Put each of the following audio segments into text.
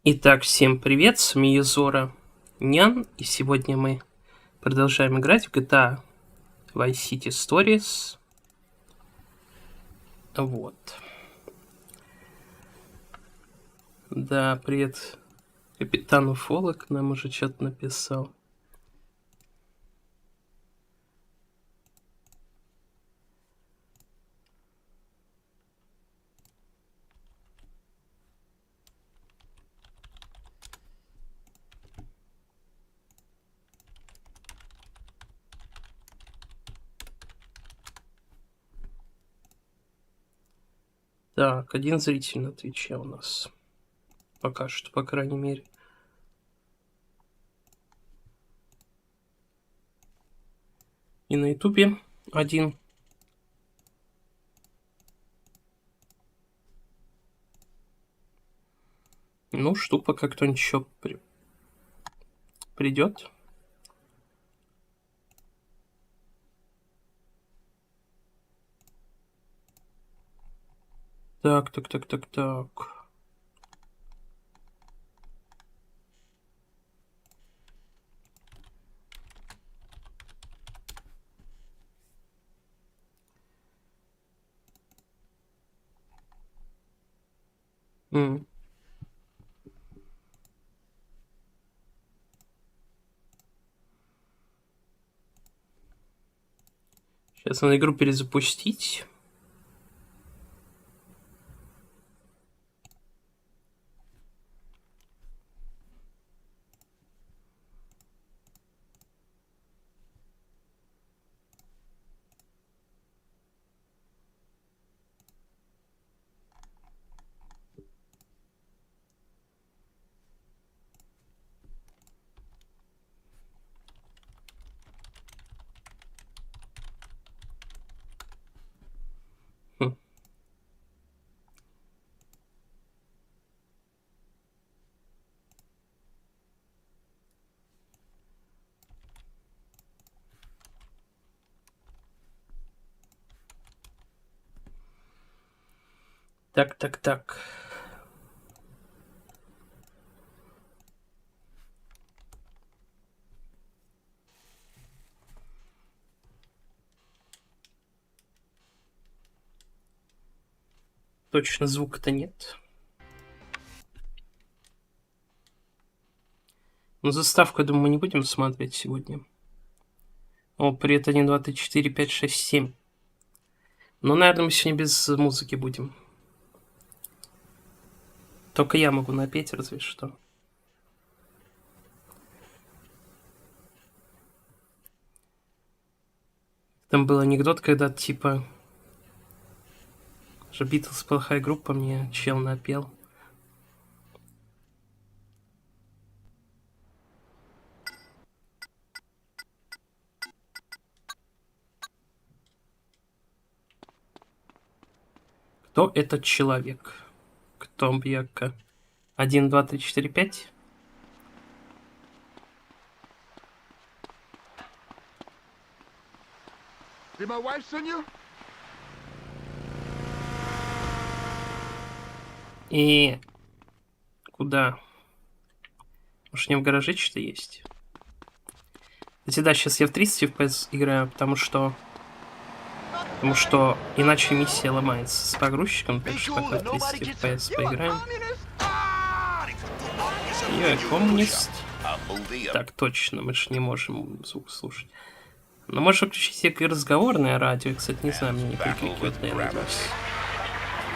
Итак, всем привет, с вами Yozora, Nyan, и сегодня мы продолжаем играть в GTA Vice City Stories. Вот. Да, привет капитану Фолок, нам уже что-то написал. Так, один зритель на Твиче у нас. Пока что, по крайней мере. И на Ютубе один. Ну, жду, пока кто-нибудь еще придет. Так. Сейчас надо игру перезапустить. Так. Точно звука-то нет. Ну, заставку, я думаю, мы не будем смотреть сегодня. О, привет, 1, 2, 3, 4, 5, 6, 7. Ну, наверное, мы сегодня без музыки будем. Только я могу напеть, разве что. Там был анекдот, когда типа... Что Битлз плохая группа, мне чел напел. Кто этот человек? Кто бьяка? 1, 2, 3, 4, 5. Did my wife send you? И... Куда? Может, не в гараже что-то есть? Кстати, да, сейчас я в 30 FPS играю, потому что иначе миссия ломается с погрузчиком, так что пока в 30 FPS поиграем. Я коммунист. Так, точно, мы же не можем звук слушать. Но можешь включить и разговорное радио. Я, кстати, не знаю, мне не прикрикивает, я надеюсь.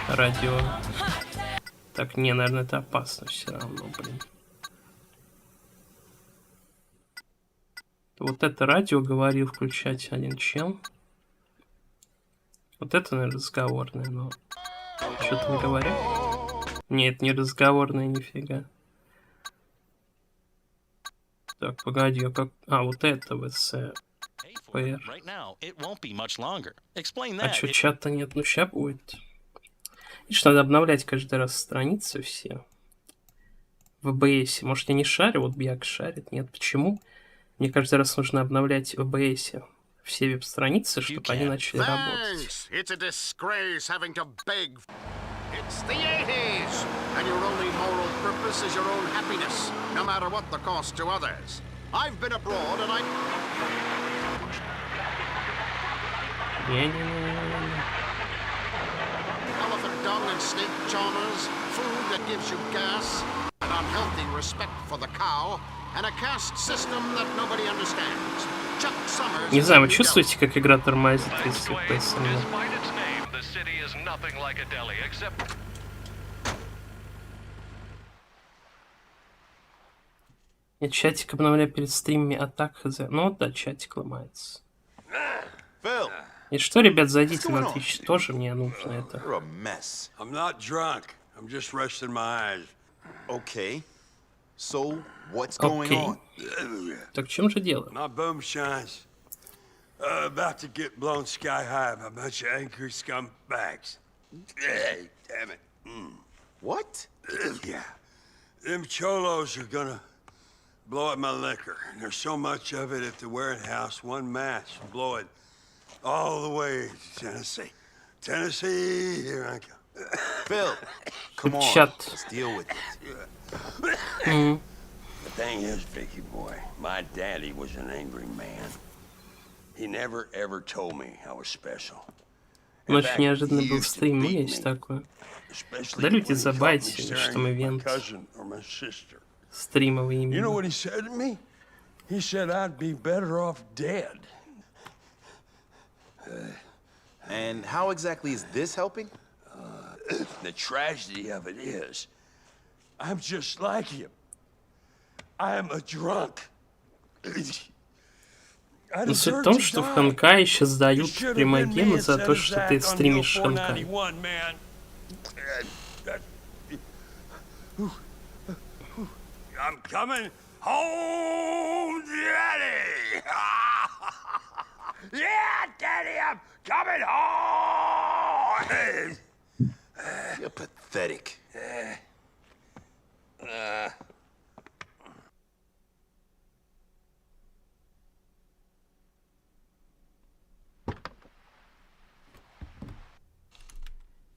Радио. Так, не, наверное, это опасно все равно, блин. Вот это радио говорил включать один чел. Вот это, наверное, разговорное, но... Что-то не говорят. Нет, не разговорное, нифига. Так, погоди, а как... А, вот это ВС. ПР. А чё, чата нет? Ну, ща будет. Видишь, надо обновлять каждый раз страницы все. В ОБС. Может, я не шарю? Вот Бьяк шарит. Нет, почему? Мне каждый раз нужно обновлять в ОБС все веб-страницы, чтобы они начали работать. It's the 80s, and your only moral purpose is your own happiness, no matter what the cost to others. I've been abroad, and I... Elephant dung and snake charmers, food that gives you gas, an unhealthy respect for the cow, and a caste system that nobody understands. Chuck Summers... Не знаю, вы чувствуете, как игра тормозит 30 FPS? Я чатик обновляю перед стримами, а так хз. Ну вот да, чатик ломается. И что, ребят, зайдите на Twitch, тоже мне нужно это. I'm not drunk. I'm just resting my eyes. Okay. So, what's going on? Так в чем же дело? My boom shines. About to get blown sky high by a bunch of angry scumbags. Hey, damn it. What? Yeah. Them cholos are gonna blow up my liquor. There's so much of it at the warehouse, one match will blow it all the way to Tennessee. Tennessee, here I go. Phil, come on. Chat. Let's deal with it. The thing is, Vicky boy, my daddy was an angry man. He never ever told me I was special. Очень неожиданно был стрим, есть такое. Да люди забайте, что мы ивент. Стримовый именно. You know what he said to me? He said I'd be better off dead. And how exactly is this helping? The tragedy of it is, I'm just like him. I'm a drunk. Но суть в том, что в Ханкае сейчас дают примагемы за то, что ты стримишь Ханкай. I'm coming home, Daddy! Yeah, Daddy, I'm coming home! You're pathetic.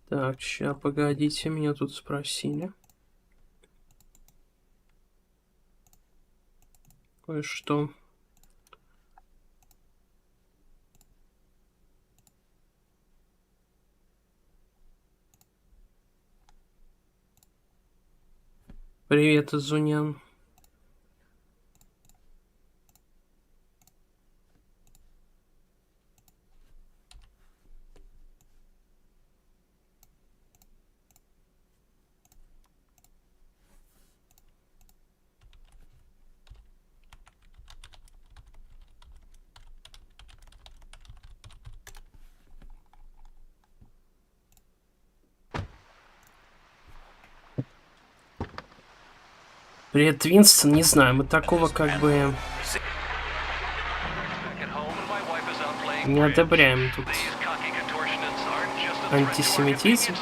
Так, ща, погодите, меня тут спросили. Кое-что. Привет, Изунян. Привет, Винстон, не знаю, мы такого как бы не одобряем тут антисемитизм.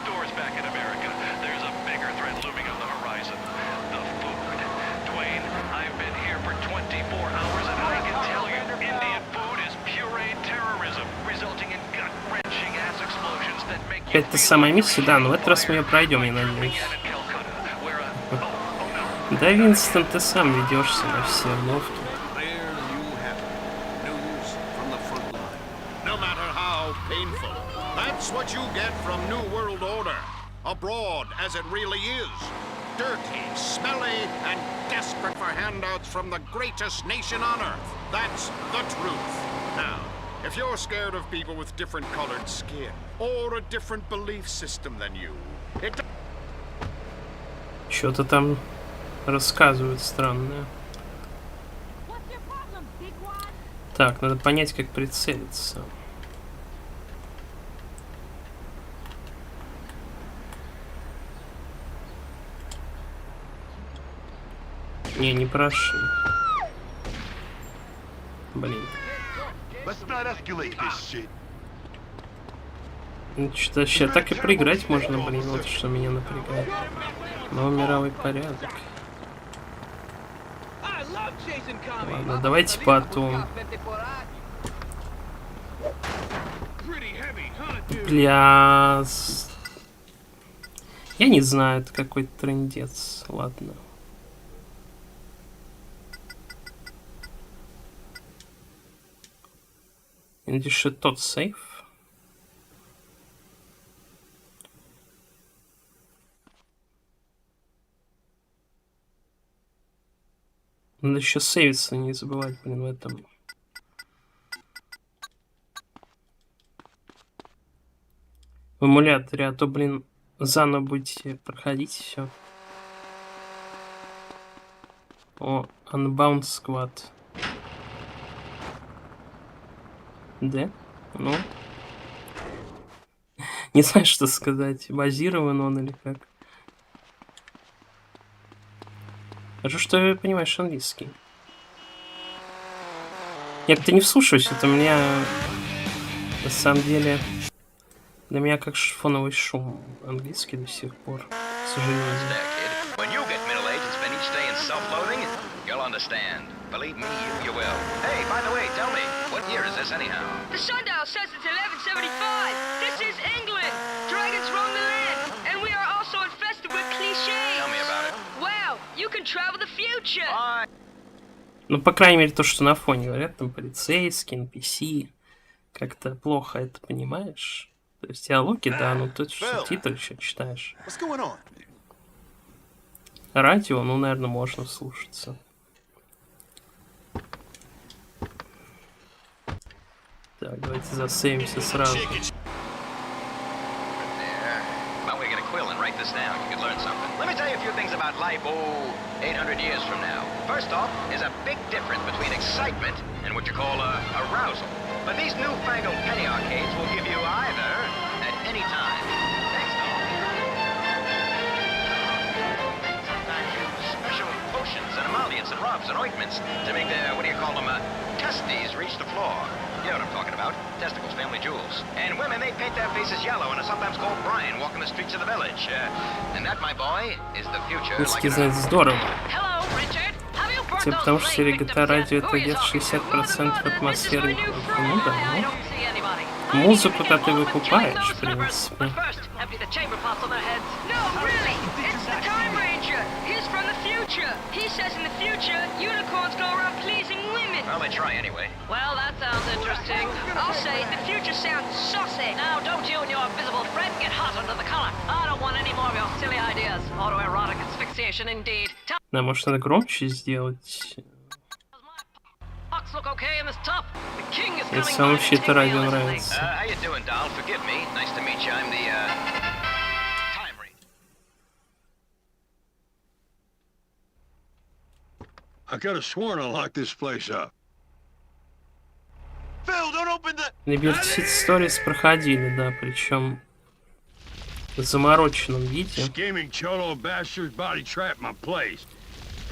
Это самая миссия, да, но в этот раз мы ее пройдем, я надеюсь. Да, Винстон, ты сам ведешься на все ловки. No matter how painful. That's what you get from New World Order. Abroad, as it really is. Dirty, smelly, and desperate for handouts from the greatest nation on earth. That's the truth. Now, if you're scared of people with different colored skin, or a different belief system than you, it... Что-то там рассказывают странное. Так, надо понять, как прицелиться. Не прошли. Блин. Ну, что-то сейчас так и проиграть можно, блин, вот что меня напрягает. Новый мировой порядок. Ладно, давайте потом. Бля. Я не знаю, это какой-то трындец. Ладно. Надеюсь, что тот сейф. Надо еще сейвиться, не забывать, блин, в этом. В эмуляторе, а то, блин, заново будете проходить все. О, Unbound Squad. Да? Ну. Не знаю, что сказать. Базирован он или как. Хорошо, что понимаешь английский. Я как-то не вслушиваюсь, это у меня на самом деле для меня как фоновый шум английский до сих пор, к сожалению. Believe me, you will. Hey, by the way, tell me, what year is this anyhow? The sundial says it's 1175. This is England. Dragons roam the land, and we are also infested with cliches. Tell me about it. Wow, you can travel the future. Ну, по крайней мере, то, что на фоне говорят, там полицейский, NPC, как-то плохо это понимаешь. То есть диалоги, да, но тут субтитры еще читаешь. Радио, ну, наверное, можно слушаться. Так, давайте засейвимся сразу. Well, we're gonna quill and write this down. You can learn something. Let me tell you a few things about life, 800 years from now. First off, there's a big difference between excitement and what you call arousal. But these newfangled penny arcades will give you either at any time. Thanks, though. Sometimes use special potions and emollients and rubs and ointments to make their, what do you call them, testes reach the floor. You know what I'm talking about. Testicles, family jewels. And women, they paint their faces yellow and are sometimes called Brian walking the streets of the village. And that, my boy, is the future. Русский знать здорово. Hello, Richard. Have you brought Типа those потому что late серия victims GTA yet? радио Who это are you где-то talking to? 60% атмосферы. This is my new Ну да, friend. I ну. don't see anybody. Музыку-то ты выкупаешь, в принципе. But first, empty the chamber pots on their heads. No, really, it's the Time Ranger. He's from the future. He says in the future, unicorns go around pleasing women. Well, they try anyway. Well, that sounds interesting. I'll say the future sounds saucy. Now, don't you and your invisible friend get hot under the collar. I don't want any more of your silly ideas. Autoerotic asphyxiation, indeed. Да, может, надо громче сделать. Pox look okay in this top. The king is Если coming вам by вообще to это take me радио illicitly. нравится. How you doing, doll? Forgive me. Nice to meet you. I'm the, Time Ranger. I could have sworn I locked this place up. Phil, don't open the... Liberty Stories проходили, да, причем в замороченном виде. Scheming cholo bastards body trapped my place.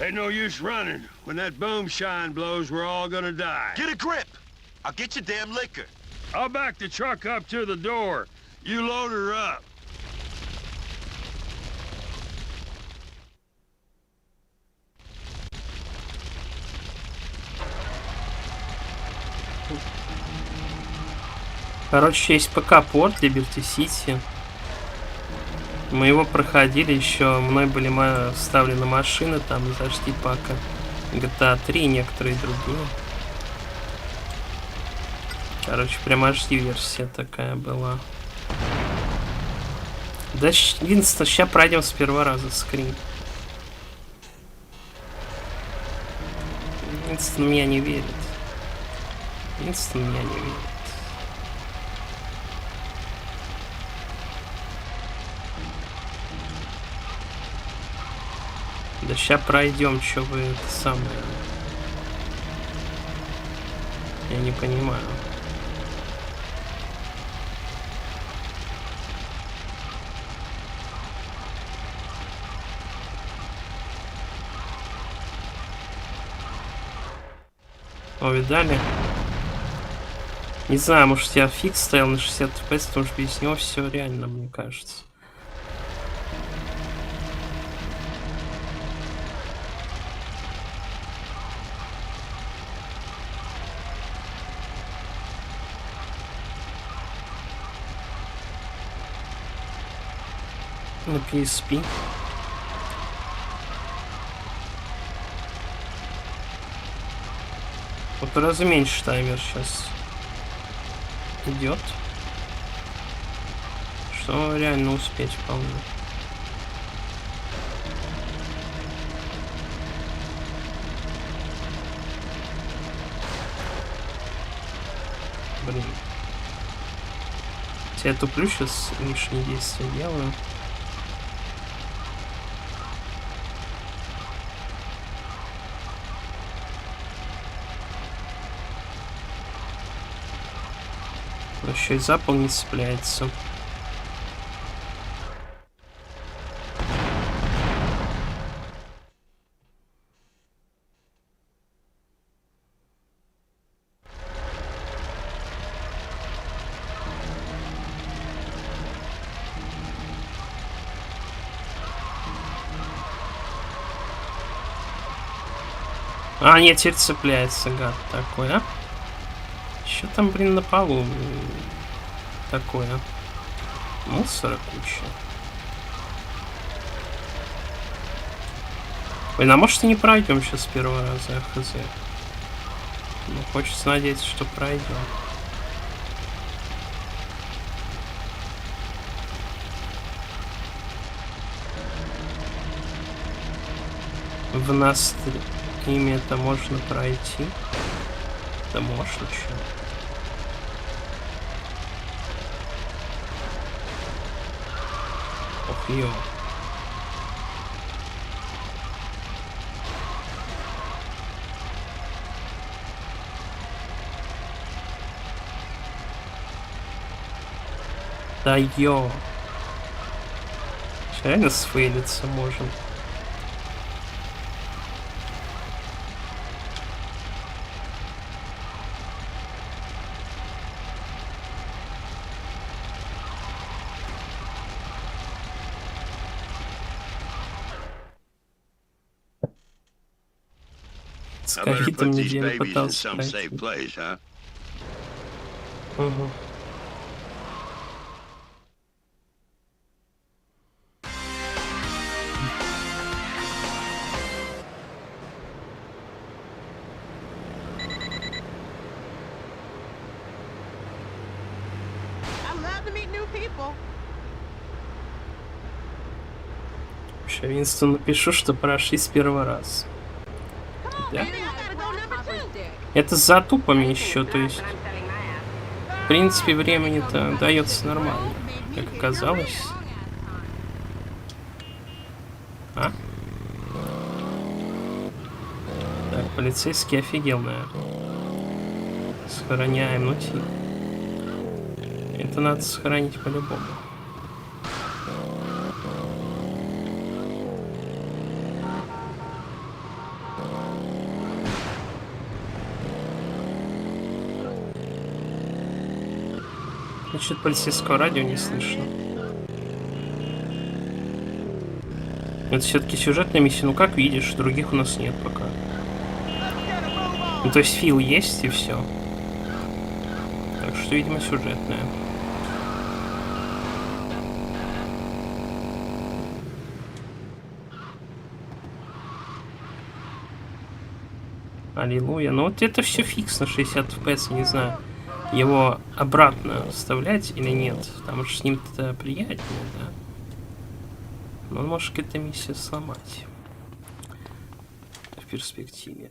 Ain't no use running. When that boom shine blows, we're all gonna die. Get a grip. I'll get your damn liquor. I'll back the truck up to the door. You load her up. Короче, есть ПК-порт Liberty City. Мы его проходили еще, мной были вставлены машины там из HD пака. GTA 3 и некоторые другие. Короче, прям HD версия такая была. Да, единственное, сейчас пройдем с первого раза скрин. Единственное, меня не верит. Единственное, меня не верит. Да сейчас пройдем, что вы это самое. Я не понимаю. О, видали? Не знаю, может я фикс стоял на 60 FPS, потому что без него все реально, мне кажется. На PSP. Вот в раза меньше таймер сейчас идет. Что реально успеть вполне. Блин. Я туплю сейчас, лишние действия делаю. Еще и запал не цепляется. А, нет, теперь цепляется, гад такой, а? Что там, блин, на полу такое? Мусора куча. Блин, а может и не пройдем сейчас с первого раза, хз. Ну, хочется надеяться, что пройдем. В нас ими это можно пройти. Да можно, что? Ох, ё. Да ё. Реально сфейлиться можем. С ковидом неделю пытался пройти. Угу. Сейчас Винстон напишу, что прошли с первого раза. Да? Это с затупами еще, то есть в принципе времени-то дается нормально, как оказалось. А? Так, полицейский офигел, наверное. Сохраняем, ну типа. Это надо сохранить по-любому. Значит, полицейского радио не слышно. Это все-таки сюжетная миссия. Ну как видишь, других у нас нет пока. Ну то есть Фил есть и все. Так что, видимо, сюжетная. Аллилуйя. Ну вот это все фикс на 60 FPS, не знаю. Его обратно вставлять или нет? Потому что с ним-то приятнее, да? Но он может какую-то миссию сломать. В перспективе.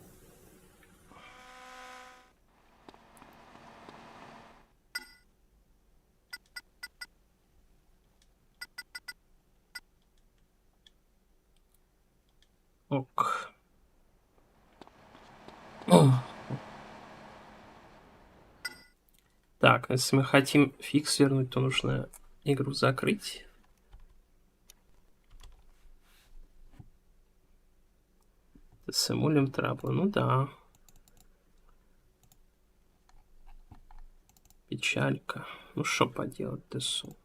Ок. Так, если мы хотим фикс вернуть, то нужно игру закрыть. Симулим трабла, ну да. Печалька. Ну что поделать, ТСУ.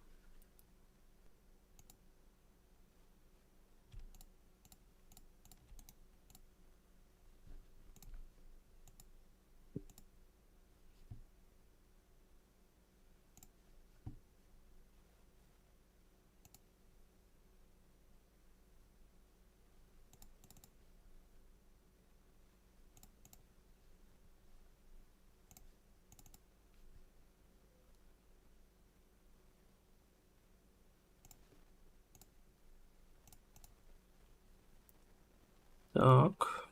Так.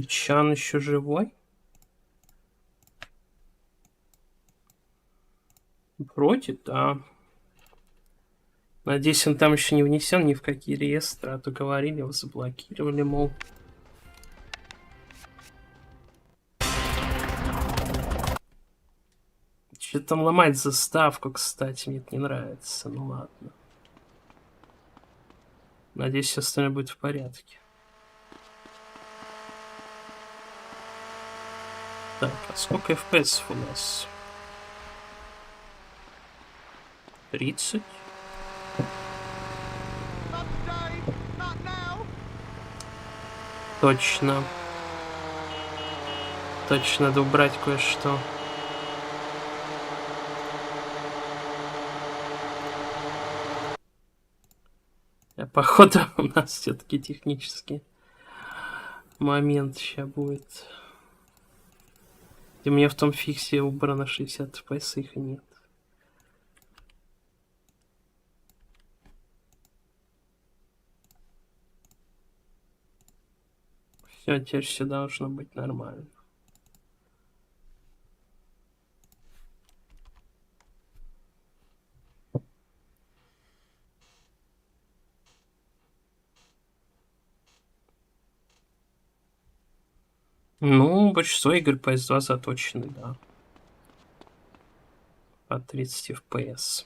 Чан еще живой? Вроде, да. Надеюсь, он там еще не внесен ни в какие реестры, а то говорили, его заблокировали, мол. Что-то там ломать заставку, кстати, мне это не нравится. Ну ладно. Надеюсь, все остальное будет в порядке. Так, а сколько FPS у нас? 30? Точно. Точно, надо убрать кое-что. Походу у нас все-таки технический момент сейчас будет. И у меня в том фиксе убрано 60 FPS, их нет. Все, теперь все должно быть нормально. Ну, большинство игр PS2 заточены, да. По 30 FPS.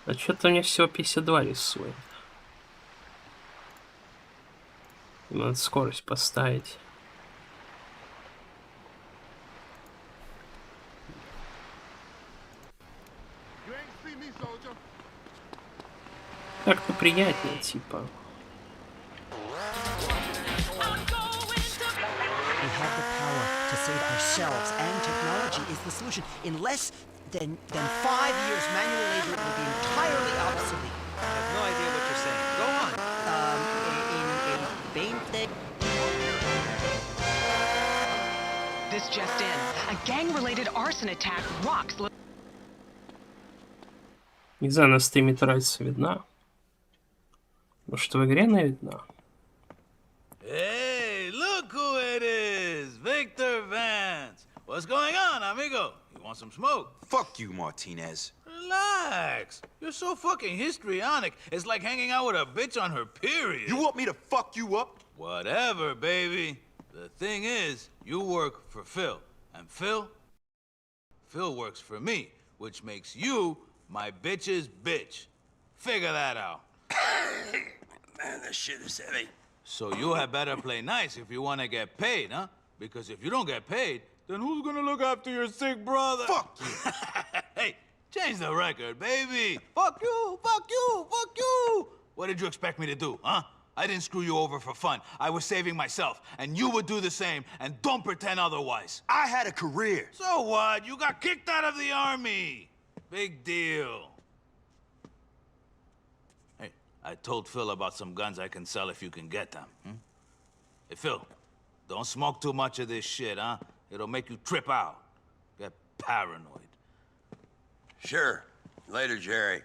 А что-то мне всего 52 рисует. Надо скорость поставить. Так-то приятнее, типа. We have the power to save ourselves, and technology is the solution. In less than 5 years, manual labor will be entirely obsolete. I have no idea what you're saying. Go on. In a thing. This just in. A gang-related arson attack rocks. Не знаю, на стриме разница видна. Может, в игре она видна? Hey, look who it is! Victor Vance! What's going on, amigo? You want some smoke? Fuck you, Martinez. Relax. You're so fucking histrionic. It's like hanging out with a bitch on her period. You want me to fuck you up? Whatever, baby. The thing is, you work for Phil. And Phil works for me, which makes you my bitch's bitch. Figure that out. Man, this shit is heavy. So you had better play nice if you want to get paid, huh? Because if you don't get paid, then who's gonna look after your sick brother? Fuck you. Hey, change the record, baby. Fuck you, fuck you, fuck you. What did you expect me to do, huh? I didn't screw you over for fun. I was saving myself, and you would do the same, and don't pretend otherwise. I had a career. So what? You got kicked out of the army. Big deal. Hey, I told Phil about some guns I can sell if you can get them. Hey, Phil, don't smoke too much of this shit, huh? It'll make you trip out. Get paranoid. Sure. Later, Jerry.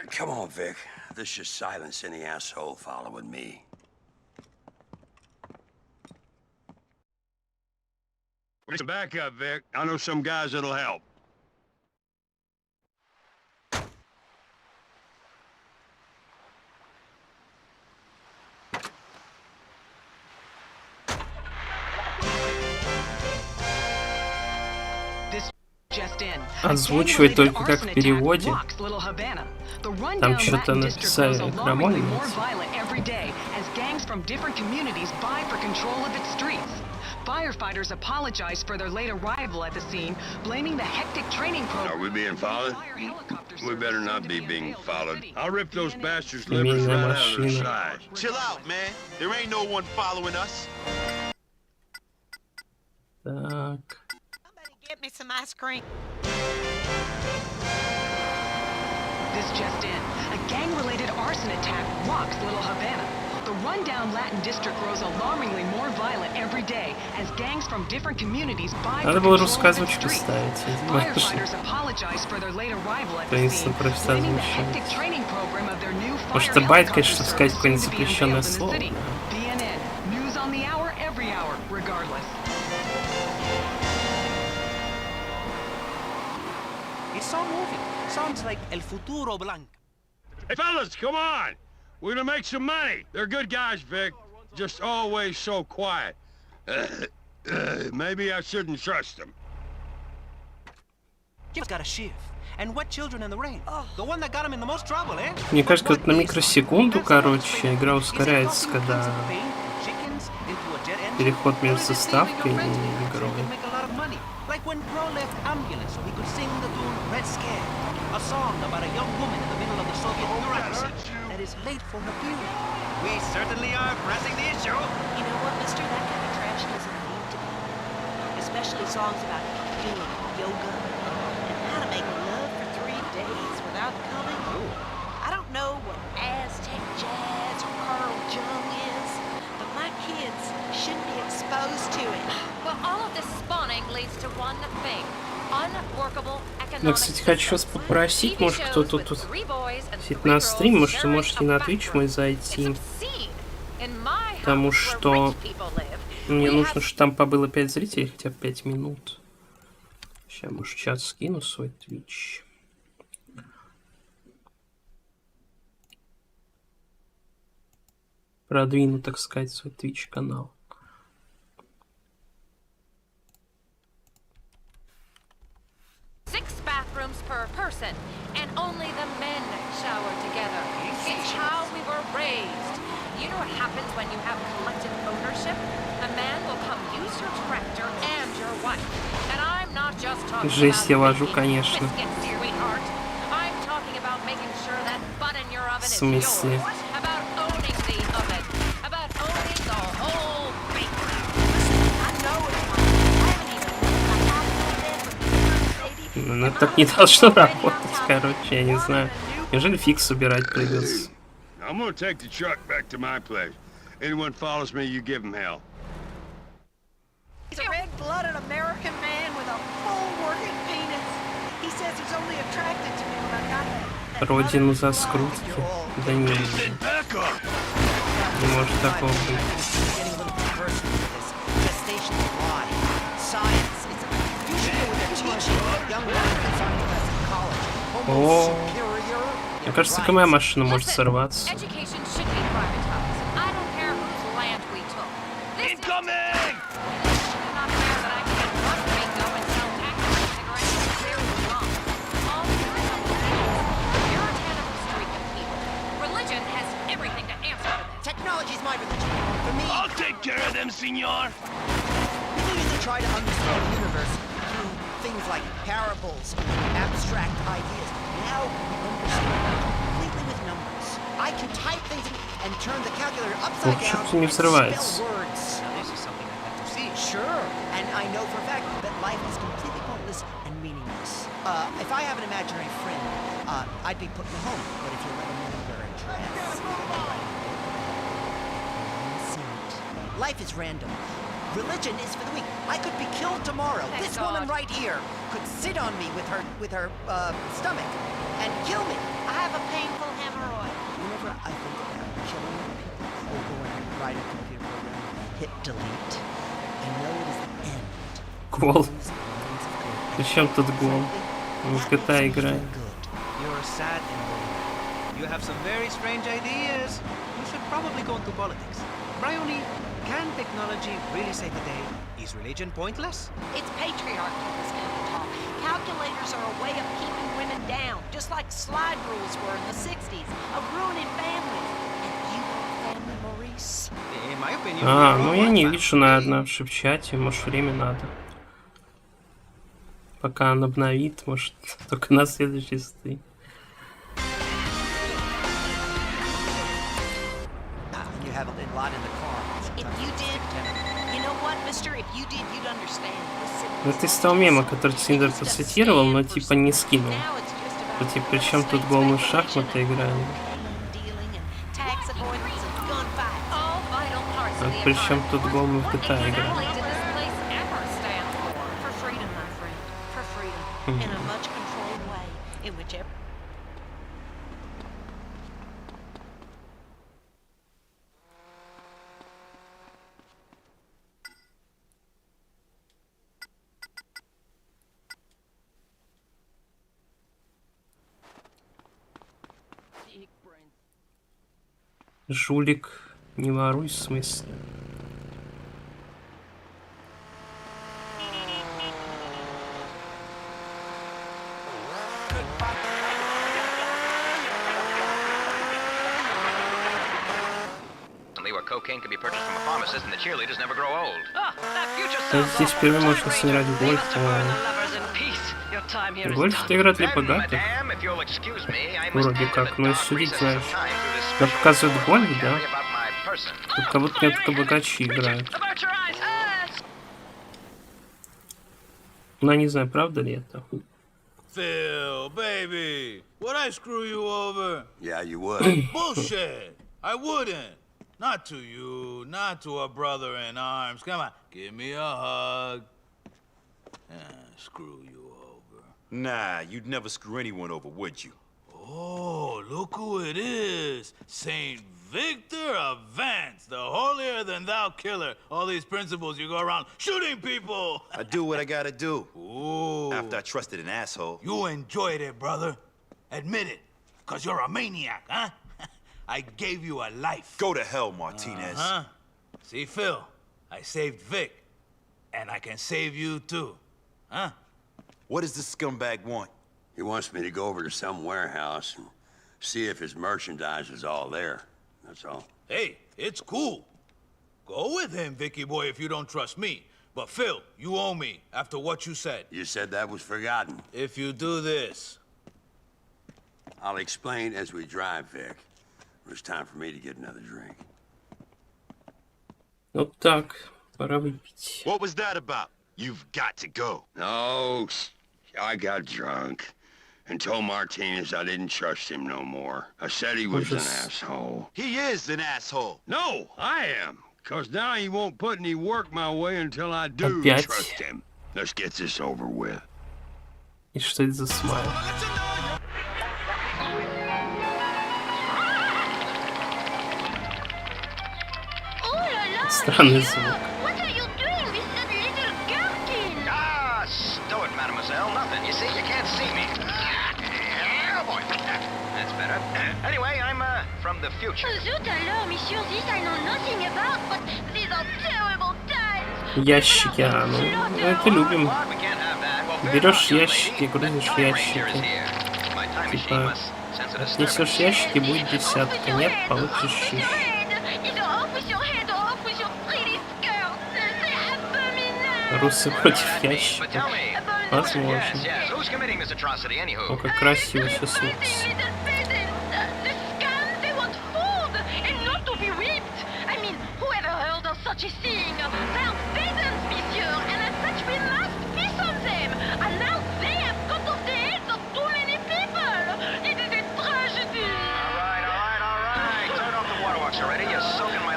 Come on, Vic. This should silence any asshole following me. Back up, Vic. I know some guys that'll help. Озвучивать только как в переводе. Там что-то написали громой. Firefighters apologize for their late arrival at the scene, blaming the hectic training program. Are we being followed? We better not be being followed. I'll rip those bastards' livers right out of their sides. Chill out, man. There ain't no one following us. Так. Somebody get me some ice cream. This just in. A gang-related arson attack rocks Little Havana. The rundown Latin district grows alarmingly more violent every day as gangs from different communities buy Надо было русскую озвучку ставить. Firefighters apologize for their late arrival at the scene, blaming the hectic training program of their new fire Может, это байт, конечно, helicopters чтобы сказать soon какое-нибудь to be запрещенное unveiled in the слово. city. CNN, news on the hour, every hour, regardless. It's so moving. Sounds like El Futuro Blanco. Hey, fellas, come on! We're gonna make some money. They're good guys, Vic. Just always so quiet. Maybe I shouldn't trust them. He's got a shift. And wet children in the rain. The one that got him in the most trouble, eh? Мне кажется, вот на микросекунду, короче, игра ускоряется, когда переход между заставкой и игрой. Like when Crow left ambulance so he could sing the tune Red Scare, a song about a young woman in the middle of the Soviet bureaucracy that is late for her period. We certainly are pressing the issue. You know what, mister? That kind of trash doesn't need to be. Especially songs about doing yoga and how to make love for 3 days without coming. I don't know what Aztec jazz or Carl Jung is, but my kids shouldn't be exposed to it. Well, all of this spawning leads to one thing. Unworkable Я, economic кстати, хочу вас systems. попросить, может, кто-то тут сидит на стрим, может, вы можете на Twitch мой зайти, потому что мне нужно, чтобы там побыло 5 зрителей, хотя бы 5 минут. Сейчас, может, в чат скину свой Twitch. Продвину, так сказать, свой Twitch канал. Per person, and only the men shower together. It's how we were raised. You know what happens when you have collective ownership? A man will come use your tractor and your wife. And I'm not just talking Жесть я вожу, about конечно. biscuits, sweetheart. I'm talking about making sure that butt in your oven В is смысле? yours. About owning the oven. About owning the whole bakery. I know it's hard. I haven't even left my house for Ну, так не должно работать, короче, я не знаю. Неужели фикс убирать придется? I'm gonna take the truck back to my place. Anyone follows me, you give them hell. He's a red-blooded American man with a full working penis. He says he's only attracted to me when I got that. Родину за скрутки? Да не, не может такого быть. О, мне кажется, такая моя машина может сорваться. Technology's my religion. For me, I'll take care of them, senor. we need to try to understand the universe through things like parables and abstract ideas. Now we understand completely with numbers. I can type things and turn the calculator upside down Что-то не and взрывается. spell words. Now this is something I have to see. Sure, and I know for a fact that life is completely pointless and meaningless. If I have an imaginary friend, I'd be putting home. But if you let him know their address, life is random. Religion is for the weak. I could be killed tomorrow. Thank This God. woman right here could sit on me with her stomach and kill me. I have a painful hemorrhoid. Whenever I think about killing people, I'll go and write a computer program, hit delete. I know it is the end. Гол. Причем тут гол? Мы в GTA играем. You're sad and lonely. You have some very strange ideas. You should probably go into politics. Bryony, can technology really save the day? Is religion pointless? It's patriarchy that's going to talk. Calculators are a way of keeping women down, just like slide rules were in the 60s, of ruining families. And you want a family, Maurice? In my opinion, Ну я не вижу, наверное, в шепчате, может, время надо. Пока он обновит, может, только на следующий стрим. You have a lot in the car. If you did, you know what, mister? If you did, you'd understand. Ну ты с того мема, который Тиндер процитировал, но типа не скинул. Now it's just about Вот и при чем тут гол мы в шахматы играем? А при чем тут гол мы в GTA играем? Жулик, не воруй, в смысле? Здесь впервые можно сыграть в гольф. Гольф — это игра для богатых. Вроде как, но судить знаешь. Когда показывают гольф, да? Тут как будто мне только богачи играют. Ну, не знаю, правда ли это? Phil, baby, would I screw you over? Yeah, you would. Bullshit! I wouldn't. Not to you, not to a brother in arms. Come on, give me a hug. Screw you over. Nah, you'd never screw anyone over, would you? Oh, look who it is. Saint Victor of Vance, the holier-than-thou killer. All these principles, you go around shooting people. I do what I gotta do. Ooh. After I trusted an asshole. You enjoyed it, brother. Admit it, because you're a maniac, huh? I gave you a life. Go to hell, Martinez. See, Phil, I saved Vic, and I can save you too, huh? What does this scumbag want? He wants me to go over to some warehouse and see if his merchandise is all there. That's all. Hey, it's cool. Go with him, Vicky boy, if you don't trust me. But Phil, you owe me after what you said. You said that was forgotten. If you do this. I'll explain as we drive, Vic. It's time for me to get another drink. Вот так, пора выпить. What was that about? You've got to go. No, I got drunk and told Martinez I didn't trust him no more. I said he was an asshole. He is an asshole. No, I am. Because now he won't put any work my way until I do Опять? trust him. Let's get this over with. И что это за смайл? Странный звук. Stow it, mademoiselle. Nothing. You see, you can't see me. Oh, boy. That's better. Anyway, I'm from the future. Zut alors, monsieur, this I know nothing about, but these are terrible times. Ящики, ну это любим. Берешь ящики, грузишь ящики. Типа, отнесешь ящики, будет десятка. Нет, получишь шиш. Русы против ящиков. Возможно. О, как красиво сейчас улица.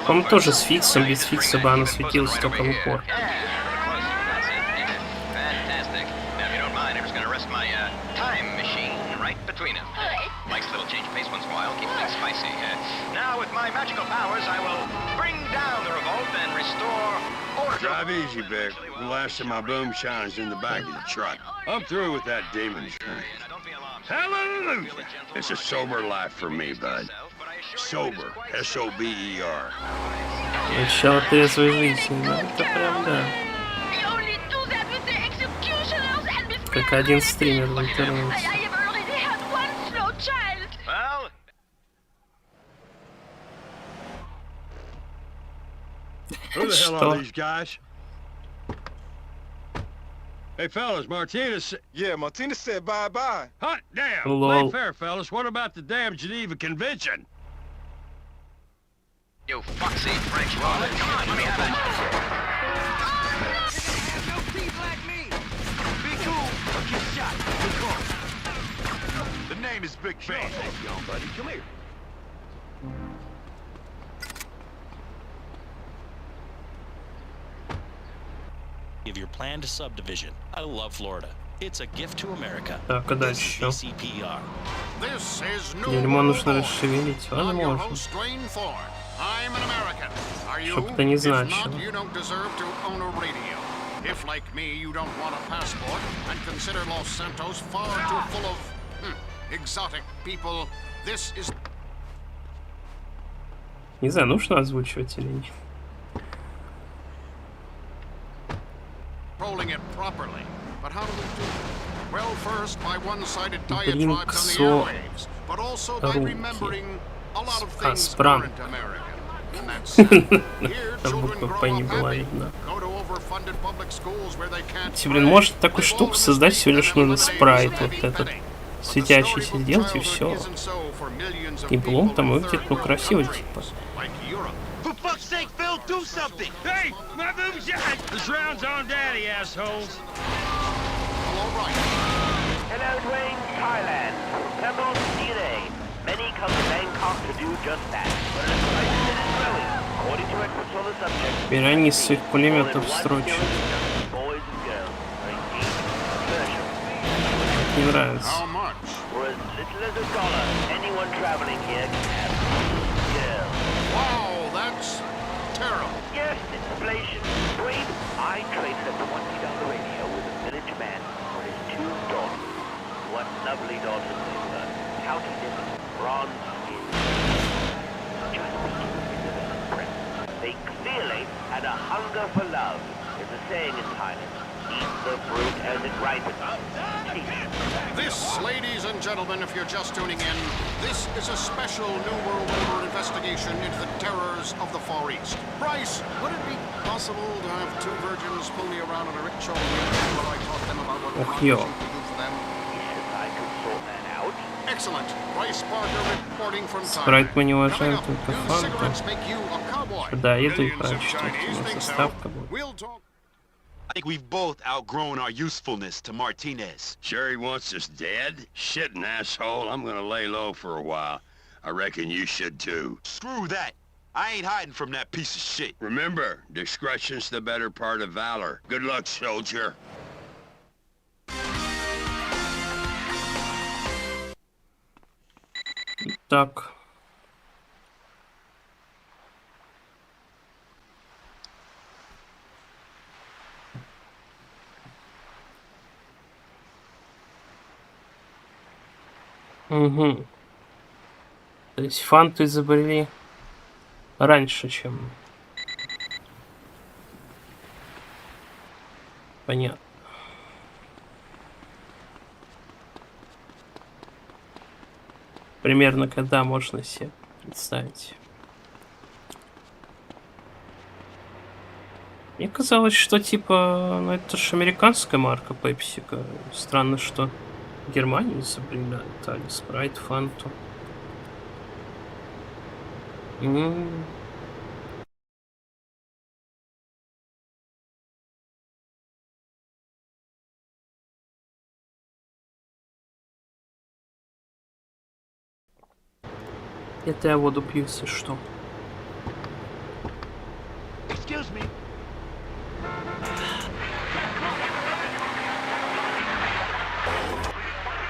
По-моему, тоже с фиксом, без фикса бы она светилась только в упор. Drive easy, Vic. The last of my boom shines in the back of the truck. I'm through with that demon train. Hallelujah! It's a sober life for me, bud. Sober. S-O-B-E-R. Начало трезвой жизни, да, это прям да. Как один стример в интернете. Who the hell are these guys? Hey, fellas, Martinez... Yeah, Martinez said bye-bye. Hot damn! Lol. Play fair, fellas. What about the damn Geneva Convention? You foxy French woman. Come on, let me have it. Be cool or get shot. Be cool. The famous Big Bang. Young buddy, come here. Of your planned subdivision. I love Florida. It's a gift to America. Так, а дальше что? CPR. Дерьмо нужно расшевелить. Возможно. Чтоб это не значило. If, like me, you don't want a passport and consider Los Santos far too full of exotic people, this is... Не знаю, нужно озвучивать или нет. Rolling it properly. But how do we do it? Well, first by one-sided diatribes on the airwaves, but also by remembering a lot of things aren't American. Там буква П не была видна. Блин, может такую штуку создать, всего лишь нужно спрайт вот этот светящийся сделать и все. И блом там выглядит, ну, красиво, типа. Many come to Bangkok to do just that, but an crisis that is growing, according to experts on the subject. Теперь они из своих пулеметов строчат. Не нравится. For as little as $1, anyone traveling here can have girls. Wow, that's terrible. Yes, inflation. Wait, I traded a $20 radio with a village man for his 2 daughters. What lovely daughters they were. Pouty lips. Bronze skin. Just press. They clearly had a hunger for love. There's a saying in Thailand, eat the fruit as it ripens. This, ladies and gentlemen, if you're just tuning in, this is a special New World Order investigation into the terrors of the Far East. Bryce, would it be possible to have 2 virgins pull me around on a rickshaw while I taught them about what we do for them? Yes, I could sort that out. Excellent. Bryce Parker reporting from Спрайт мы не уважаем, только факты. Да, это и прочитать. Заставка будет. I think we've both outgrown our usefulness to Martinez. Sure he wants us dead? Shitting asshole, I'm gonna lay low for a while. I reckon you should too. Screw that. I ain't hiding from that piece of shit. Remember, discretion's the better part of valor. Good luck, soldier. Так. Угу. То есть фанту изобрели раньше, чем... Понятно. Примерно когда можно себе представить. Мне казалось, что типа, ну это же американская марка Пепсика. Странно, что в Германии изобрели спрайт, фанту. Это я воду пью, если что. Excuse me.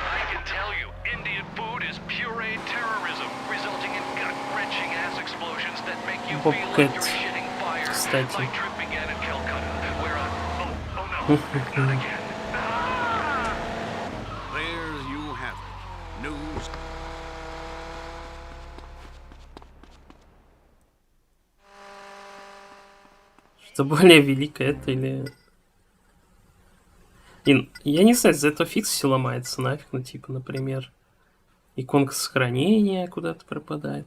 I can tell you, Indian food is pureed terrorism, resulting in gut-wrenching ass explosions that make you feel like you're shitting fire, like trip began in Calcutta, where oh no, not again. There you have it. News. Что более великое это или... Я не знаю, за это фикс все ломается нафиг, ну типа, например, иконка сохранения куда-то пропадает.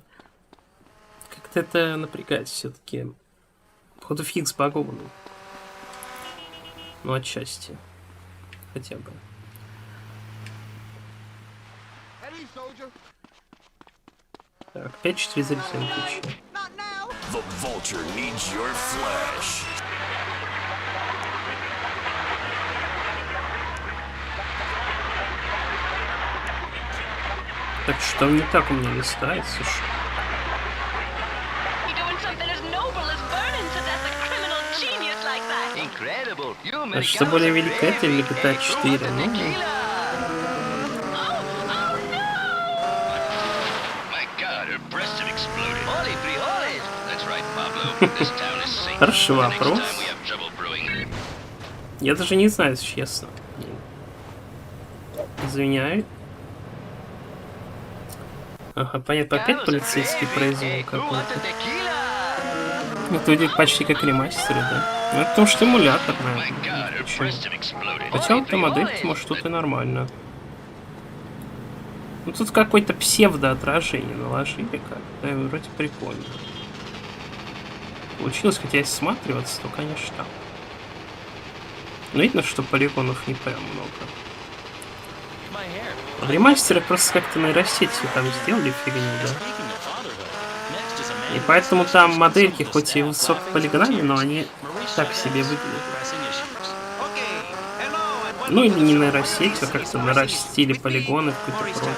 Как-то это напрягает все-таки. Походу фикс багованный. Ну, отчасти. Хотя бы. Так, 5-4 зарисуем ключи. The vulture needs your flesh. Так что не так у меня листает, слушай. А что более великое, это или GTA 4? Ну, хороший вопрос. Я даже не знаю, честно. Извиняюсь. Ага, понятно, опять полицейский произвол какой-то. Это выглядит почти как ремастеры, да? Ну, это потому что эмулятор, наверное. Почему? Хотя вот на модельке, может, тут и нормально. Ну, тут какое-то псевдоотражение наложили как-то, и вроде прикольно. Получилось, хотя если всматриваться, то, конечно. Но видно, что полигонов не прям много. Ремастеры просто как-то нейросетью там сделали фигню, да? И поэтому там модельки хоть и высокополигональные, но они так себе выглядят. Ну или не нейросетью, а как-то нарастили полигоны в какой-то проге.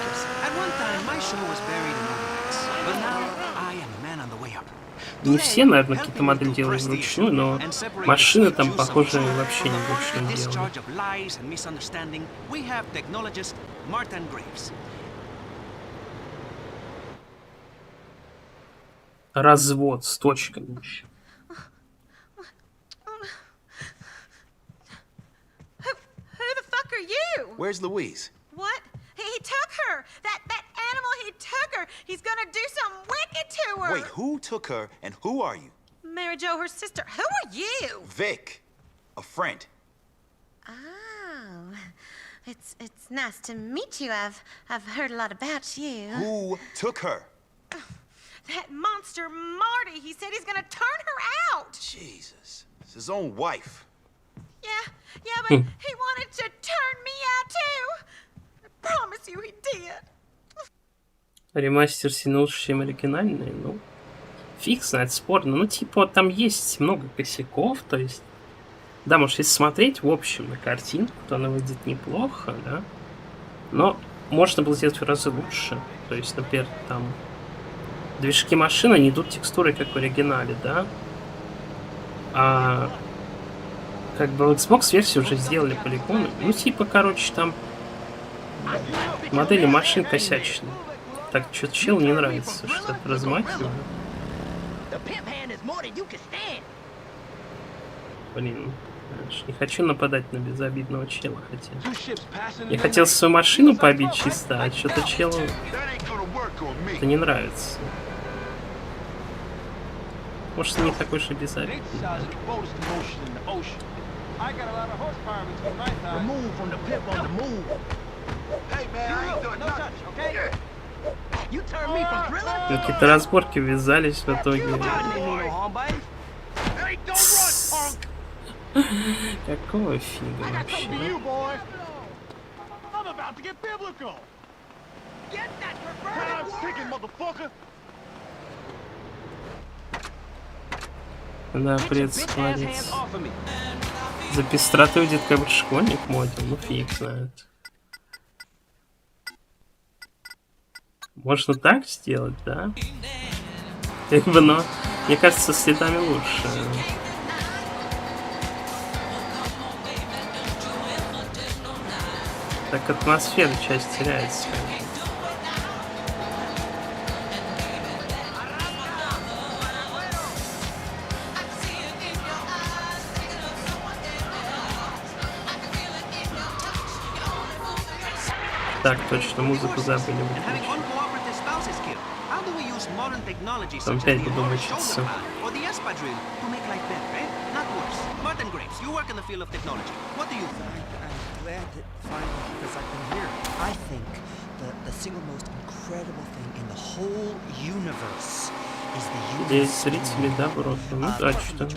Не все, наверное, какие-то модели делают вручную, но машины там, похоже, вообще не вручную делают. Развод с точками еще. Who the fuck are you? Where's Louise? What? He took her. That animal, he took her. He's gonna do something wicked to her. Wait, who took her and who are you? Mary Jo, her sister. Who are you? Vic, a friend. Oh, it's nice to meet you. I've heard a lot about you. Who took her? That monster Marty. He said he's gonna turn her out. Jesus, it's his own wife. Yeah, but he wanted to turn me out too. I promise you he did. Ремастер сильно лучше, чем оригинальный, ну, фиг знает, спорно. Ну, типа, там есть много косяков, то есть, да, может, если смотреть в общем на картинку, то она выглядит неплохо, да, но можно было сделать в разы лучше. То есть, например, там движки машины не идут текстурой, как в оригинале, да, а как бы в Xbox-версии уже сделали полигоны. Ну, типа, короче, там модели машин косячные. Так, что-то чел не нравится, что-то размахиваю. Блин, не хочу нападать на безобидного чела, хотя... Я хотел свою машину побить чисто, а что-то челу это не нравится. Может, не такой же безобидный. Какие-то разборки ввязались в итоге. Какого фига вообще? Да, предсмотрится. За пестроту идет как бы школьник модил, ну фиг знает. Можно так сделать, да? Как бы, но мне кажется, с цветами лучше. Так атмосфера часть теряется. Так, точно, музыку забыли выключить. Там опять буду мучиться. Здесь зрители добро. Ну да, что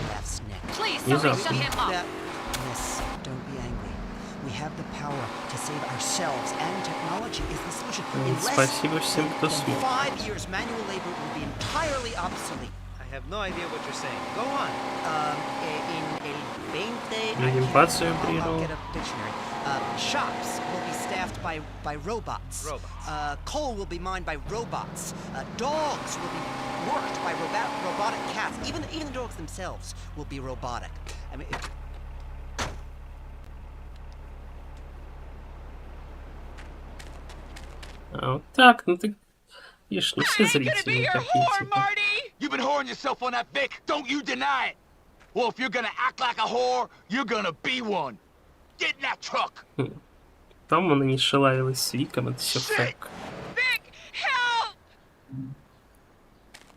внезапно. Спасибо всем, кто смотрит. Легимпацию брирую. staffed by robots. Coal will be mined by robots. Dogs will be worked by robotic cats. Even the dogs themselves will be robotic. I mean. Вот так, ну ты... Видишь, не все зрители такие, типа. You've been whoring yourself on that Vic. Don't you deny it. Well, if you're gonna act like a whore, you're gonna be one. Get in that truck. Там она не шалавилась с Виком, это все фейк.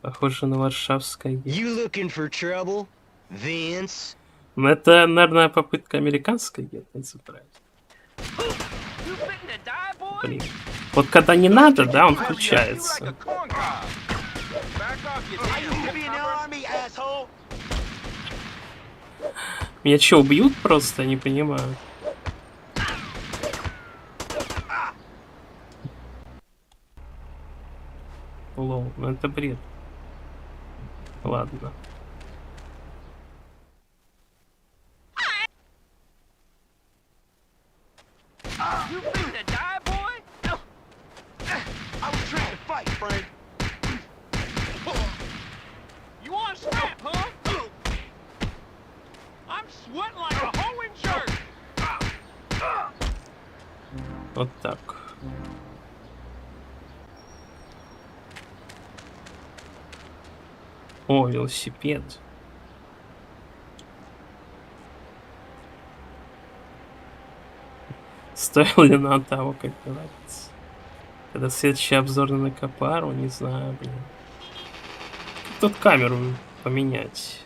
Похоже на варшавское. You looking for trouble, Vince? Ну это, наверное, попытка американской где-то забрать. Блин. Вот когда не надо, да, он включается. Меня что, убьют просто? Я не понимаю. Лоу, ну это бред. Ладно. Вот так. О, велосипед. Стоило ли на того, как говорится? Когда следующий обзор на Капару, не знаю, блин. Как тут камеру поменять?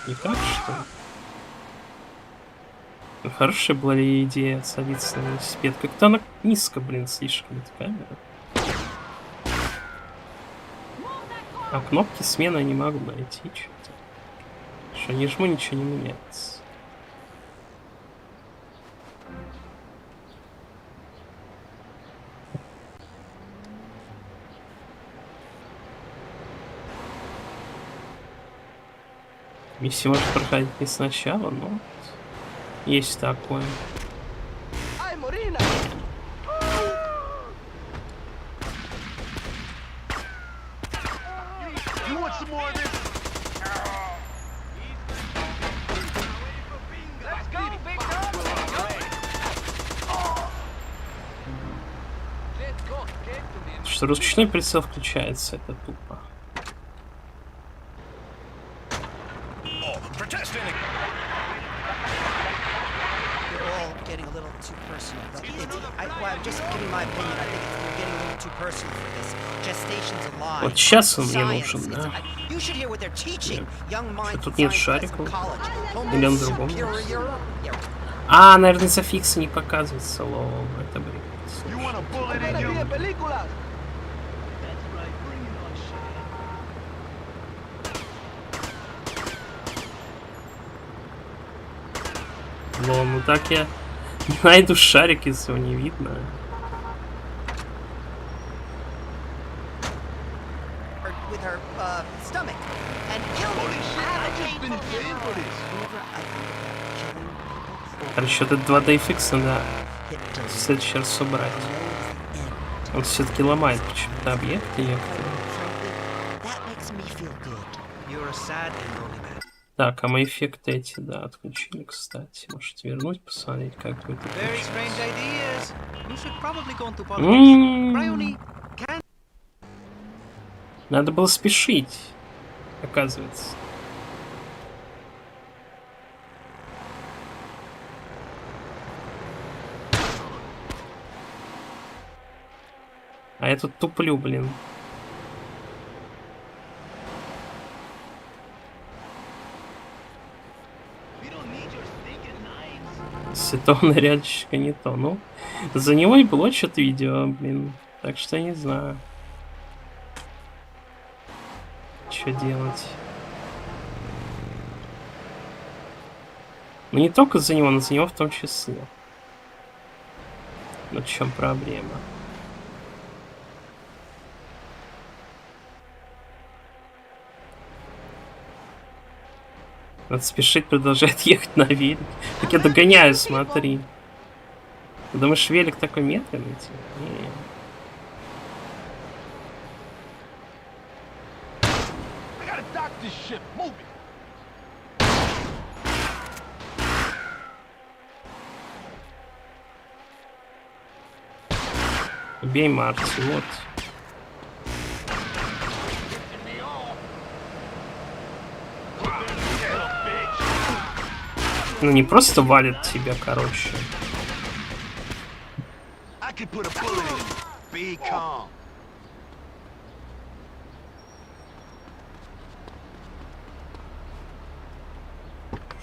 Никак, что ли? Ну, хорошая была ли идея садиться на велосипед? Как-то она низко, блин, слишком, эта камера. А кнопки смены я не могу найти, что-то. Что не жму, ничего не меняется. Миссия может проходить не сначала, но есть такое. Что ручной прицел включается, это тупо. Вот сейчас он мне нужен, да? Что, тут нет шариков? Или он в другом? А, наверное, за фиксы не показывается. Лол, это бред. Лол, ну так я не найду шарик, если его не видно. Короче, этот 2D фикс надо в следующий раз убрать. Он все-таки ломает почему-то объекты некоторые. Так, а мои эффекты эти, да, отключили, кстати. Может вернуть, посмотреть, как будет это. Надо было спешить, оказывается. А я тут туплю, блин. Святого ныряльщика не то. Ну, за него и блочат видео, блин. Так что не знаю. Что делать? Ну, не только за него, но за него в том числе. Вот в чем проблема. Надо спешить, продолжает ехать на велик. Так я догоняю, смотри. Ты думаешь, велик такой медленный? Не. Убей Марти, вот. Ну не просто валит тебя, короче.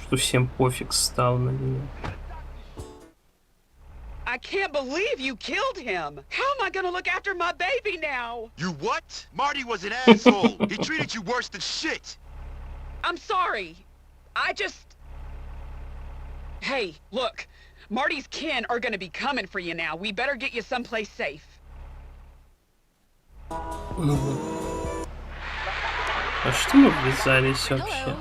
Что всем пофиг стал на меня. I can't believe you killed him. How am I gonna look after my baby now? You what? Marty was an asshole. He treated you worse than shit. I'm sorry. I just... Hey, look. Marty's kin are gonna be coming for you now. We better get you someplace safe. А что мы ввязались вообще?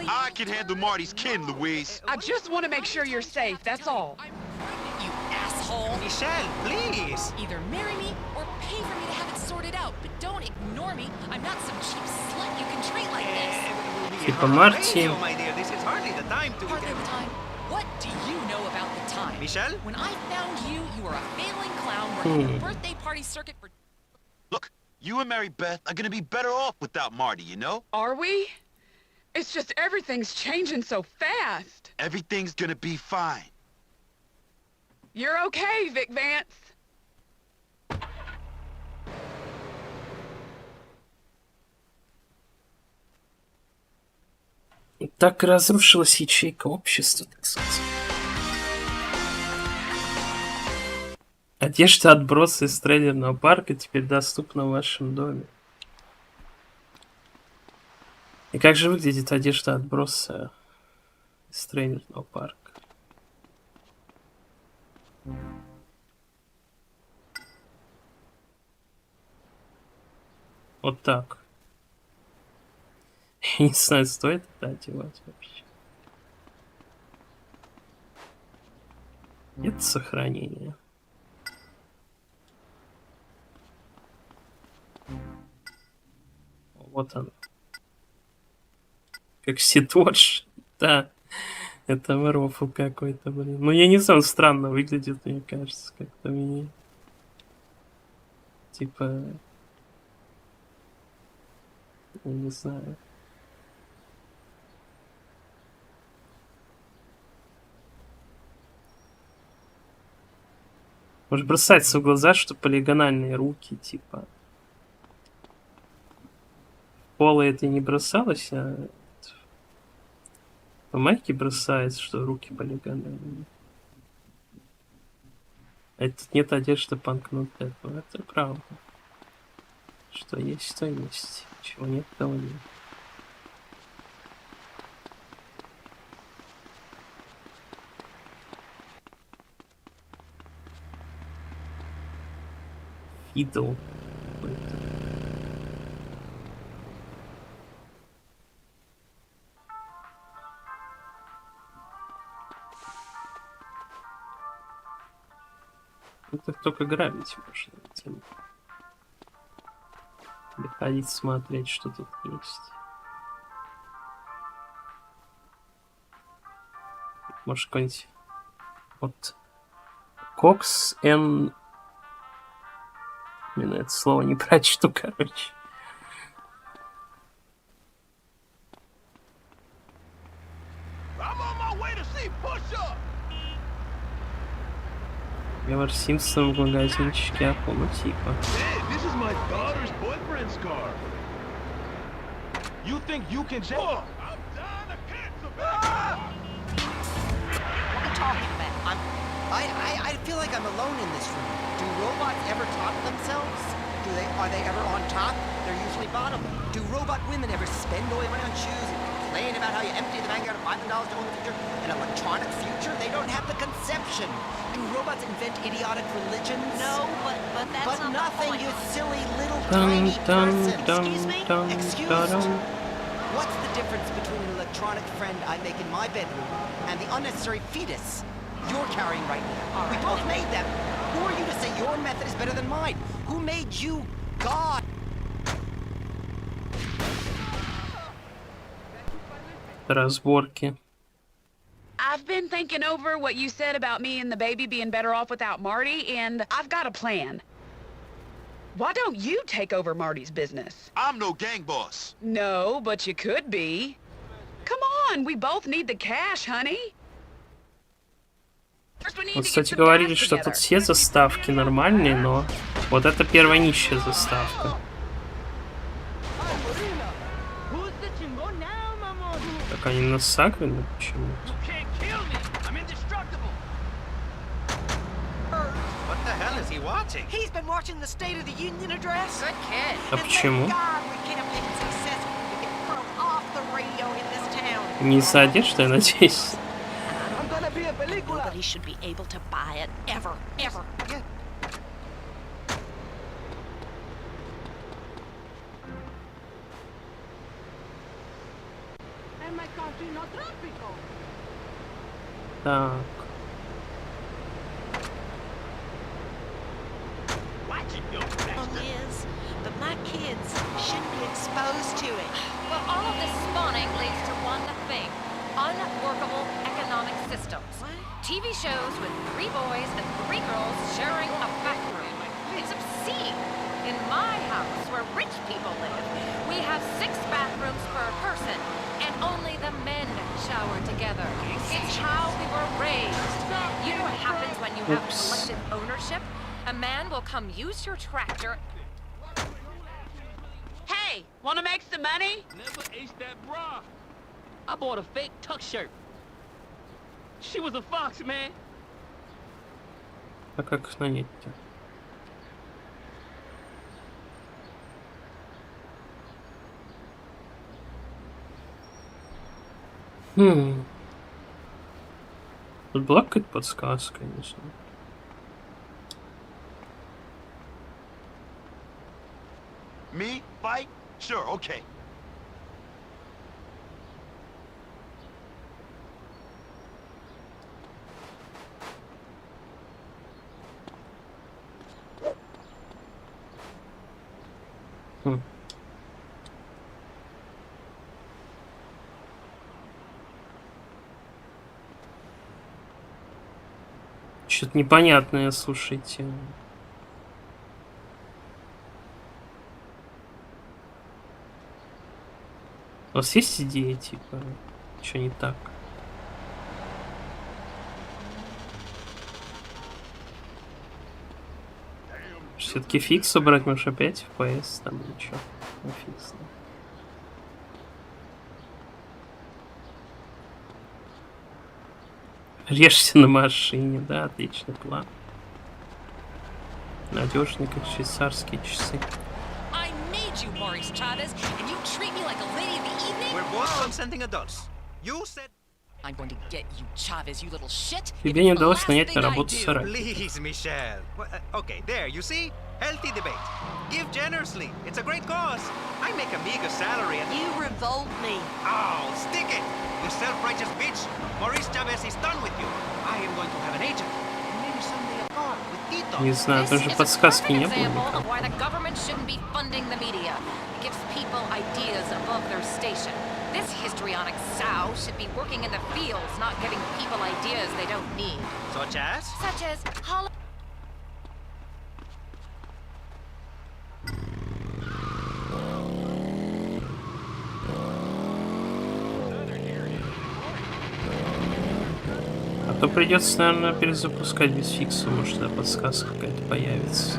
I can handle Marty's kin, Louise. I just want to make sure you're safe, that's all. You asshole. Michelle, please. Either marry me or pay for me to have it sorted out, but don't ignore me. I'm not some cheap slut you can treat like this. Типа Марти. My dear, this is hardly the time to... Hardly the time. What do you know about the time? Michelle? When I found you, you were a failing clown working a birthday party circuit for... Look, you and Mary Beth are gonna be better off without Marty, you know? Are we? It's just everything's changing so fast. Everything's gonna be fine. You're okay, Vic Vance. Так разрушилась ячейка общества, так сказать. Одежда отбросы из трейлерного парка теперь доступна в вашем доме. И как же выглядит одежда отброса из трейлерного парка? Вот так. Я не знаю, стоит это одевать вообще. Нет сохранения. Вот он. Как Сидорж. Да. Это рофл какой-то, блин. Ну, я не знаю, он странно выглядит, мне кажется, как-то мне. Типа... Я не знаю. Может бросается в глаза, что полигональные руки, типа. Пола это не бросалось, а по майке бросается, что руки полигональные. А тут нет одежды панкнут этого. Это правда. Что есть, то есть. Чего нет, того нет. Идол. Это только грабить можно. Или ходить смотреть, что тут есть. Может, какой-нибудь... Вот... Кокс Н... Именно это слово не прочту, короче. Гавар Симпсон в магазинчике Apple, ну типа. I feel like I'm alone in this room. Do robots ever talk to themselves? Are they ever on top? They're usually bottom. Do robot women ever spend oil money on shoes and complain about how you empty the bank out of $500 to own the future? An electronic future? They don't have the conception. Do robots invent idiotic religions? No, but that's but not nothing, the point. you silly little tiny person. Excuse me? Excuse? What's the difference between an electronic friend I make in my bedroom and the unnecessary fetus you're carrying right now? We both made them. Who are you to say your method is better than mine? Who made you God? Разборки. I've been thinking over what you said about me and the baby being better off without Marty, and I've got a plan. Why don't you take over Marty's business? I'm no gang boss. No, but you could be. Come on, we both need the cash, honey. Вот, кстати, говорили, что тут все заставки нормальные, но вот это первая нищая заставка. Так они насагрены почему-то. What the hell is he watching? He's been watching the State of the Union address. Good kid. А почему? Не из-за одежды, я надеюсь. Nobody should be able to buy it ever, ever. Так. Is, but my kids shouldn't be exposed to it. Well, all of this spawning leads to one thing. Unworkable economic systems. What? TV shows with 3 boys and 3 girls sharing a bathroom. It's obscene. In my house, where rich people live, we have 6 bathrooms per person, and only the men shower together. It's how we were raised. You know what happens when you have collective ownership? A man will come use your tractor. Hey, wanna make some money? Never aced that bra. I bought a fake tuck shirt. She was a fox, man. А как их нанять-то? Тут была какая-то подсказка, не знаю. Me? Fight? Sure, okay. Что-то непонятное, слушайте. У вас есть идеи, типа, что не так? Все-таки фикс убрать, может, опять FPS там или что? Ну, фикс, да. Режься на машине, да, отличный план. Надежный, как швейцарские часы. You, Maurice Chavez, and you treat me like a lady of the evening? We're both consenting adults. You said... I'm going to get you, Chavez, you little shit. Тебе не удалось нанять на работу соратника. Please, Michelle. Okay, there, you see? Healthy debate. Give generously. It's a great cause. I make a meager salary and... You revolt me. Oh, stick it! You self-righteous bitch. Maurice Chavez is done with you. I am going to have an agent. And maybe someday a car with Tito. Не знаю, даже подсказки не было никак. Why the government shouldn't be funding the media. It gives people ideas above their station. This histrionic sow should be working in the fields, not giving people ideas they don't need. Such as? Such as Hollow. А то придется, наверное, перезапускать без фикса, может, да, подсказка какая-то появится.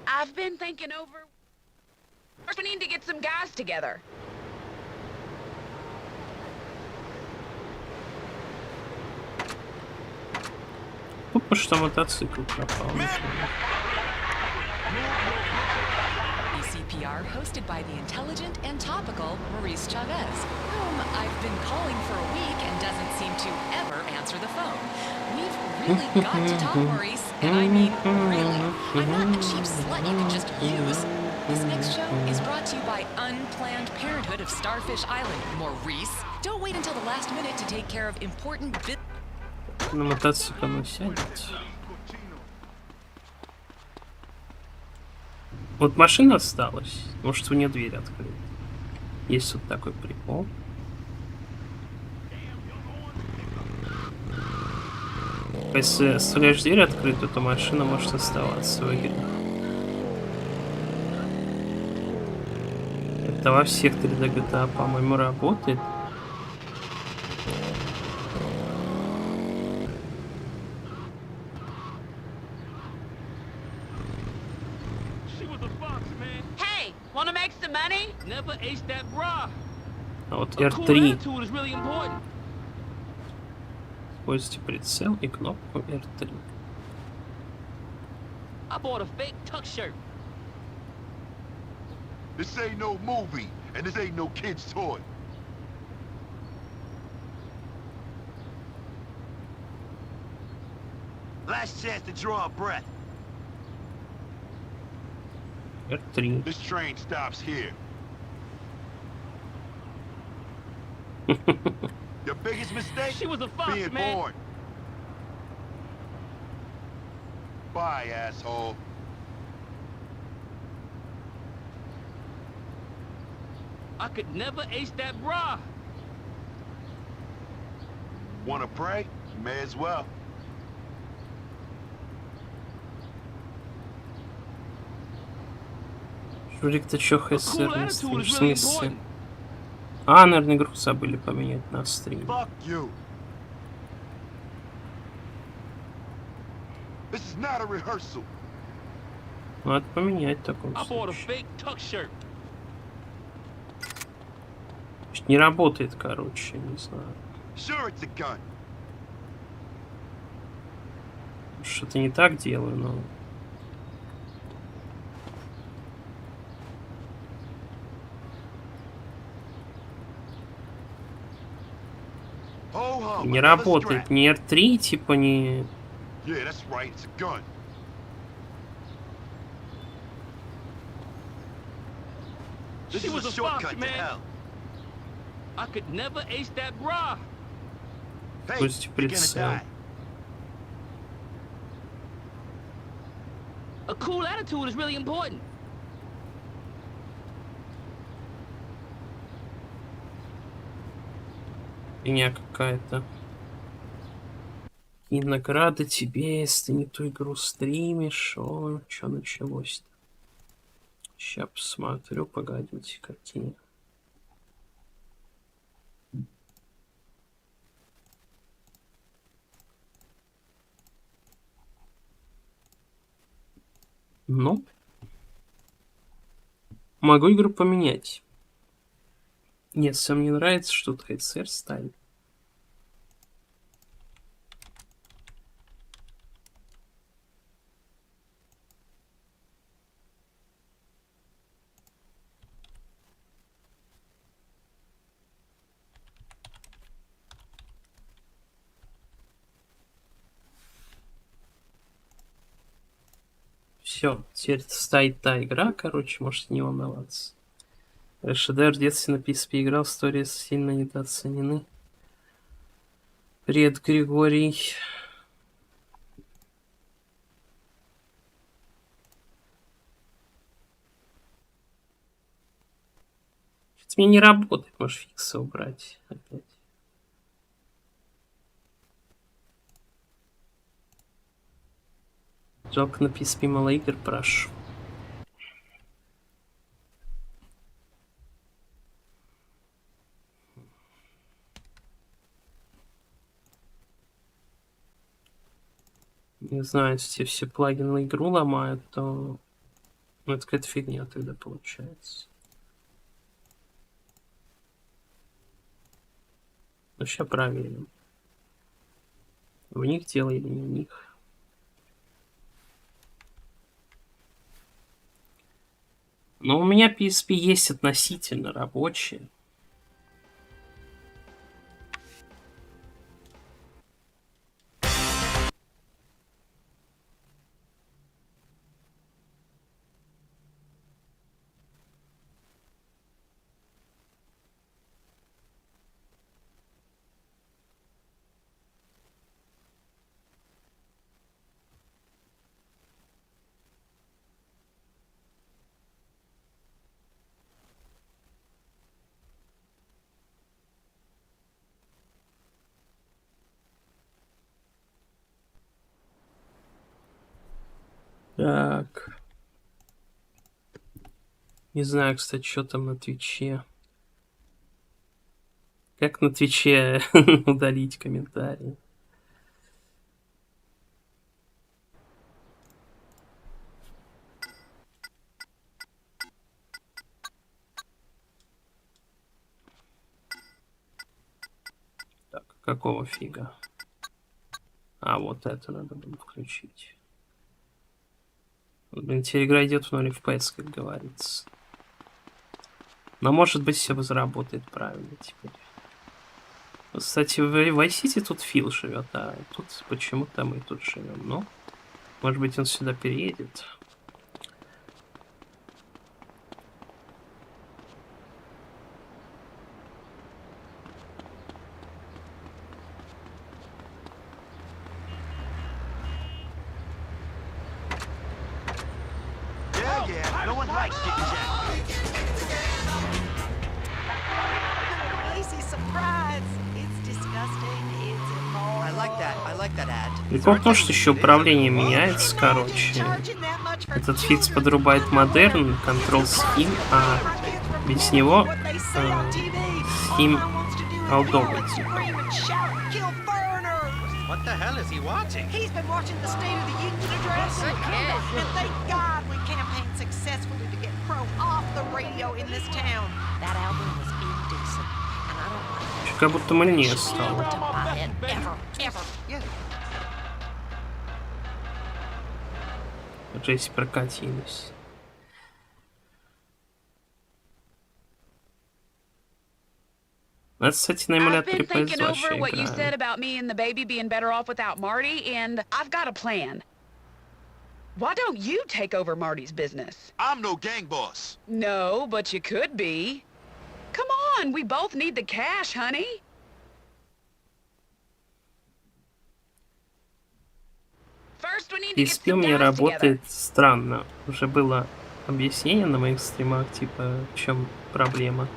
I've been thinking over. First, we need to get some guys together. Тупо, что мотоцикл пропал. You see NPR hosted by the intelligent and topical Maurice Chavez, whom I've been calling for a week and doesn't seem to ever answer the phone. We've really got to talk, Maurice, and I mean really. I'm not a cheap slut you can just use. This next show is brought to you by Unplanned Parenthood of Starfish Island, Maurice. Don't wait until the last minute to take care of important business. На мотоцикл он сядет. Вот машина осталась. Может, у нее дверь открыта. Есть вот такой прикол. Если оставляешь дверь открытую, то машина может оставаться в игре. Это во всех 3D GTA, по-моему, работает. А вот R3. Используйте прицел и кнопку R3. This ain't no movie, and this ain't no kid's toy. Last chance to draw a breath. R3. This train stops here. Your biggest mistake? She was a fox, being man. born. Bye, asshole. I could never ace that bra. Wanna pray? May as well. Журик-то чё ХСР на стрим? В смысле? А, наверное, игру забыли поменять на стрим. Fuck you. This is not a rehearsal. Надо поменять в таком I bought a случае. fake tuck shirt. Не работает, короче, не знаю. Sure, it's a gun. Что-то не так делаю, но... Не работает ни R3, типа, ни... Yeah, that's right, it's a gun. She was a fox, man. I could never ace that bra. Пусть прицел. A cool attitude is really important. Меня какая-то. И награда тебе, если не ту игру стримишь. О, что началось-то? Сейчас посмотрю, погодите, какие. Ну, могу игру поменять. Нет, всем не нравится, что тут ХСР ставит. Все, теперь стоит та игра, короче, можете не волноваться. Шедевр детства на PSP играл, истории сильно недооценены. Привет, Григорий. Что-то мне не работает, может фиксы убрать опять. Жалко, на PSP мало игр, прошу. Не знаю, если все плагины игру ломают, то... Ну, это какая-то фигня тогда получается. Ну, сейчас проверим. В них дело или не в них. Но у меня PSP есть относительно рабочие. Так. Не знаю, кстати, что там на Твиче. Как на Твиче удалить комментарии? Так, какого фига? А, вот это надо было включить. Блин, теперь игра идет в 0 FPS, как говорится. Но может быть все заработает правильно теперь. Кстати, в Vice City тут Фил живет, а тут почему-то мы тут живем. Ну, может быть он сюда переедет. No one likes getting jacked. Lazy surprise. It's disgusting. It's immoral. I like that ad. Прикол в том, что еще управление меняется, короче. Этот фикс подрубает модерн, контрол схим, а без него схим алдовый типа. What the hell is he watching? He's been watching the State of the Union address. And thank God we campaigned successfully to get Crow off the radio in this town. That album was indecent, and I don't want Как будто мальнее стало. to buy it ever, ever. Джесси прокатилась. Это, кстати, на I've эмуляторе been thinking PS2 over what you играю. said about me and the baby being better off without Marty, and I've got a plan. Why don't you take over Marty's business? I'm no gang boss. No, but you could be. Come on, we both need the cash, honey. First, we need to get PSP у some меня guys together. работает странно. Уже было объяснение на моих стримах, типа, в чем проблема.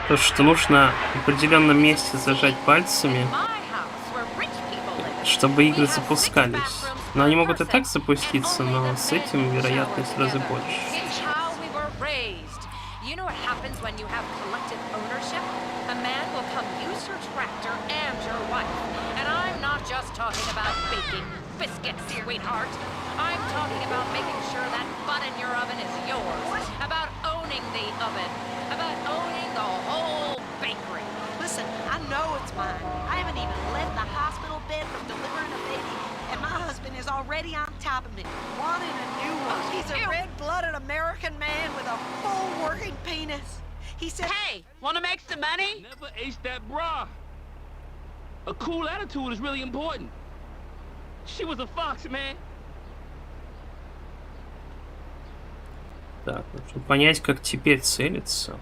То, что нужно в определенном месте зажать пальцами, чтобы игры запускались. Но они могут и так запуститься, но с этим вероятность в разы больше. It's how we were raised. You know what happens when you have collective ownership? A man will come use your tractor and your wife. And I'm not just talking about baking biscuits, sweetheart. I'm talking about making sure that butt in your oven is yours. About owning the oven. About owning the whole bakery. Listen, I know it's mine. I haven't even left the hospital bed from delivering a baby, and my husband is already on top of me, wanting a new one. He's a red-blooded American man with a full working penis. He said, Hey, wanna make some money? Never ace that bra. A cool attitude is really important. She was a fox, man. Так, нужно понять, как теперь целиться.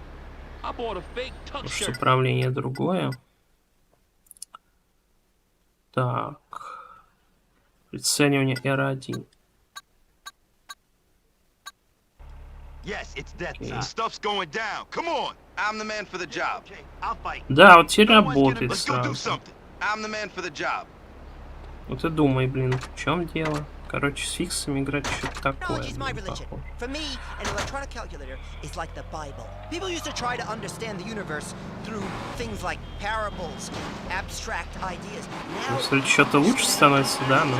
I bought a fake tuck Потому что shirt. управление другое. Так. Прицеливание R1. Yes, it's that time. Stuff's going down. Come on. I'm the man for the job. I'll fight. Да, вот теперь работает Let's go do сразу. something. I'm the man for the job. Вот и думай, блин, в чем дело? Короче, с фиксами играть что-то такое. Technology is my блин, religion. похоже. For me, an electronic calculator is like the Bible. People used to try to understand the universe through things like parables, abstract ideas. Now, Если что-то лучше становится, да, но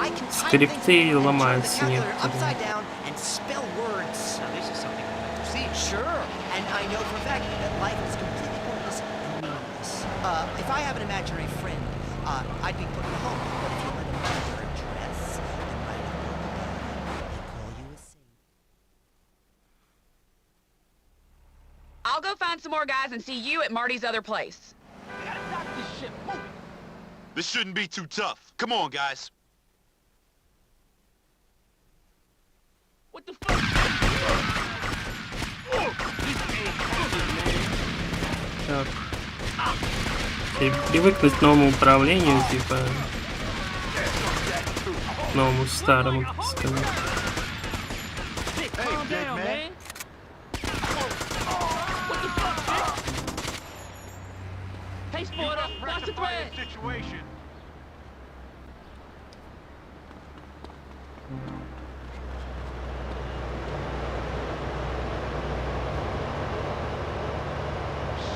I can type things скрипты in ломаются the calculator некоторые. upside down and spell words. Now, this is something I'd like to see. Sure, and I know for a fact that life is completely pointless and meaningless. If I have an imaginary friend, I'd be put in the home. But if you let them wear your dress and write a book about it, they call you a saint. I'll go find some more guys and see you at Marty's other place. This shouldn't be too tough. Come on, guys. What the fuck? Так. Привыкнуть к новому управлению, типа к новому старому, так сказать. Hey, Sporter, watch the thread. Situation.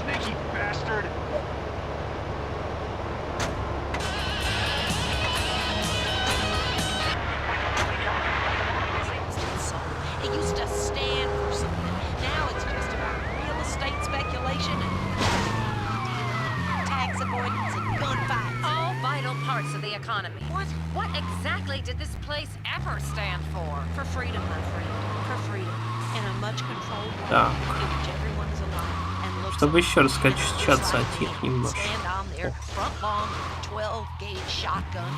Sneaky bastard. It used to stand for something. Now it's just about real estate speculation and tax avoidance and gunfights. All vital parts of the economy. What exactly did this place ever stand for? For freedom, my friend. For freedom. In a much controlled world Так. in which everyone is alive and looks Чтобы еще раскачаться от них немножко. stand on their front lawn with a 12-gauge shotgun.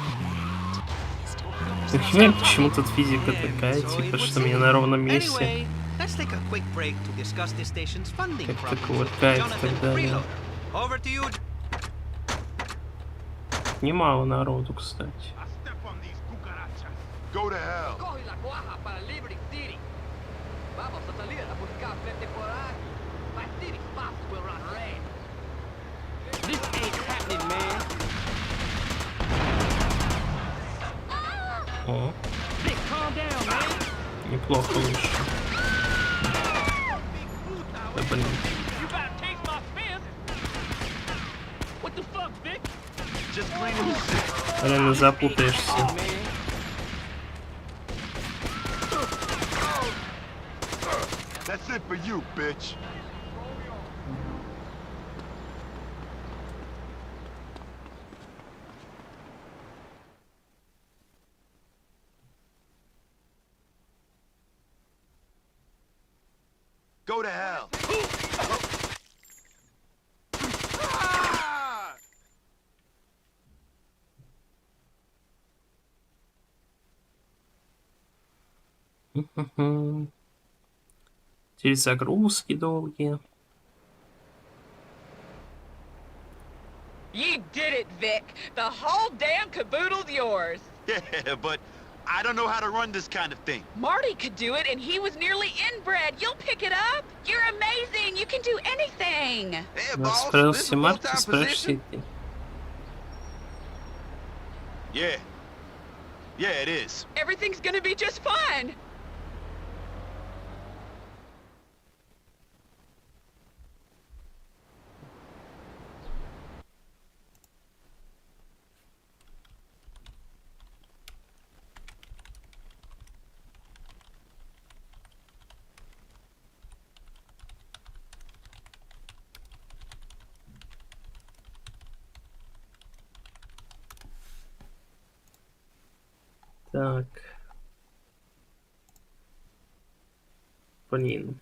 Например, почему тут физика такая, типа, что меня на ровном месте Let's take a quick break to discuss the station's funding как-то problems. кувыркает и Jonathan, так далее. Freeloader, over to you. Немало народу, кстати. Go to hell. Coge la cuaja para Liberty City. Vamos a salir a buscar pretemporada. My city spots will run red. This ain't happening, man. О, Vic, calm down, man. неплохо вышло. Да блин. You gotta taste my fist. What the fuck, Vic? Just cleaning the shit. Реально запутаешься. That's it for you, bitch. Go to hell. Перезагрузки долгие. You did it, Vic. The whole damn caboodle's yours. Yeah, but I don't know how to run this kind of thing. Marty could do it, and he was nearly inbred. You'll pick it up. You're amazing. You can do anything. Hey, Нас boss, справился this is a Марк, full-time справишься position? ты. Yeah. Yeah, it is. Everything's gonna be just fine. Так. Блин.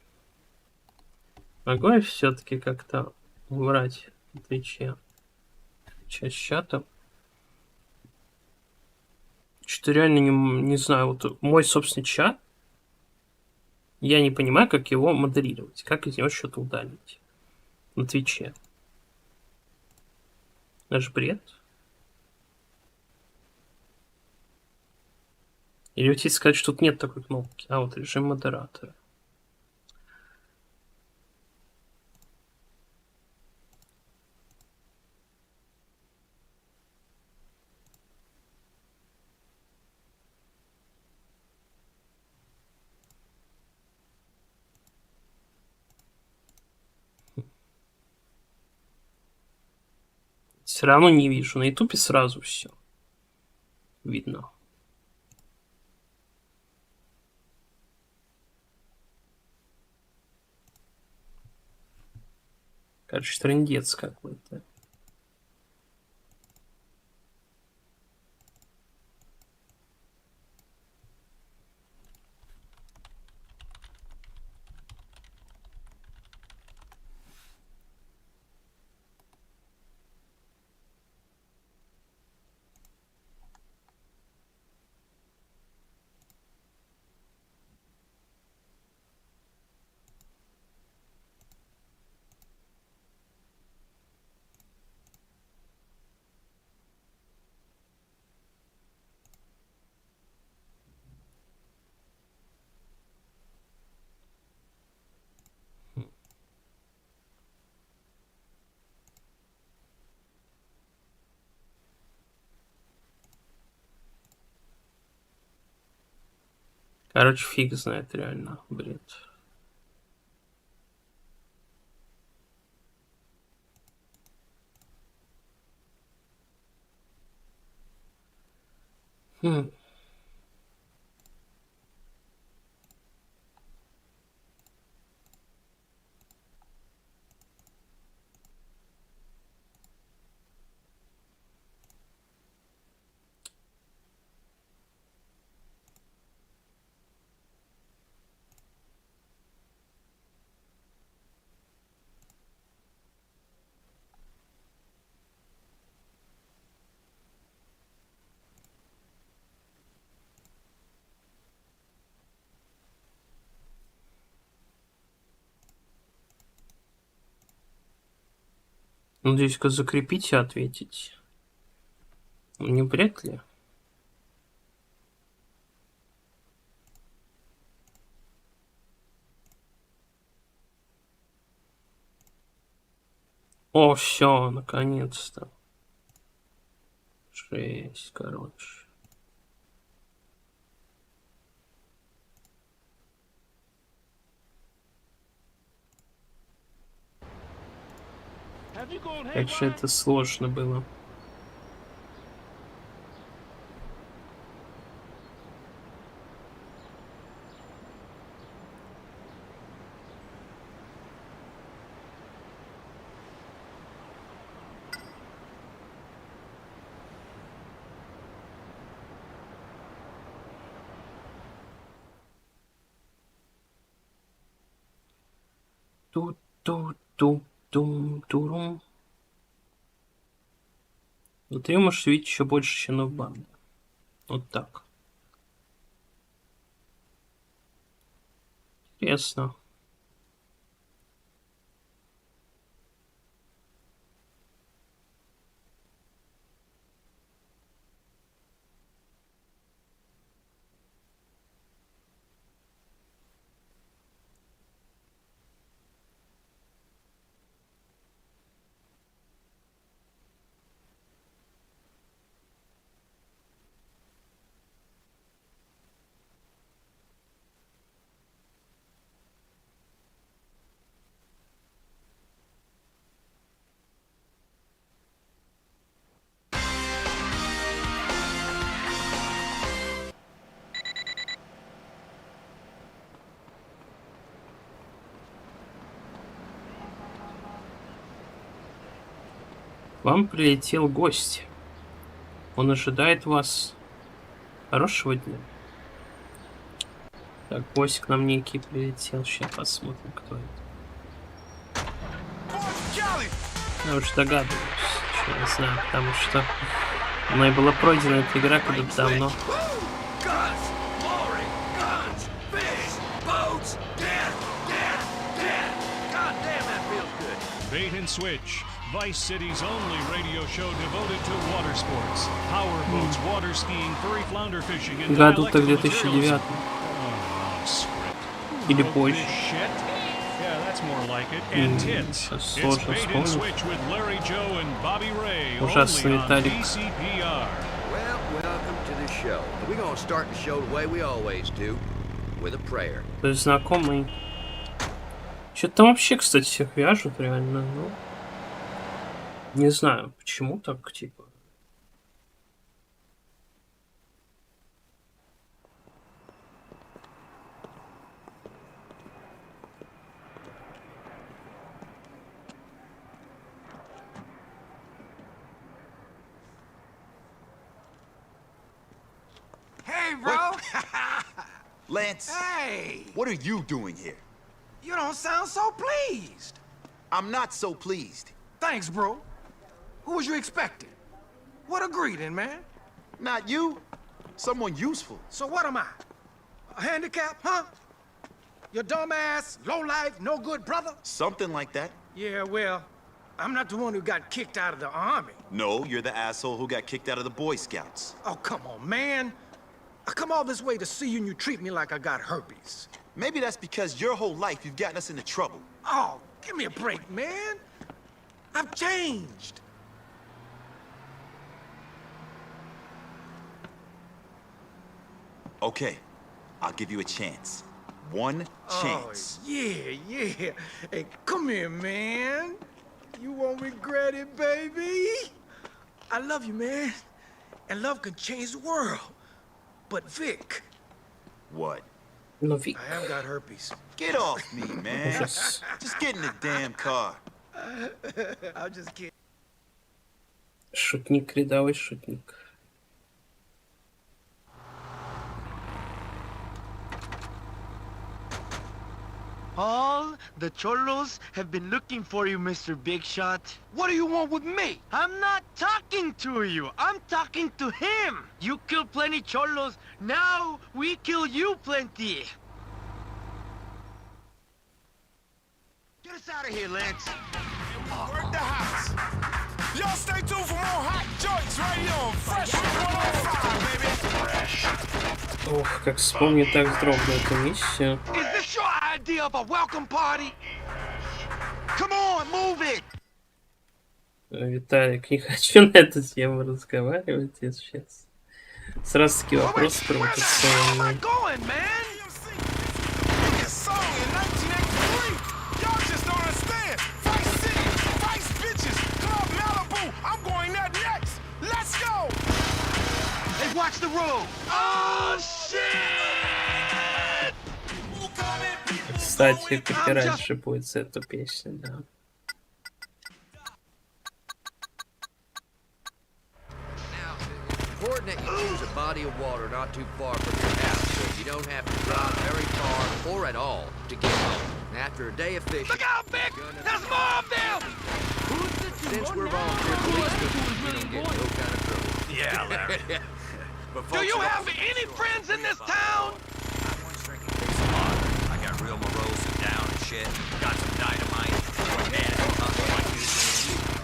Могу я все-таки как-то убрать в Твиче часть чата? Что-то реально не знаю. Вот мой собственный чат. Я не понимаю, как его модерировать. Как из него что-то удалить. На Твиче. Это же бред. Или вот если сказать, что тут нет такой кнопки. А вот режим модератора. Все равно не вижу. На ютубе сразу все видно. Короче, трындец какой-то. Короче, фиг знает, реально, бред. Надеюсь-ка закрепить и ответить. Не вряд ли. О, все, наконец-то. Жесть, короче. Как же это сложно было. Ту-ту-ту-тум-турум. Но ты можешь видеть еще больше щенов банды. Вот так. Интересно. Вам прилетел гость. Он ожидает вас. Хорошего дня. Так, гость к нам некий прилетел. Сейчас посмотрим, кто это. Я уже догадываюсь, что я знаю, потому что мной была пройдена эта игра когда-то давно. Bait and Switch, Vice City's only radio show devoted to water sports, power boats, water skiing, furry flounder fishing, and Году-то 2009. Или позже. Yeah, that's more like it. And tits. It's Bait and Switch with Larry Joe and Bobby Ray. Ужасный Виталик. Well, welcome to the show. We're gonna start the show the way we always do, with a prayer. То есть знакомый. Что-то там вообще, кстати, всех вяжут реально, ну. Не знаю, почему так, типа. Hey, bro! Lance! Hey! What are you doing here? You don't sound so pleased. I'm not so pleased. Thanks, bro. Who was you expecting? What a greeting, man. Not you. Someone useful. So what am I? A handicap, huh? Your dumbass, low-life, no-good brother? Something like that. Yeah, well, I'm not the one who got kicked out of the army. No, you're the asshole who got kicked out of the Boy Scouts. Oh, come on, man. I come all this way to see you and you treat me like I got herpes. Maybe that's because your whole life you've gotten us into trouble. Oh, give me a break, man. I've changed. Okay, I'll give you a chance. One chance. Oh, yeah. Hey, come here, man. You won't regret it, baby. I love you, man. And love can change the world. But Vic. What? No, Vic. I have got herpes. Get off me, man. Just get in the damn car. I'm just kidding. Шутник, рядовой шутник. All the cholos have been looking for you, Mr. Big Shot. What do you want with me? I'm not talking to you. I'm talking to him. You kill plenty cholos. Now we kill you plenty. Get us out of here, Lance. Work the house. Y'all stay tuned for more hot joints right here on Fresh 105, baby. Ох, как вспомню, так вздрогну эту миссию. Is this your idea of a welcome party? Come on, move it. Виталик, не хочу на эту тему разговаривать, если сейчас. Сразу таки вопрос провокационный. Watch the road. Oh, shit! Кстати, копирайт же будет с эту песню, да. Important that you choose a body of water not too far from your house, so you don't have to drive very far or at all to get home. And after a day of fishing, look out, Vic! There's more of them! Since we're volunteer policemen, you don't get no kind of trouble. Yeah, Larry. Do you have any friends in this town? I got real morose and down and shit. Got some dynamite.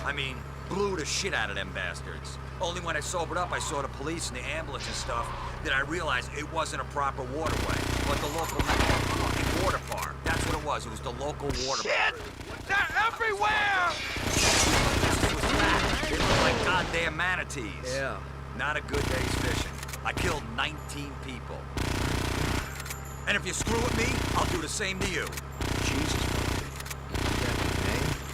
I mean, blew the shit out of them bastards. Only when I sobered up, I saw the police and the ambulance and stuff, that I realized it wasn't a proper waterway, but the local fucking water park. That's what it was. It was the local water park. They're everywhere! They look like goddamn manatees. Yeah. Not a good day's fishing. I killed 19 people. And if you screw with me, I'll do the same to you. Jesus.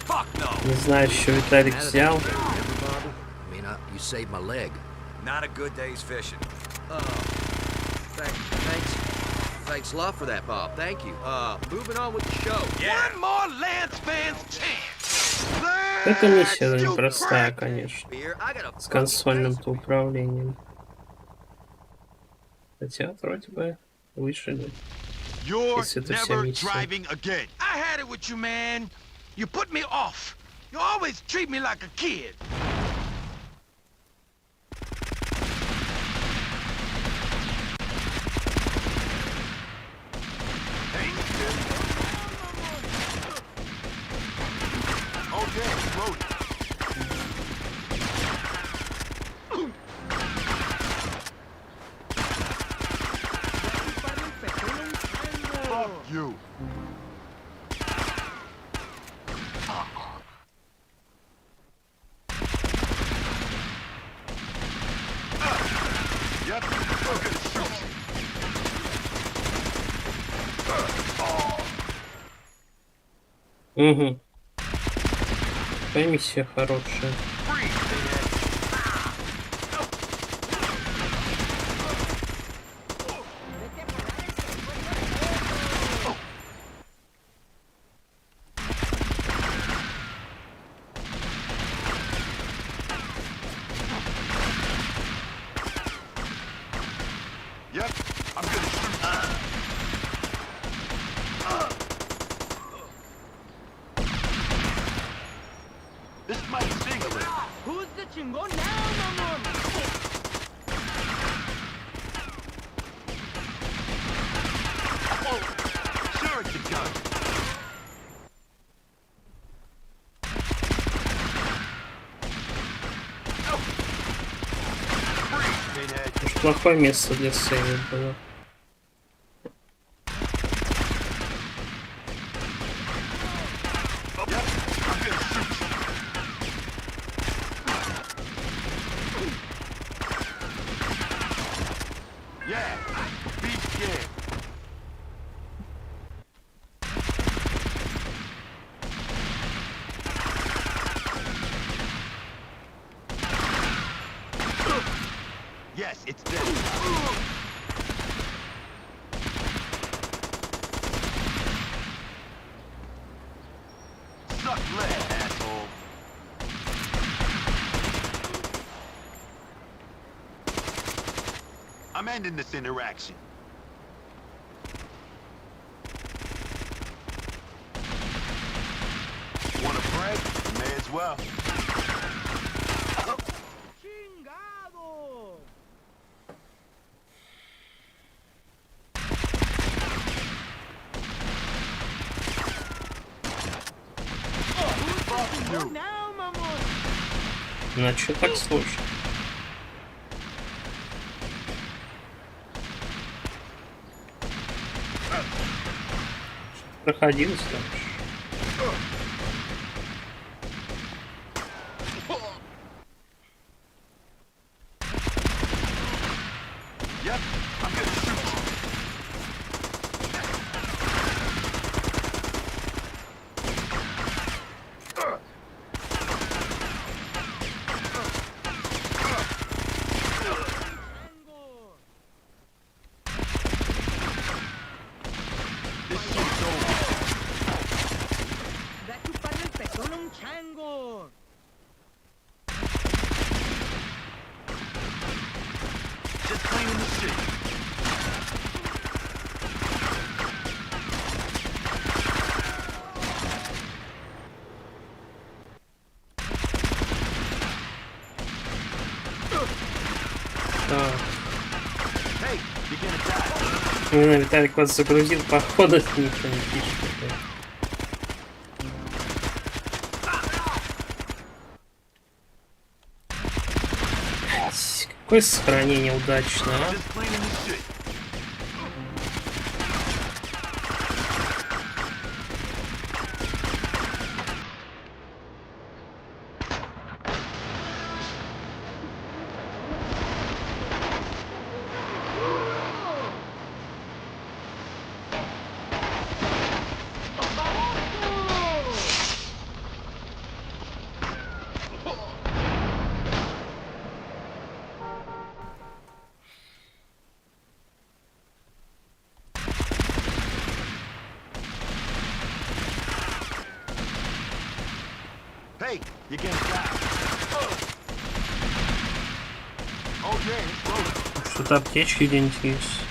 Fuck no! Не знаю, что Виталик взял. You saved my leg. Not a good day's fishing. Thanks a lot for that, Bob. Thank you. Moving on with the show. Yeah. One more Lance Van's chance. Эта миссия непростая, конечно. С консольным-то управлением. Хотя, вроде бы, вышли. Если это вся миссия. I had it with you, man. You put me off. You always treat me like a kid. You. Yep. Угу. Какая миссия хорошая. Плохое место для сейва было. Yeah, be scared. Yes, it's dead. Suck lead, asshole. I'm ending this interaction. Want a break? May as well. Ну а чё так сложно? Проходилось там. Yep, I'm gonna shoot you. Just cleaning the shit. Hey, you're gonna die. Именно Виталик вас загрузил, походу никто не пишет. Какое сохранение удачное, а? Just cleaning the shit. Hey, you're gonna die. Oh yeah, it's rolling. Что-то аптечки где-нибудь есть.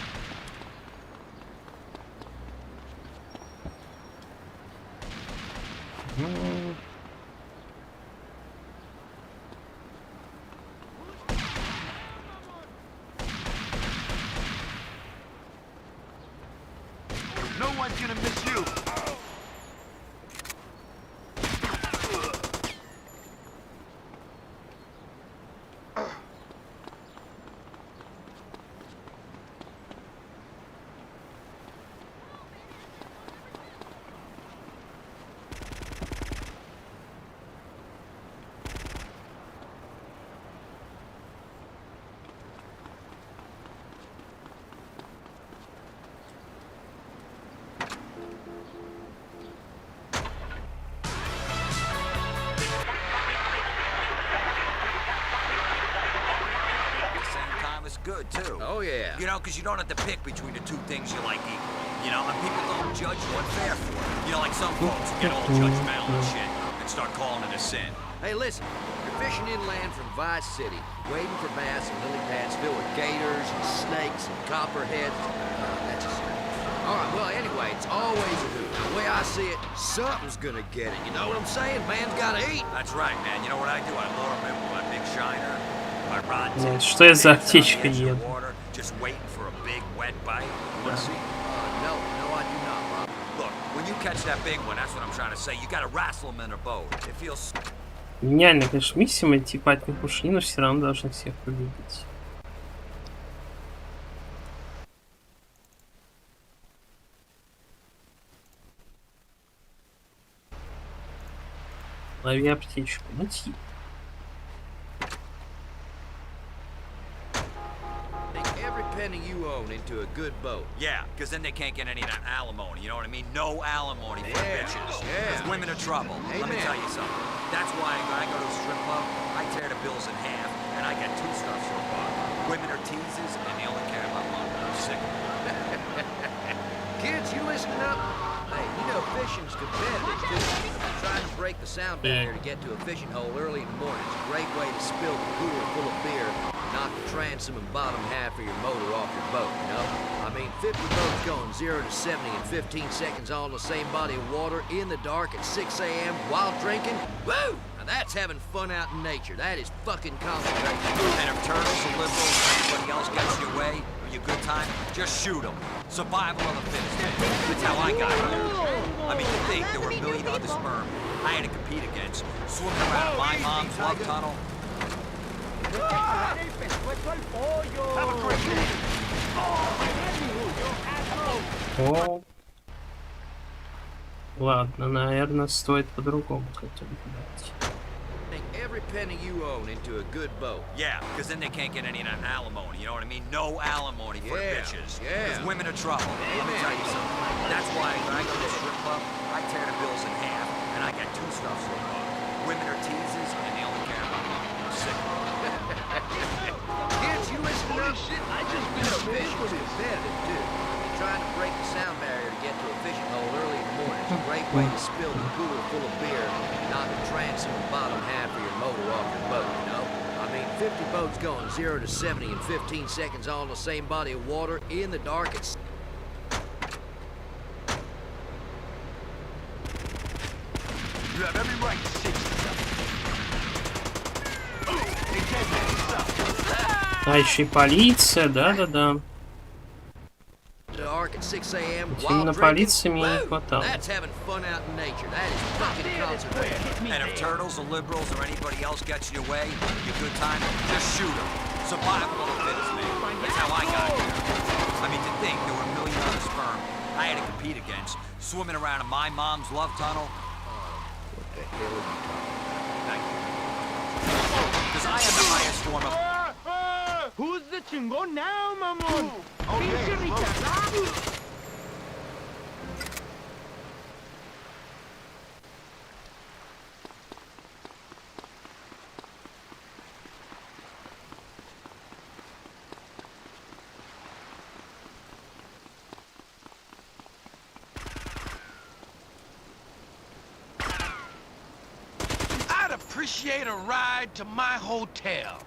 No one's gonna miss you. Good too. Oh yeah. You know, because you don't have to pick between the two things you like equally. You know, and people don't judge you unfair for it. You know, like some folks get all judgmental and shit and start calling it a sin. Hey, listen. You're fishing inland from Vice City, wading for bass and lily pads filled with gators and snakes and copperheads. That's a sin. All right, well, anyway, it's always a hoot. The way I see it, something's gonna get it. You know what I'm saying? Man's gotta eat. That's right, man. You know what I do? I lure him in with my big shiner. Что я за аптечка ем? Just waiting for a big wet bite. You want to see? No, I do not, Bob. Look, when you catch that big one, that's what I'm trying to say. You gotta wrestle him in a boat. It feels. Гениально, конечно, миссия, мы типа от них ушли, но все равно должны всех победить. Лови аптечку, ну типа. Penny you own into a good boat. Yeah, because then they can't get any of that alimony, you know what I mean? No alimony for bitches. Yeah. Because women are trouble. Let me tell you something. That's why when I go to a strip club, I tear the bills in half, and I get two stuffs for $1. Women are teases, and they only care about money. I'm sick of it. Kids, you listening up? Hey, you know fishing's competitive, too. Trying to break the sound barrier to get to a fishing hole early in the morning is a great way to spill the cooler full of beer, knock the transom and bottom half of your motor off your boat, you know? I mean, 50 boats going 0 to 70 in 15 seconds all in the same body of water in the dark at 6 a.m. while drinking? Woo! Now that's having fun out in nature. That is fucking concentration. And if turtles or liberals or anybody else gets in your way or your good time, just shoot them. Survival of the fittest, man. That's how I got here. I mean, you think there were a million other sperm I had to compete against, swimming around my mom's love tunnel? Have a great day. О. Ладно, наверное, стоит по-другому к этому подойти. Every penny you own into a good boat. Yeah, because then they can't get any of that alimony, you know what I mean? No alimony for the bitches. Yeah. Because women are trouble. Let me tell you something. That's why when I go to the strip club, I tear the bills in half, and I get two stuff so far. Women are teasers, and they only care about money. I'm sick of it. Kids, you listening up? I just been a fishing's competitive, too. Trying to break the sound barrier to get to a fishing hole early in the morning is a great way to spill the cooler full of beer, knock the transom and bottom half of your motor off your boat, you know? I mean, 50 boats going 0 to 70 in 15 seconds all in the same body of water in the dark at... You have every right to say something. Hey, Kevin, what's up? А еще и полиция, да-да-да. Dark at 6 a.m. Именно полиции мне не хватало. That's having fun out in nature. That is fucking concentration. And if turtles or liberals or anybody else gets in your way, your good time, just shoot them. Survival of the fittest, man. That's how I got here. I mean, to think there were a million other sperm I had to compete against, swimming around in my mom's love tunnel. What the hell are you talking Thank you. Because I am the highest form of... Who's the chingo now, mamon? Pinche Richard. I'd appreciate a ride to my hotel.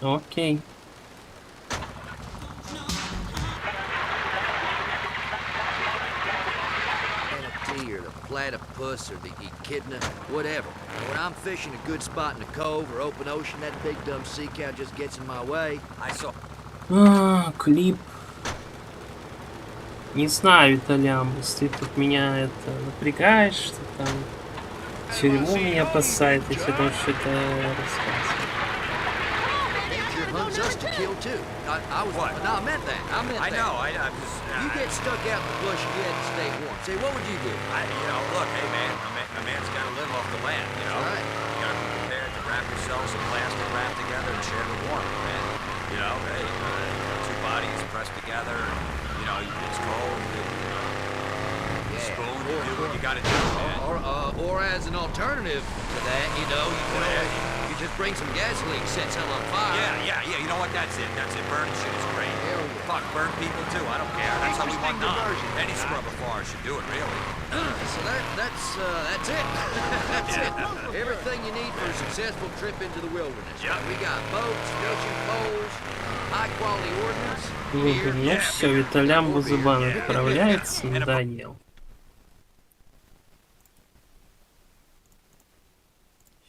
Окей. Manatee or the platypus or the echidna, whatever. And when I'm fishing a good spot in a cove or open ocean, that big dumb sea cow just gets in my way. I saw... Клип. Не знаю, Италиамбус, ты тут меня это напрягаешь, что там в тюрьму меня посадят, если дальше это рассказывать. Hunts us to kill too. I was what? No, I meant that. I meant that. I know. I just. You get stuck out in the bush and you had to stay warm. Say, what would you do? Look, hey man, a man's got to live off the land. You know, right. You got to be prepared to wrap yourselves in plastic wrap together and share the warmth, man. You know, hey, two bodies pressed together. You know, it's cold. Spoon, you do what you got to do, man. Or as an alternative to that, you know, you just bring some gasoline, set something on fire. Yeah. You know what? That's it. Burning shit is great. Fuck, burn people too. I don't care. That's how we want it. Any scrubber forest should do it, really. So that's it. That's it. Everything you need for a successful trip into the wilderness. Yeah. We got boats, fishing poles, high quality ordnance. Ну все, Виталям Бузубан отправляется, надоел.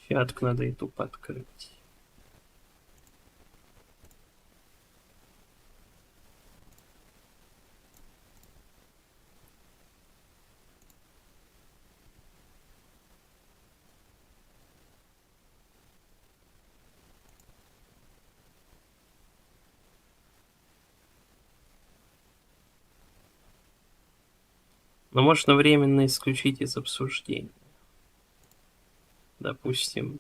Фиатку надо YouTube открыть. Но можно временно исключить из обсуждения. Допустим,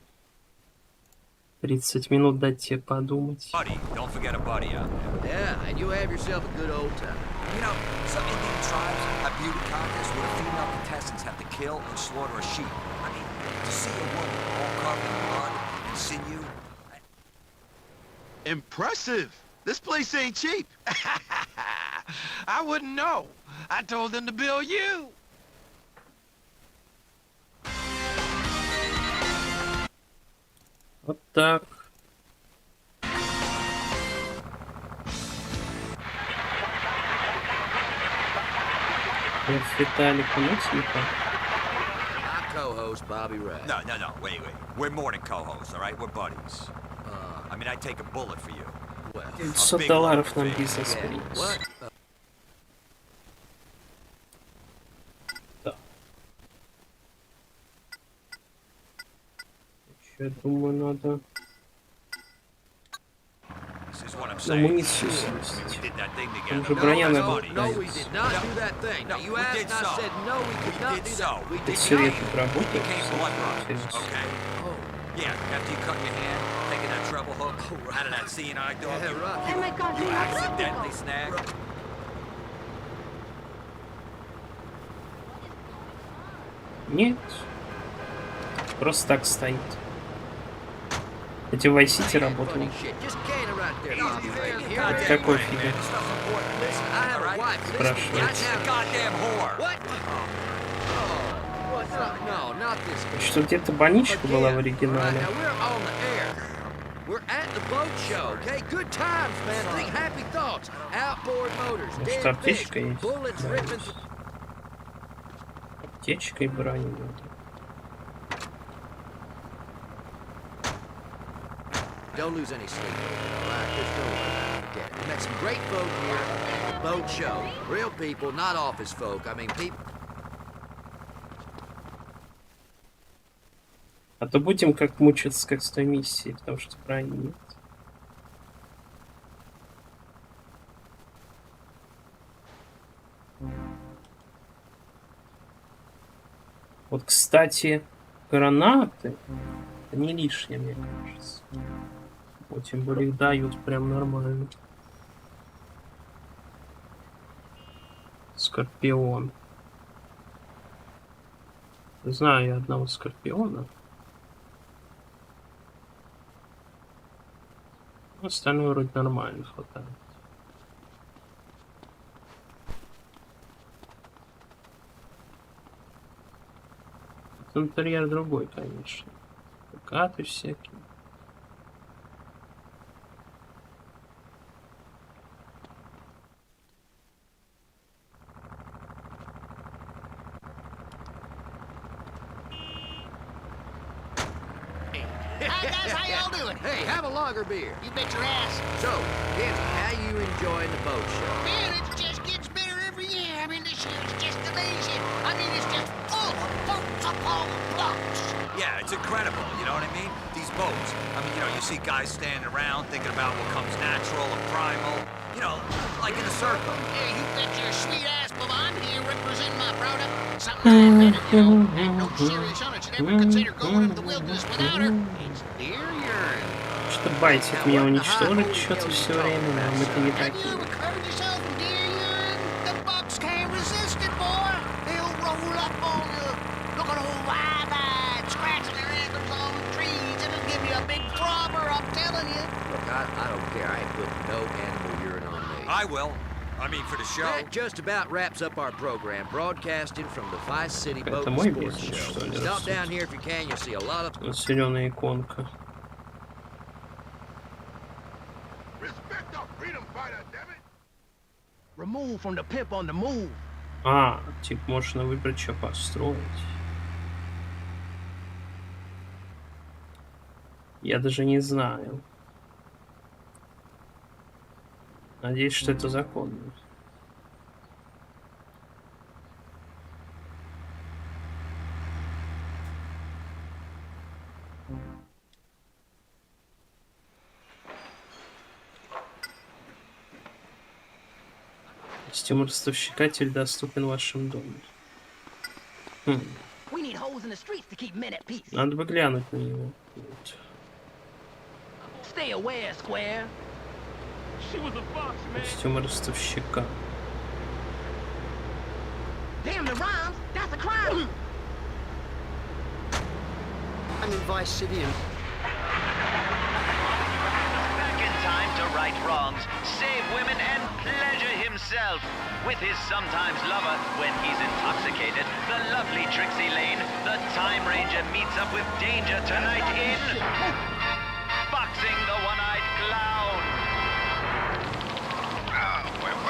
30 минут дать тебе подумать. Buddy, don't forget a buddy out there. Yeah, and you have yourself a good old time. You know, some Indian tribes have beauty contests where the female contestants have to kill and slaughter a sheep. I mean, to see a woman all covered in blood and sinew. Impressive. This place ain't cheap. I wouldn't know. I told them to bill you. Вот так. Виталик, ну типа. Co-host Bobby Ray. No, wait. We're more than co-hosts, all right? We're buddies. I mean, I'd take a bullet for you. $500 нам бизнес принес. Да. Я думаю, надо амуницию съесть. Там же броня надо ставить. Это все режет работает. Yeah, after you cut your hand, taking that treble hook out of that seeing eye dog, you accidentally snagged. Нет. Просто так стоит. Эти в Vice City работали. Это какой фигня? Спрашивается. Что где-то больничка была в оригинале. Может, аптечка есть? Да, есть. Аптечка и броня надо. Don't lose any sleep over it, all right? Just don't worry about it. Forget it. We met some great folk here. Boat show. Real people, not office folk. I mean, people. А то будем как мучиться, как с той миссией, потому что брони нет. Вот, кстати, гранаты это не лишнее, мне кажется. Вот, тем более их дают прям нормально. Скорпион. Знаю я одного скорпиона. Остальное вроде нормально хватает. Интерьер другой, конечно. Плакаты всякие. Hi guys, how y'all doing? Hey, have a lager beer. You bet your ass. So, Kenny, how you enjoying the boat show? Man, it just gets better every year. I mean, this year's just amazing. I mean, it's just full of boats up all the blocks. Yeah, it's incredible, you know what I mean? These boats. I mean, you know, you see guys standing around thinking about what comes natural and primal. You know, like in a circle. Hey, you bet your sweet ass, but I'm here representing my product. Something I invented, you know. And no serious hunter should ever consider going into the wilderness without her. It's dear urine. Что байтит меня уничтожить что-то все время, но мы-то не такие. The bucks can't resist it, boy. They'll roll up on you, looking all wide-eyed, scratching their antlers on the trees. It'll give you a big throbber, I'm telling you. Look, I don't care. I ain't putting no animal urine on me. I will. I mean, for the show. That just about wraps up our program, broadcasting from the Vice City Boat Это мой Sports бизнес, Show. что ли? Stop down here if you can. You'll see a lot of. Зеленая иконка. Remove from the pimp on the move. А, типа можно выбрать, что построить. Я даже не знаю. Надеюсь, что это законно. Стимул-ростовщикатель доступен в вашем доме. Надо бы глянуть на него. Вот. Костюм ростовщика. Damn the rhymes, that's a crime. I'm in Vice City and... Back in time to right wrongs, save women, and pleasure himself with his sometimes lover when he's intoxicated. The lovely Trixie Lane, the Time Ranger meets up with danger tonight in Boxing the One-Eyed Clown.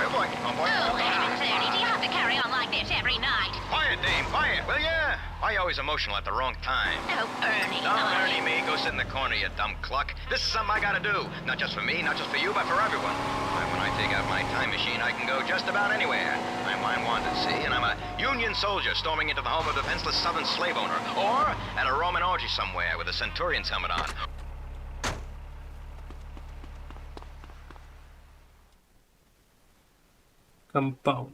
Oh, heavens, Ernie, do you have to carry on like this every night? Quiet, Dame, quiet. Well, yeah. Why are you always emotional at the wrong time? Oh, Ernie. Don't Ernie me. Go sit in the corner, you dumb cluck. This is something I gotta do. Not just for me, not just for you, but for everyone. Why, when I take out my time machine, I can go just about anywhere. My mind wandered, see, and I'm a Union soldier storming into the home of a defenseless Southern slave owner. Or at a Roman orgy somewhere with a Centurion's helmet on. Compound.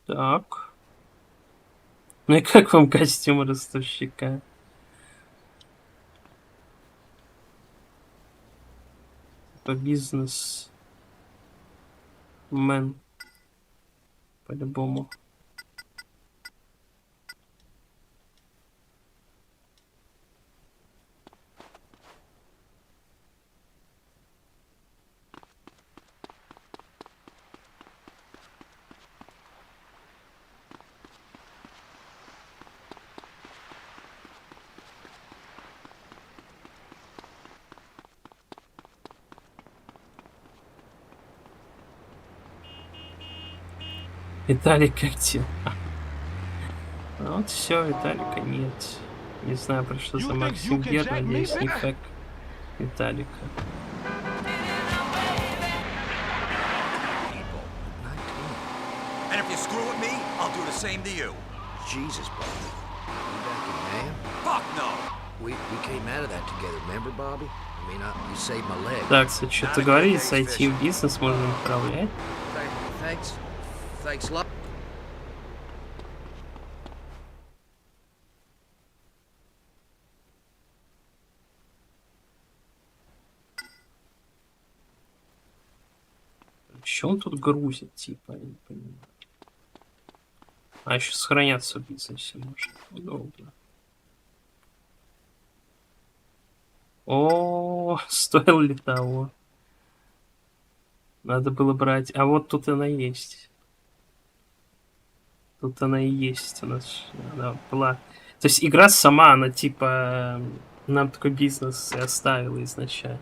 Так. Ну и как вам костюм ростовщика? Типа бизнес. Мэн. По-любому. Виталик, как дела? Вот все, Виталика нет. Не знаю, про что за Максим Гер, надеюсь, не фэк Виталика. And if you screw with me, I'll do the same to you. Jesus, Bobby. You back in Nyan? Fuck no! We came out of that together, remember, Bobby? I mean, you saved my leg. Так, что-то говорили, сойти в бизнес можно управлять. Thanks a lot. Что он тут грузит, типа, я не понимаю. А еще сохраняться в бизнесе можно. Удобно. О, стоило ли того? Надо было брать. А вот тут она есть. Тут она и есть у нас. Она была. То есть игра сама, она типа нам такой бизнес и оставила изначально.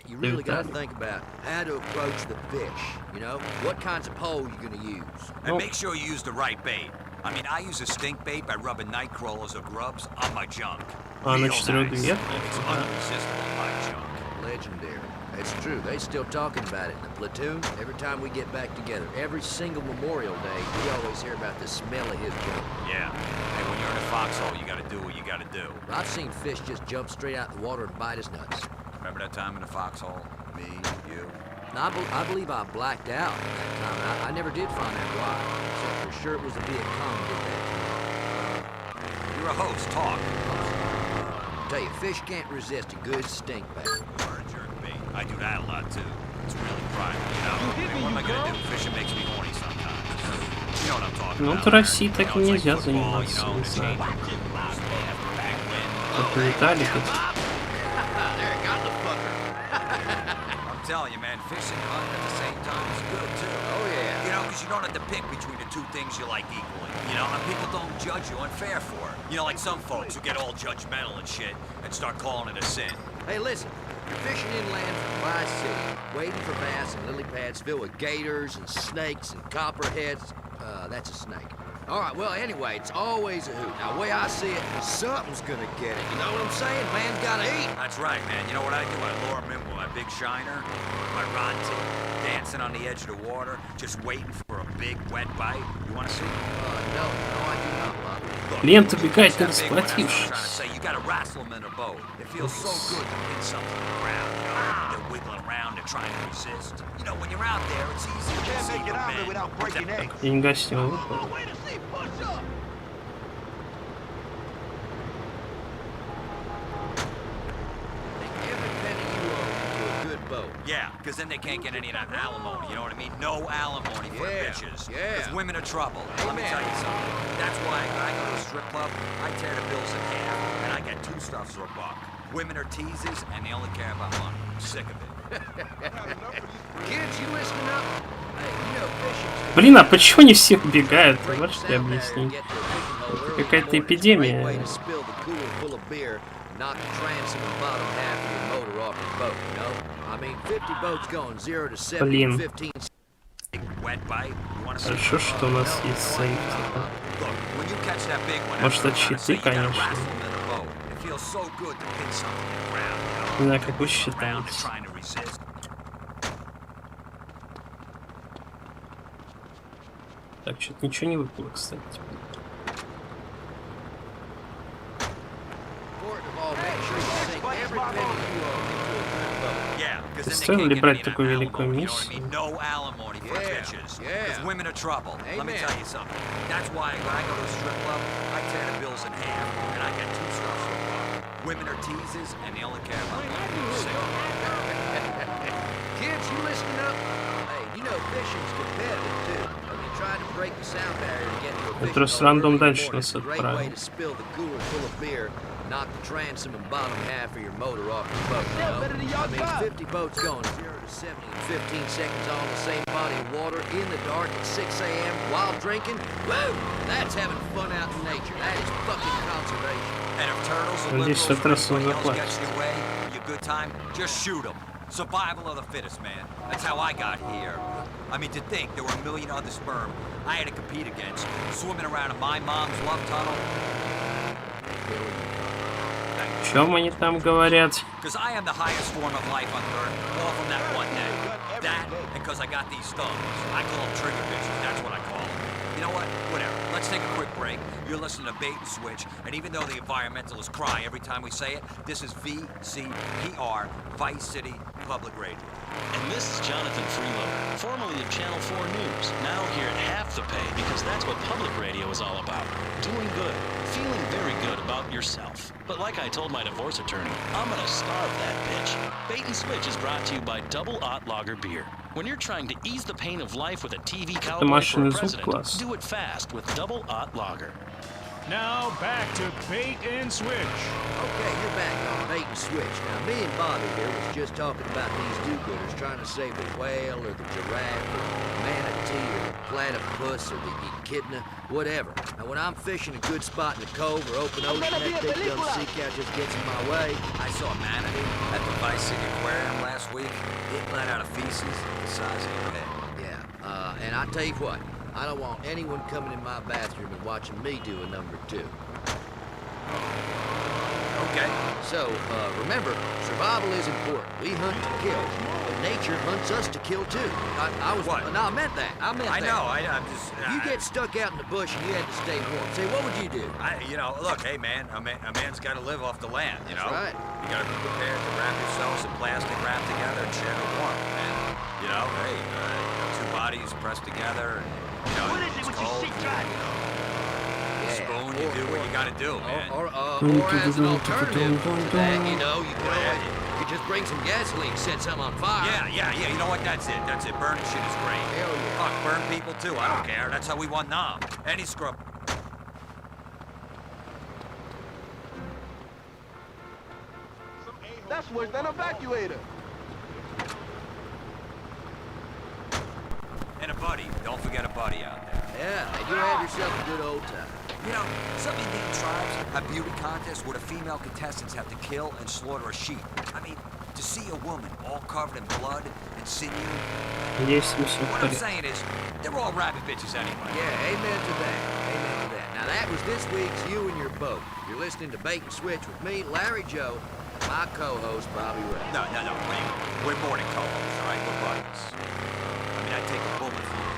You really got to think about how to approach the fish, you know? What kinds of pole you're going to use. And make sure you use the right bait. I mean, I use a stink bait by rubbing night crawlers or grubs on my junk. А на Real 4 nice. две? It's unresistable, my junk. Legendary. It's true. They still talking about it in the platoon. Every time we get back together, every single Memorial Day, we always hear about the smell of his junk. Yeah. Hey, when you're in a foxhole, you gotta do what you gotta do. I've seen fish just jump straight out in the water and bite his nuts. Remember that time in the foxhole? Me, you. Now, I believe I blacked out that time. I never did find out why. So for sure it was the Viet Cong did that. You're a host. Talk. Tell you, fish can't resist a good stink bait. Or a jerk bait. I do that a lot too. It's really private, you know? I mean, what am I gonna do? Fishing makes me horny sometimes. You know what I'm talking Ну, about. в России так и нельзя заниматься, не знаю. Это Виталик. I'm telling you, man, fishing and hunting at the same time is good too. Oh yeah. You know, because you don't have to pick between the two things you like equally. You know, and people don't judge you unfair for it. You know, like some folks who get all judgmental and shit and start calling it a sin. Hey, listen. You're fishing inland from Vice City, waiting for bass and lily pads filled with gators and snakes and copperheads. That's a snake. All right, well, anyway, it's always a hoot. Now, the way I see it, something's gonna get it. You know what I'm saying? Man's gotta eat. That's right, man. You know what I do? I lure him in with my big shiner, my rod tip, dancing on the edge of the water, just waiting for a big, wet bite. You want to see? No, I do not, Bob. Клиент убегает, не расплатившись. You gotta wrestle them in a boat. It feels so good to hit something on the ground, you know? They're wiggling around, they're trying to resist. You know, when you're out there, it's easy to see the man without breaking eggs. Деньга с него. Every penny you owe to a good boat. Yeah, because then they can't get any of that alimony, you know what I mean? No alimony for bitches. Because women are trouble. Let me tell you something. That's why when I go to a strip club, I tear the bills in half, and I get 2 stuffs for $1. Women are teasers, and they only care about money. I'm sick of it. Kids, you listening up? Hey, you know fishing's Блин, а почему не все убегают? Можете объяснить? Какая-то эпидемия. Not the transom and bottom half of your motor off your boat, you know? I mean, 50 boats going 0 to 70 in 15 seconds. Хорошо, что у нас есть сейф. Может, это читы, конечно. Не знаю, как вы считаете. Так, что-то ничего не выпало, кстати. Стоило ли брать такую великую миссию? Это раз рандом дальше нас отправил. Knock the transom and bottom half of your motor off your boat, you know? I mean, 50 boats going 0 to 70 in 15 seconds on the same body of water in the dark at 6 a.m. while drinking. Woo! That's having fun out in nature. That is fucking conservation. And if turtles and liberals get in your way, you good time, just shoot them. Survival of the fittest, man. That's how I got here. I mean, to think there were a million other sperm I had to compete against, swimming around in my mom's love tunnel. О чем они там говорят? Because I am the highest form of life on Earth, all from that one day. That, and because I got these thumbs. I call them trigger bitches, that's what I call them. You know what? Whatever. Let's take a quick break. You're listening to Bait and Switch, and even though the environmentalists cry every time we say it, this is VCPR, Vice City Public Radio. And this is Jonathan Freeloader, formerly of Channel 4 News, now here at half the pay because that's what public radio is all about. Doing good, feeling very good about yourself. But like I told my divorce attorney, I'm gonna starve that bitch. Bait and Switch is brought to you by Double Ot Lager Beer. When you're trying to ease the pain of life with a TV cowboy for a president, do it fast with Double Ot Lager. Now back to Bait and Switch. Okay, you're back on Bait and Switch. Now, me and Bobby here was just talking about these do-gooders trying to save the whale or the giraffe or the manatee or the platypus or the echidna, whatever. Now, when I'm fishing a good spot in the cove or open ocean, that big dumb sea cow just gets in my way. I saw a manatee at the Vice City Aquarium last week. It let out a feces the size of your head. Yeah, and I tell you what, I don't want anyone coming in my bathroom and watching me do a number 2. Okay. So, remember, survival is important. We hunt to kill, but nature hunts us to kill too. I was. What? No, I meant that. I'm just. If you get stuck out in the bush and you had to stay warm, say, what would you do? Look, hey man, a man's got to live off the land. You know. That's right. You got to be prepared to wrap yourselves in plastic wrap together and share the warmth. And hey, 2 bodies pressed together. And, what is it with your shit drive? Spoon, you do what you gotta do, man. Or as an alternative to that, you just bring some gasoline, set something on fire. Yeah, you know what? That's it. Burning shit is great. Hell yeah. Fuck, burn people too. I don't care. That's how we won Nam. Any scrub. That's worse than evacuator. And a buddy. Don't forget a buddy out there. Yeah, and you have yourself a good old time. You know, some Indian tribes have beauty contests where the female contestants have to kill and slaughter a sheep. I mean, to see a woman all covered in blood and sinew. What I'm saying is, they're all rabbit bitches anyway. Yeah, amen to that. Amen to that. Now that was this week's You and Your Boat. You're listening to Bait and Switch with me, Larry Joe, and my co-host, Bobby Ray. No, wait. We're more than co-hosts, all right? We're buddies. I mean, I'd take a bullet for you.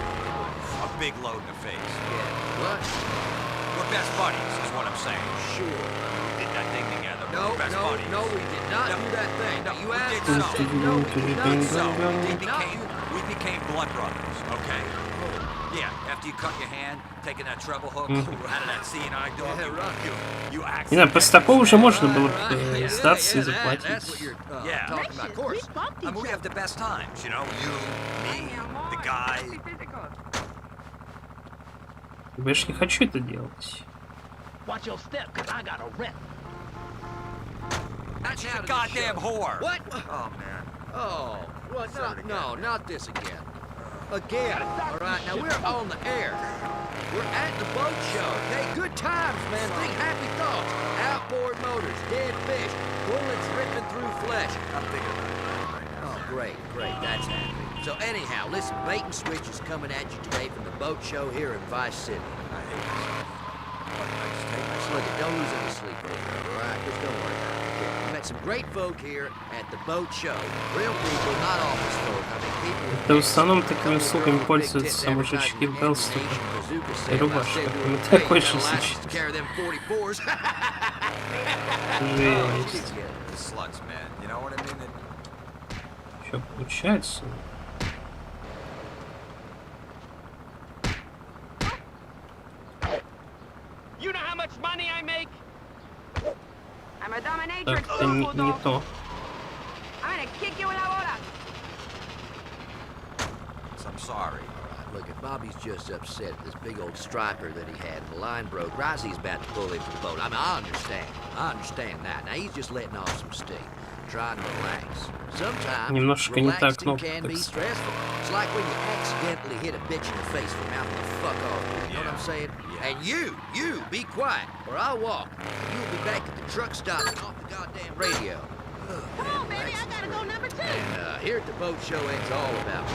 A big load in the face. Yeah, what? We're best buddies, is what I'm saying. Sure. We did that thing together. No, We're best buddies. No, we did not do that thing. No, you we asked did us so. to. No, we did not. We became blood brothers, okay? Не знаю, после такого уже можно было бы сдаться и заплатить. Я больше не хочу это делать. That's a goddamn whore. What? Oh man. Oh, what? No, not this again. Again. All right, now we're on the air. We're at the boat show. Okay, good times, man. Think happy thoughts. Outboard motors, dead fish, bullets ripping through flesh. I'm thinking about it right now. Oh, great, great. That's happy. So anyhow, listen, Bait and Switch is coming at you today from the boat show here in Vice City. I hate this. Look, don't lose any sleep over it, all right? Just don't worry about it. We met some great folk here at the boat show. Real people, not office folk. I mean, people. Да в основном такими услугами пользуются мужички в галстуках и рубашках. Мы такой же сейчас. Жесть. Что получается? You know how much money I make? I'm a dominatrix. Так, это не то. I'm gonna kick you in la bola. I'm sorry. Look, if Bobby's just upset at this big old striper that he had, and the line broke, Rosie's about to pull him from the boat. I mean, I understand that. Now he's just letting off some steam, trying to relax. Sometimes немножко не так, relaxing can be stressful. It's like when you accidentally hit a bitch in the face for mouthing the fuck off. You know what I'm saying? And you, be quiet, or I'll walk. You'll be back at the truck stop and off the goddamn radio. Come on, baby, I gotta go number 2. And here at the boat show, it's all about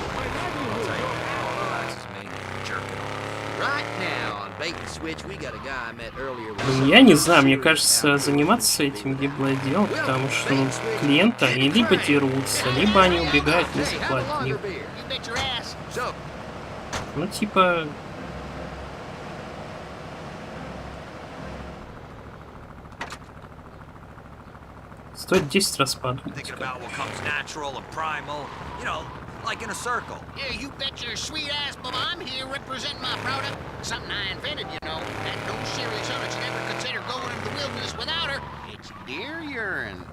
relaxes me, jerking off. Right now on Bait and Switch, we got a guy I met earlier with. Я не знаю, мне кажется, заниматься этим гиблое дело, потому что клиенты, они либо дерутся, либо они убегают не заплатив. Ну, типа... Стоит 10 раз подумать. Like in a circle. Yeah, you bet your sweet ass, Bubba. I'm here representing my product. Something I invented, you know. That no serious hunter should ever consider going into the wilderness without her. It's deer urine.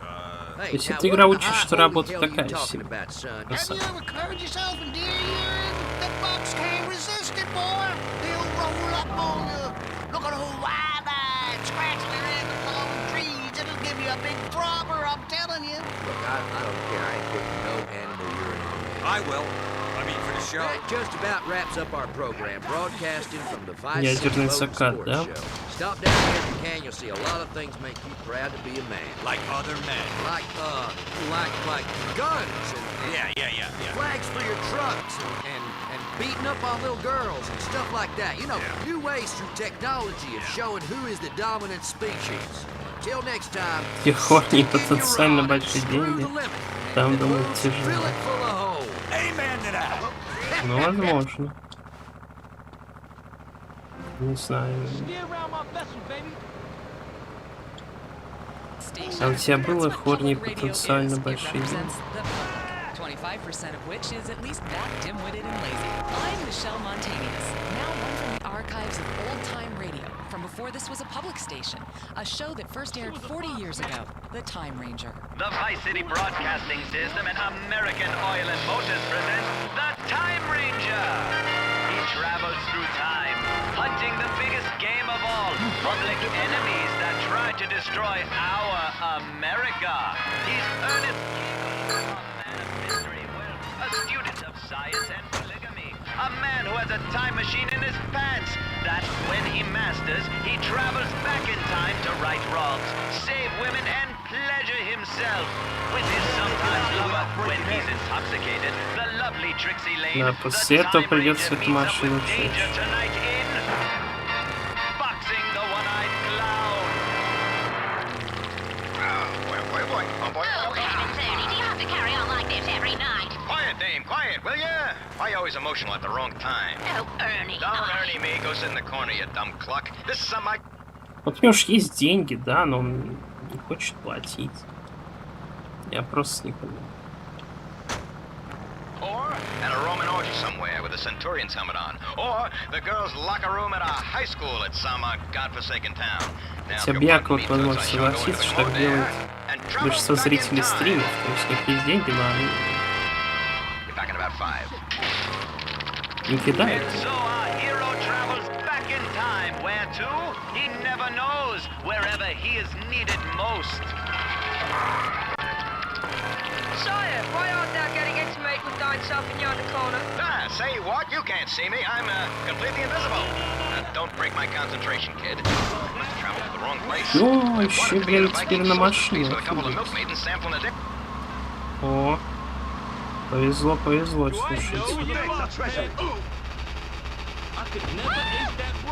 То есть эта игра учит, что работа такая себе. Have you ever covered yourself in deer urine? The bucks can't resist it, boy. They'll roll up on you. Look at old wide-eyed, scratch their ankles along trees. It'll give you a big throbber, I'm telling you. Look, I don't care. I ain't putting no animal urine on me. I will. I mean, for the show. That just about wraps up our program, broadcasting from the Vice Ядерный City закат, Boat да? Show. Stop down here if you can. You'll see a lot of things make you proud to be a man. Like other men. Like guns and yeah. flags for your trucks and beating up on little girls and stuff like that. You know, new ways through technology of showing who is the dominant species. Till next time. Тихоня, потенциально большие деньги. Там, думаю, тяжело. Ну, возможно. Не знаю. А у тебя было хорни потенциально большие деньги? 25% of which is at least that dim-witted and lazy. I'm Michelle Montanius, now one from the archives of old-time radio, from before this was a public station, a show that first aired 40 years ago, The Time Ranger. The Vice City Broadcasting System and American Oil and Motors presents The Time Ranger. He travels through time, hunting the biggest game of all, public enemies that try to destroy our America. He's Ernest a student of science and polygamy. A man who has a time machine in his pants that, when he masters, he travels back in time to right wrongs, save women, and pleasure himself with his sometimes lover when he's intoxicated. The lovely Trixie Lane. Да, после этого придется эту машину учить. Tonight in Boxing the One-Eyed Clown. Boy. Oh, heavens, Ernie, do you have to carry on like this every night? Quiet, dame, quiet, will ya? Why you always emotional at the wrong time? Oh, Ernie. Don't Ernie me, go sit in the corner, you dumb cluck. This is some... Вот у него же есть деньги, да, но он не хочет платить. Я просто не понимаю. Or, at a Roman orgy somewhere with a Centurion's helmet on. Or the girls' locker room at a high school at some godforsaken town. Хотя бы я вот возможно согласиться, что так делает большинство зрителей стримов, то есть у них есть деньги, но они не кидают. He never knows wherever he is needed most. Sire, why aren't thou getting intimate with thine self in yonder corner? Ah, say what? You can't see me. I'm completely invisible. Don't break my concentration, kid. Must travel to the wrong place. Ну, еще, блин, теперь на машине. О, повезло, повезло, слушайте.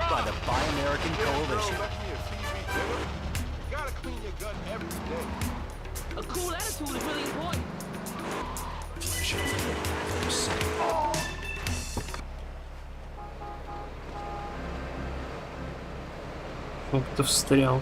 By the Buy American Coalition. A cool attitude is really important. Как ты встрял?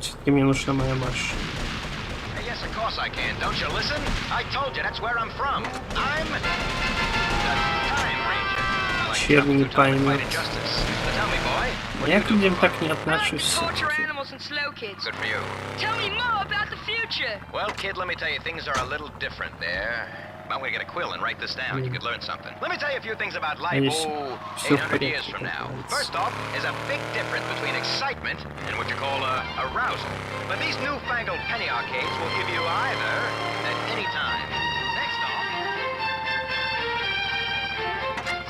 Все-таки мне нужна моя марш. Yes, of course I can. Don't you listen? I told you that's where I'm from. I'm the Time Ranger. Черный не поймет. Я к людям так не отношусь. Good for you. Tell me more about the future. Well, kid, let me tell you, things are a little different there. I'm gonna get a quill and write this down. You could learn something. Let me tell you a few things about life, 800 years from now. First off, there's a big difference between excitement and what you call arousal. But these newfangled penny arcades will give you either at any time. Next off...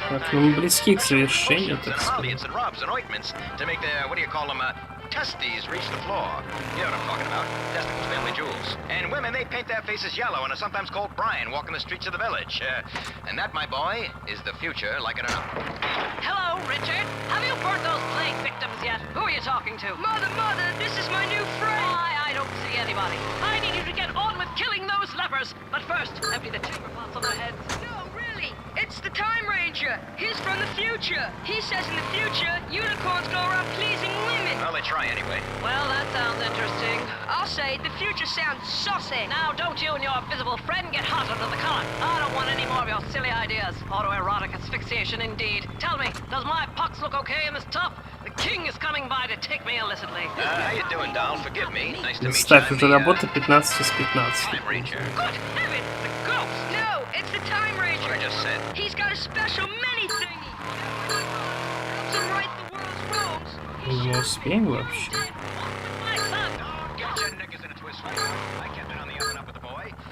Так, ну мы близки к завершению, так сказать. and rubs and ointments to make the, what do you call them, testes reach the floor. You know what I'm talking about. Testicles, family jewels. And women, they paint their faces yellow and are sometimes called Brian walking the streets of the village. And that, my boy, is the future, like it or not. Hello, Richard. Have you burnt those plague victims yet? Who are you talking to? Mother, this is my new friend. I don't see anybody. I need you to get on with killing those lepers. But first, empty the chamber pots on their heads. No, really. It's the Time Ranger. He's from the future. He says in the future, unicorns go around pleasing women. Well, they try anyway. Well, that sounds interesting. I'll say the future sounds saucy. Now, don't you and your visible friend get hot under the collar. I don't want any more of your silly ideas. Autoerotic asphyxiation, indeed. Tell me, does my pox look okay in this top? The king is coming by to take me illicitly. How you doing, doll? Forgive me. Nice to meet you. Ставь уже работа 15 из 15. Time Ranger. Good heavens, the ghost! No, it's the Time Ranger. What I just said. He's got a special mini thingy. To right the world's wrongs. Не успеем вообще.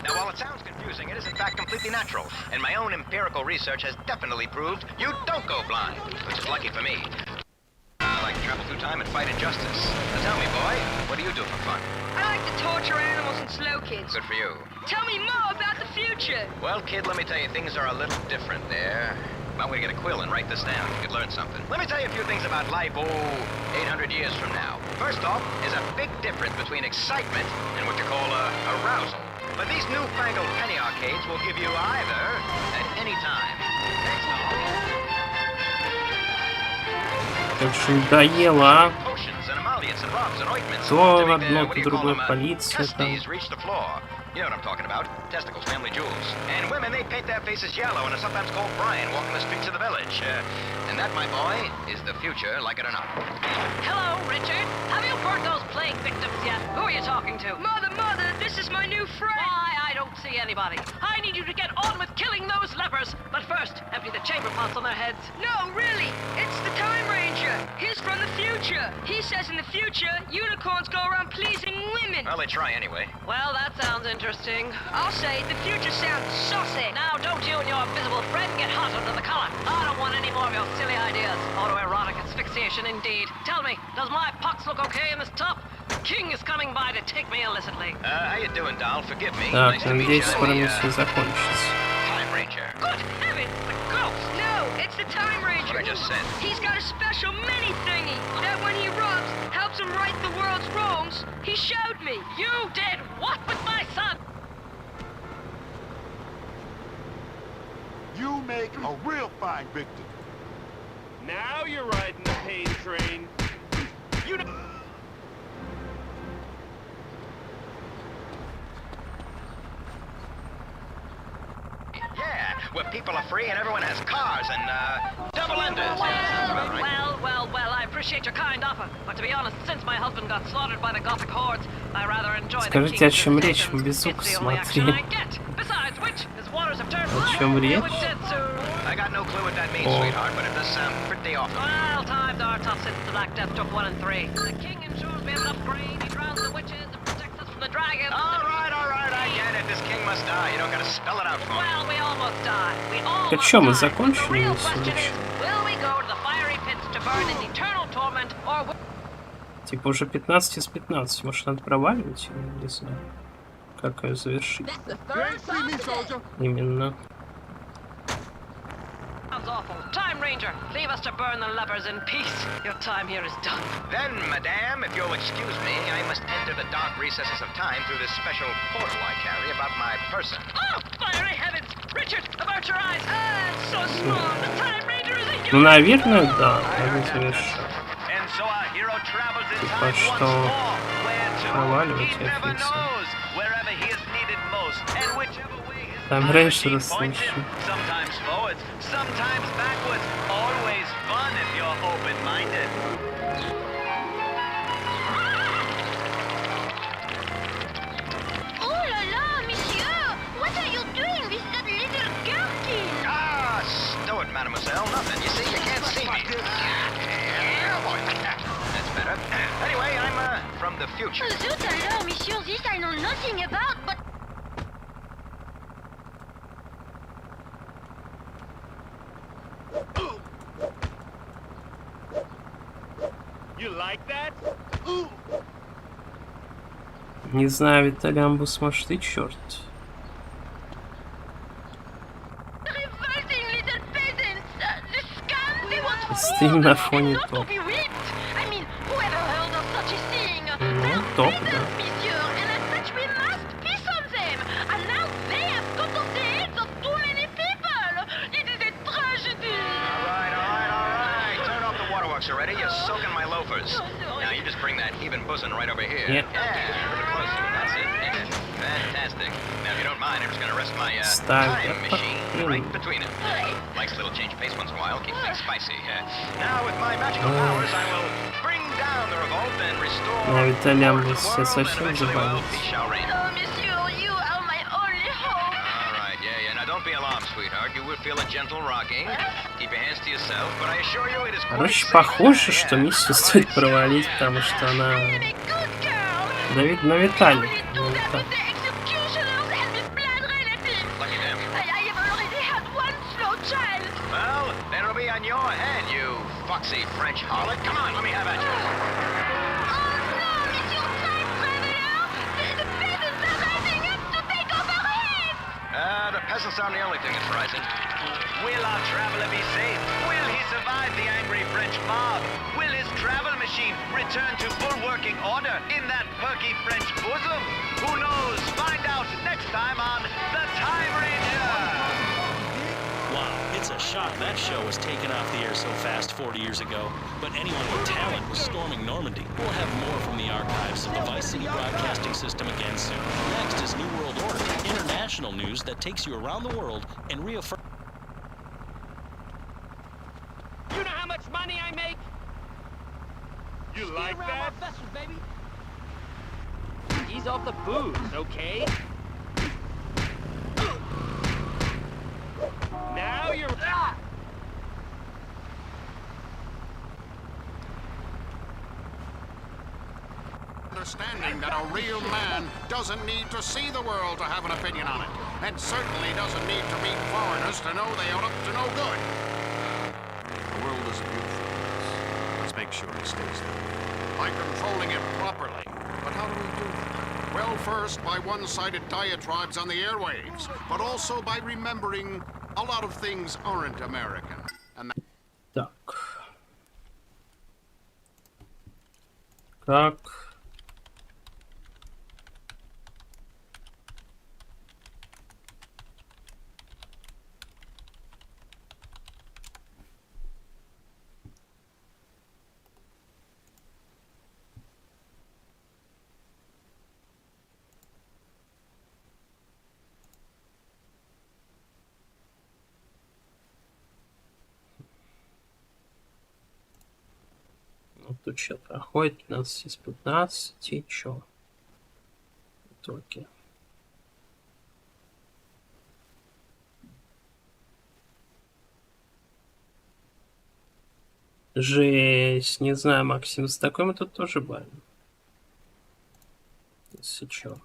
Now, while it sounds confusing, it is in fact completely natural. And my own empirical research has definitely proved you don't go blind, which is lucky for me. I like to travel through time and fight injustice. Now tell me, boy, what do you do for fun? I like to torture animals and slow kids. Good for you. Tell me more about the future. Well, kid, let me tell you, things are a little different there. I'm gonna get a quill and write this down. You could learn something. Let me tell you a few things about life, 800 years from now. First off, there's a big difference between excitement and what you call arousal. But these newfangled penny arcades will give you either at any time. Next off... Как же надоело, а? То одно, то другое, полиция там. You know what I'm talking about. Testicles, family jewels. And women, they paint their faces yellow and are sometimes called Brian walking the streets of the village. And that, my boy, is the future, like it or not. Hello, Richard. Have you burnt those plague victims yet? Who are you talking to? Mother, this is my new friend. I don't see anybody. I need you to get on with killing those lepers. But first, empty the chamber pots on their heads. No, really. It's the Time Ranger. He's from the future. He says in the future, unicorns go around pleasing women. Well, they try anyway. Well, that sounds interesting. I'll say the future sounds saucy. Now, don't you and your visible friend get hot under the collar. I don't want any more of your silly ideas. Autoerotic asphyxiation, indeed. Tell me, does my pox look okay in this top? The king is coming by to take me illicitly. How you doing, doll? Forgive me. Так, надеюсь, скоро мне все закончится. Time Ranger. Good heavens, the ghost! No, it's the Time Ranger. What I just said. He's got a special mini thingy that when he rubs, helps him right the world's wrongs. He showed me. You did what with my son? You make a real fine victim. Now you're riding the pain train. You know. Yeah, where people are free and everyone has cars and double-enders. Well, I appreciate your kind offer, but to be honest, since my husband got slaughtered by the Gothic hordes, I rather enjoy the Скажите, о king's чем речь? visitations. Мы без звука It's the only action смотрели. I get. Besides which, his waters have turned О black. чем речь? It said so. I got no clue what that means, Oh. sweetheart, but it does sound pretty awful. Well, times are tough since the Black Death took 1 and 3. The king ensures we have enough grain, he drowns the witches, and protects us from the dragons. All right, I get it. This king must die. You don't gotta spell it out for me. Well, we almost died. We almost Так что, мы died. The закончили real миссию? question is, will we go to the fiery pits to burn in eternal torment, or will... Типа уже 15 из 15. Может, надо проваливать? Я не знаю. Как ее завершить? Именно. Sounds awful. Time Ranger, leave us to burn the lepers in peace. Your time here is done. Then, madame, if you'll excuse me, I must enter the dark recesses of time through this special portal I carry about my person. Oh, fiery heavens! Richard, avert your eyes! It's so small. The Time Ranger is a Ну, наверное, да. Надо завершить. And so our hero travels in Типа, time once что more. Where to? проваливать He я never фиксил. knows. Wherever he is needed most, and whichever way his Там time раньше machine points him, расслышим. sometimes forwards, sometimes backwards. Always fun if you're open-minded. Oh la la, monsieur! What are you doing with that little gherkin? Ah, stow it, mademoiselle. Nothing. You see, you can't see me. Yeah, boy. That's better. Anyway, I'm from the future. Zut alors, monsieur, this I know nothing about, but... You like that? Не знаю, Виталямбус, может, и черт. Revolting little peasants! The scum they want for Стрим на фоне not to топ. be whipped! I mean, whoever heard of such a thing? Ну, топ, да. Monsieur, and as such we must piss on them! And now they have cut off the heads of too many people! It is a tragedy! All right. Turn off the waterworks already. You're soaking my loafers. Now you just bring that heaving bosom right over here. Yeah. A little closer. That's it. Fantastic. Now, if you don't mind, I'm just gonna rest my Ставь. time machine right between it. Likes a little change of pace once in a while. Keeps things spicy. Now, with my magical powers, I will bring down the revolt and restore На Виталямбус the все world, and совсем eventually, well, забавился. peace shall reign. Oh, monsieur, you are my only hope! All right, yeah. Now, don't be alarmed, sweetheart. You will feel a gentle rocking. Keep your hands to yourself, but I assure you it is quite Короче, safe. похоже, что миссию стоит провалить, потому что она... Давид на Виталий. Lucky them. I have already had one slow child! Well, then it'll be on your head, you foxy French harlot. Come on, let me have at you. Oh no, Monsieur Time Traveler! The peasants are rising up to take over heads! The peasants aren't the only thing that's rising. Will our traveler be safe? Will he survive the angry French mob? Will his travel machine return to full working order in that perky French bosom? Who knows? Find out next time on The Time Ranger! Wow, it's a shock that show was taken off the air so fast 40 years ago. But anyone with talent was storming Normandy. We'll have more from the archives of the Vice City Broadcasting System again soon. Next is New World Order, international news that takes you around the world and reaffirms. You know how much money I make? You like that? Vessels, baby. Ease off the booze, okay? Now you're... Understanding that a real man doesn't need to see the world to have an opinion on it, and certainly doesn't need to meet foreigners to know they are up to no good. The world is a beautiful place. Let's make sure it stays there. By controlling it properly. But how do we do that? Well, first, by one-sided diatribes on the airwaves, but also by remembering a lot of things aren't American. And Так. Как? Тут что проходит? 15 из 15. И чё? Итоги. Жесть. Не знаю, Максим, с такой мы тут тоже баним. Если чё.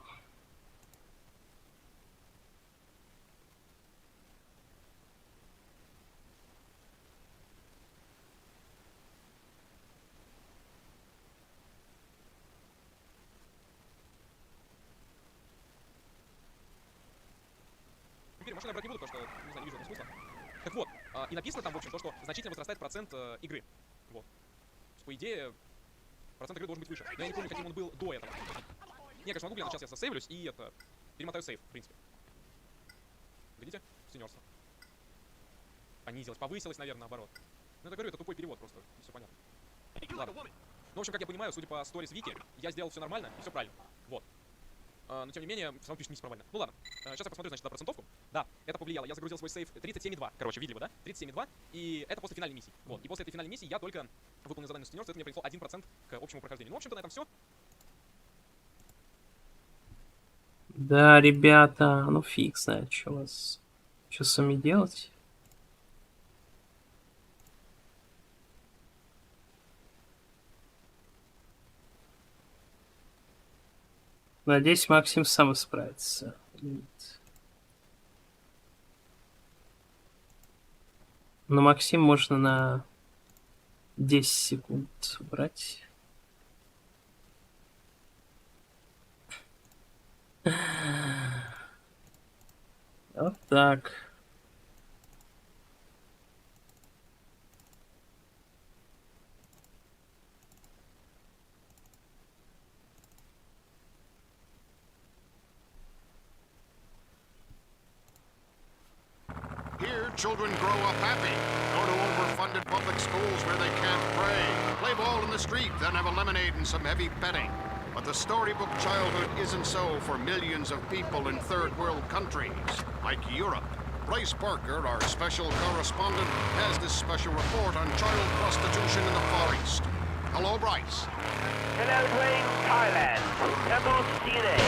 Теперь машины брать не буду, потому что, не знаю, не вижу этого смысла. Так вот, и написано там, в общем, то, что значительно возрастает процент игры. Вот. По идее, процент игры должен быть выше. Но я не помню, каким он был до этого. Не, конечно, могу глянуть, сейчас я засейвлюсь и это... Перемотаю сейв, в принципе. Видите? Сеньорство. Понизилось, повысилось, наверное, наоборот. Ну, это, говорю, это тупой перевод просто, и все понятно. Ладно. Ну, в общем, как я понимаю, судя по сторис Вики, я сделал все нормально и все правильно. Вот. Но, тем не менее, все равно пишет миссия провальная. Ну, ладно. Сейчас я посмотрю, значит, на процентовку. Да, это повлияло. Я загрузил свой сейф 37,2. Короче, видели вы, да? 37,2. И это после финальной миссии. Вот. И после этой финальной миссии я только выполнил задание на сутенерство. Это мне принесло 1% к общему прохождению. Ну, в общем-то, на этом все. Да, ребята, ну фиг знает, что вас... Что с вами делать? Надеюсь, Максим сам справится. Но Максим можно на 10 секунд брать. Вот так. Here, children grow up happy, go to overfunded public schools where they can't pray, play ball in the street, then have a lemonade and some heavy betting. But the storybook childhood isn't so for millions of people in third world countries, like Europe. Bryce Parker, our special correspondent, has this special report on child prostitution in the Far East. Hello, Bryce. Hello, Dwayne, Thailand. Temple CNA.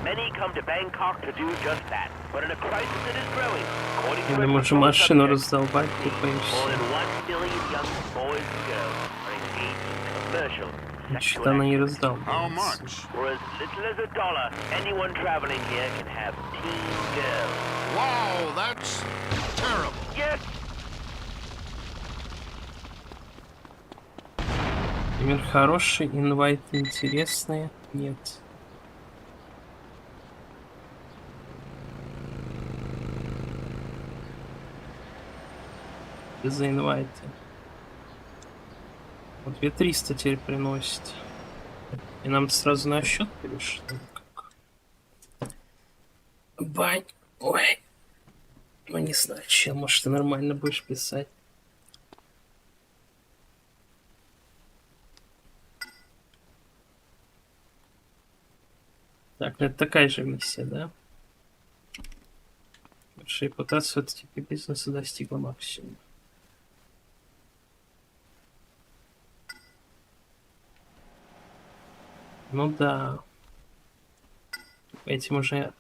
Many come to Bangkok to do just that. But in a crisis that is growing, according to Может, машину раздолбать, more than 1 million young boys and girls are engaged in commercial Значит, она не раздолбается. How much? For as little as $1, anyone traveling here can have teen girls. Wow, that's terrible. Yes. Мир хороший, инвайты интересные. Нет. За инвайты. Вот 2300 теперь приносит. И нам сразу на счет перешло. Бань. Ой. Ну не знаю, чем. Может, ты нормально будешь писать. Так, ну это такая же миссия, да? Ваша репутация от типа бизнеса достигла максимума. Ну да. Этим уже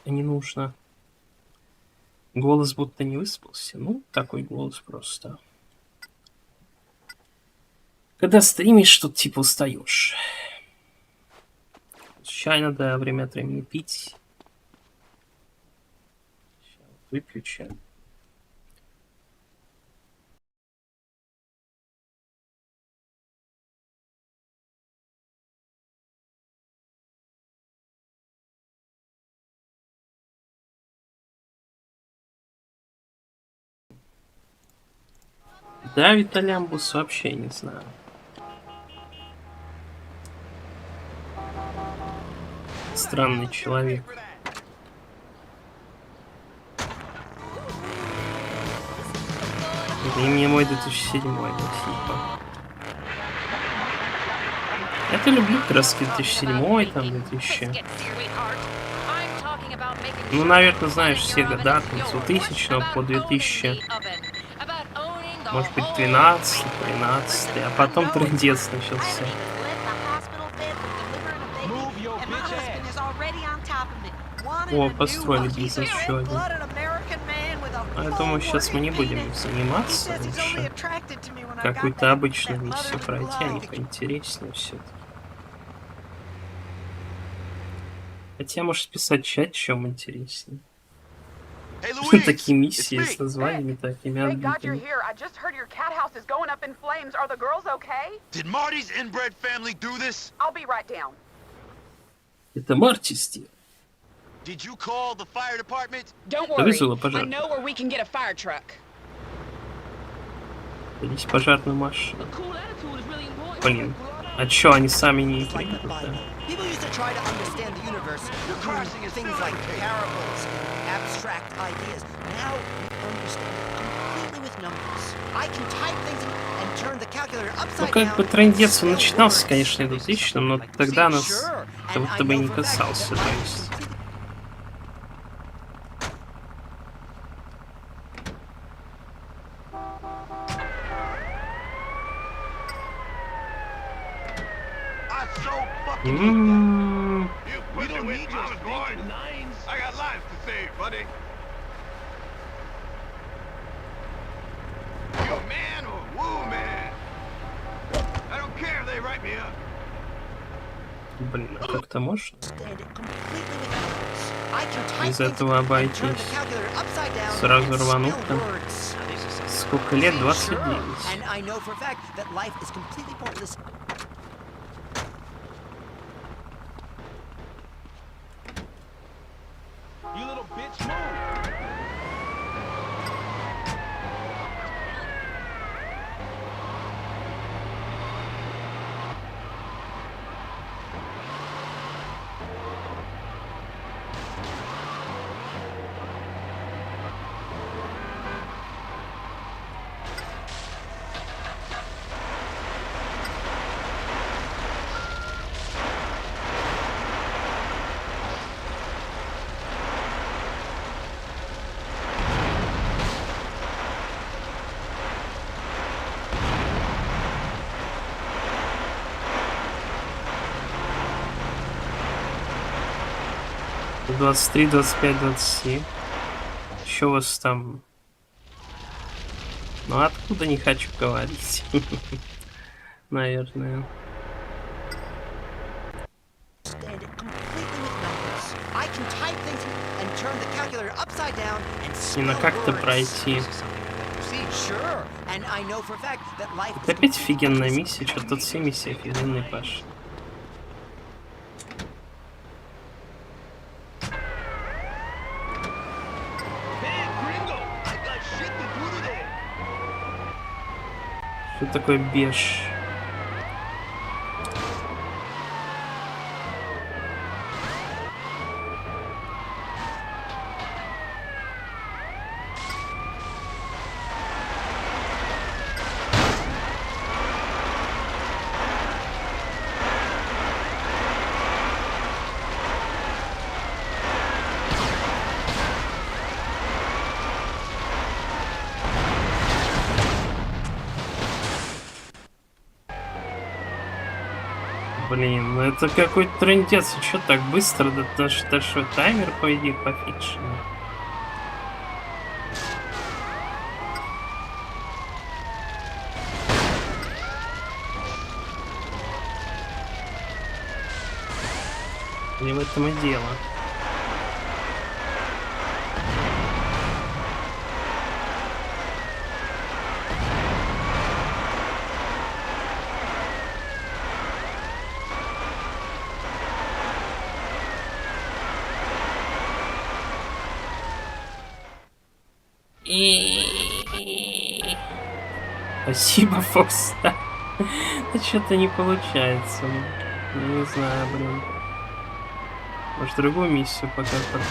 не нужно. Голос будто не выспался. Ну, такой голос просто. Когда стримишь, тут типа устаешь. Чай надо время от времени пить. Сейчас выпью чай. Да, Виталямбус вообще не знаю. Странный человек. Это имя мой 2007, да, типа. Я-то люблю краски 2007, там 2000. Ну, наверное, знаешь все года, там, с 2000 по 2000. Может быть, 12, 13, а потом трындец начался. О, построили бизнес еще один. А я думаю, сейчас мы не будем заниматься лучше. Какую-то обычную миссию пройти, они поинтереснее все-таки. Хотя, может, писать чат, чем интереснее. Такие миссии с названиями такими отбитыми. Did Marty's inbred family do this? I'll be right down. Это Марти стиль. Did you call the fire department? Don't Да worry. вызвала I пожар. know where we can get a fire truck. Здесь пожарную машину. Блин, а чё, они сами не придут, да? People used to try to understand the universe through things like parables and abstract ideas. Now we understand it completely with numbers. I can type things and turn the calculator Ну, upside как бы down. трындец он начинался, конечно, 2000-м, но тогда нас как будто бы не касался, то есть... We don't need your stinking lines. I got lives to save, buddy. You a man or a woman? I don't care if they write me up. Блин, а как-то можно из этого обойтись? Сразу рвануть там. Сколько лет? 29. You little bitch, move! — 23, 25, 27. Еще у вас там... Ну, откуда не хочу говорить. Наверное. Именно как-то пройти. Это опять офигенная миссия. Что тут все миссии офигенные, Паш. Что такое беж? Блин, ну это какой-то трындец. Что так быстро? Да даже таймер, по идее, пофикшенный. Не в этом и дело. Спасибо, Фокс. Да что-то не получается. Я не знаю, блин. Может, другую миссию пока потратить.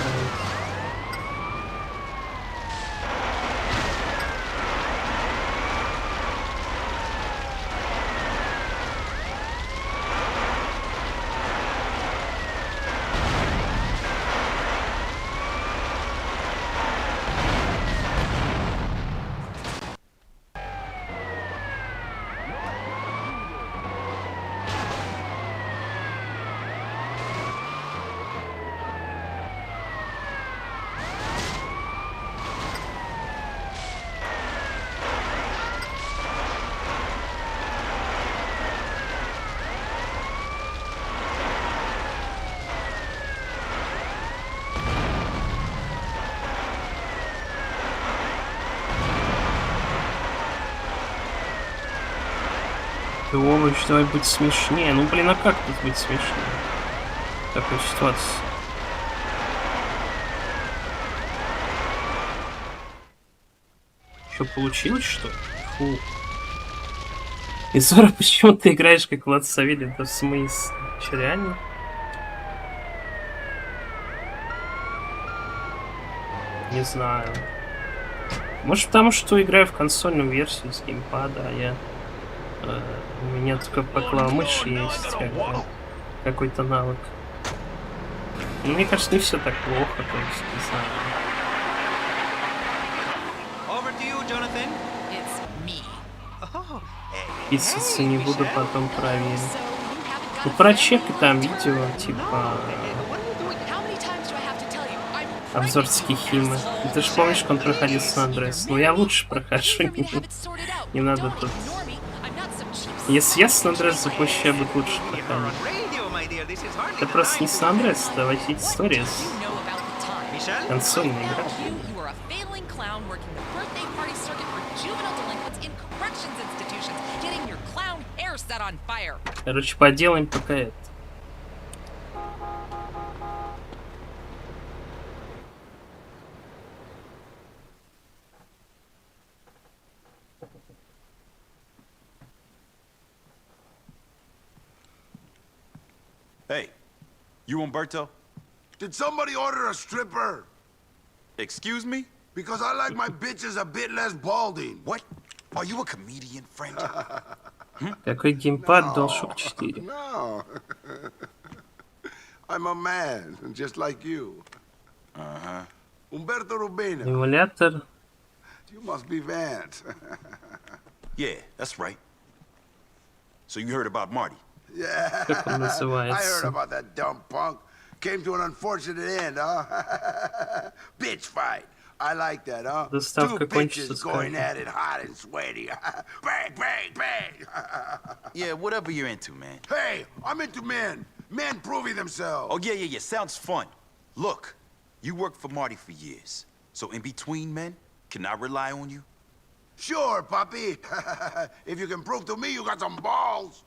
Ты, овощ, давай быть смешнее. Ну, блин, а как тут быть смешнее? Такая ситуация. Что, получилось, что ли? Фу. Yozora, почему ты играешь как Влад Савелий? Да в смысле? Че, реально? Не знаю. Может, потому что играю в консольную версию с геймпада, а я... у меня только по клавомыши есть какой-то навык. Но мне кажется, не все так плохо, то есть, не знаю. Писаться не буду, потом проверю. Ну, про чеки там видео, типа... Обзор стихимы. Ты же помнишь, как он проходил с Андрес? Ну, я лучше прохожу. Не надо тут... Если я с Андрес запущу, я буду лучше проходить. Это просто не с Андрес, это Vice Stories. Консольная игра. Короче, поделаем пока это. Hey, you Umberto? Did somebody order a stripper? Excuse me? Because I like my bitches a bit less balding. What? Are you a comedian, friend? Какой геймпад DualShock 4? No. I'm a man, just like you. Uh-huh. Umberto Rubino. Эмулятор. You must be Vance. Yeah, that's right. So you heard about Marty? Yeah. Как он I называется? heard about that dumb punk. Came to an unfortunate end, huh? Bitch fight. I like that, huh? Доставка Two кончится bitches going скоро. at it hot and sweaty. Bang, bang, bang. Yeah, whatever you're into, man. Hey, I'm into men. Men proving themselves. Oh, yeah. Sounds fun. Look, you worked for Marty for years. So in between men, can I rely on you? Sure, Papi. If you can prove to me you got some balls.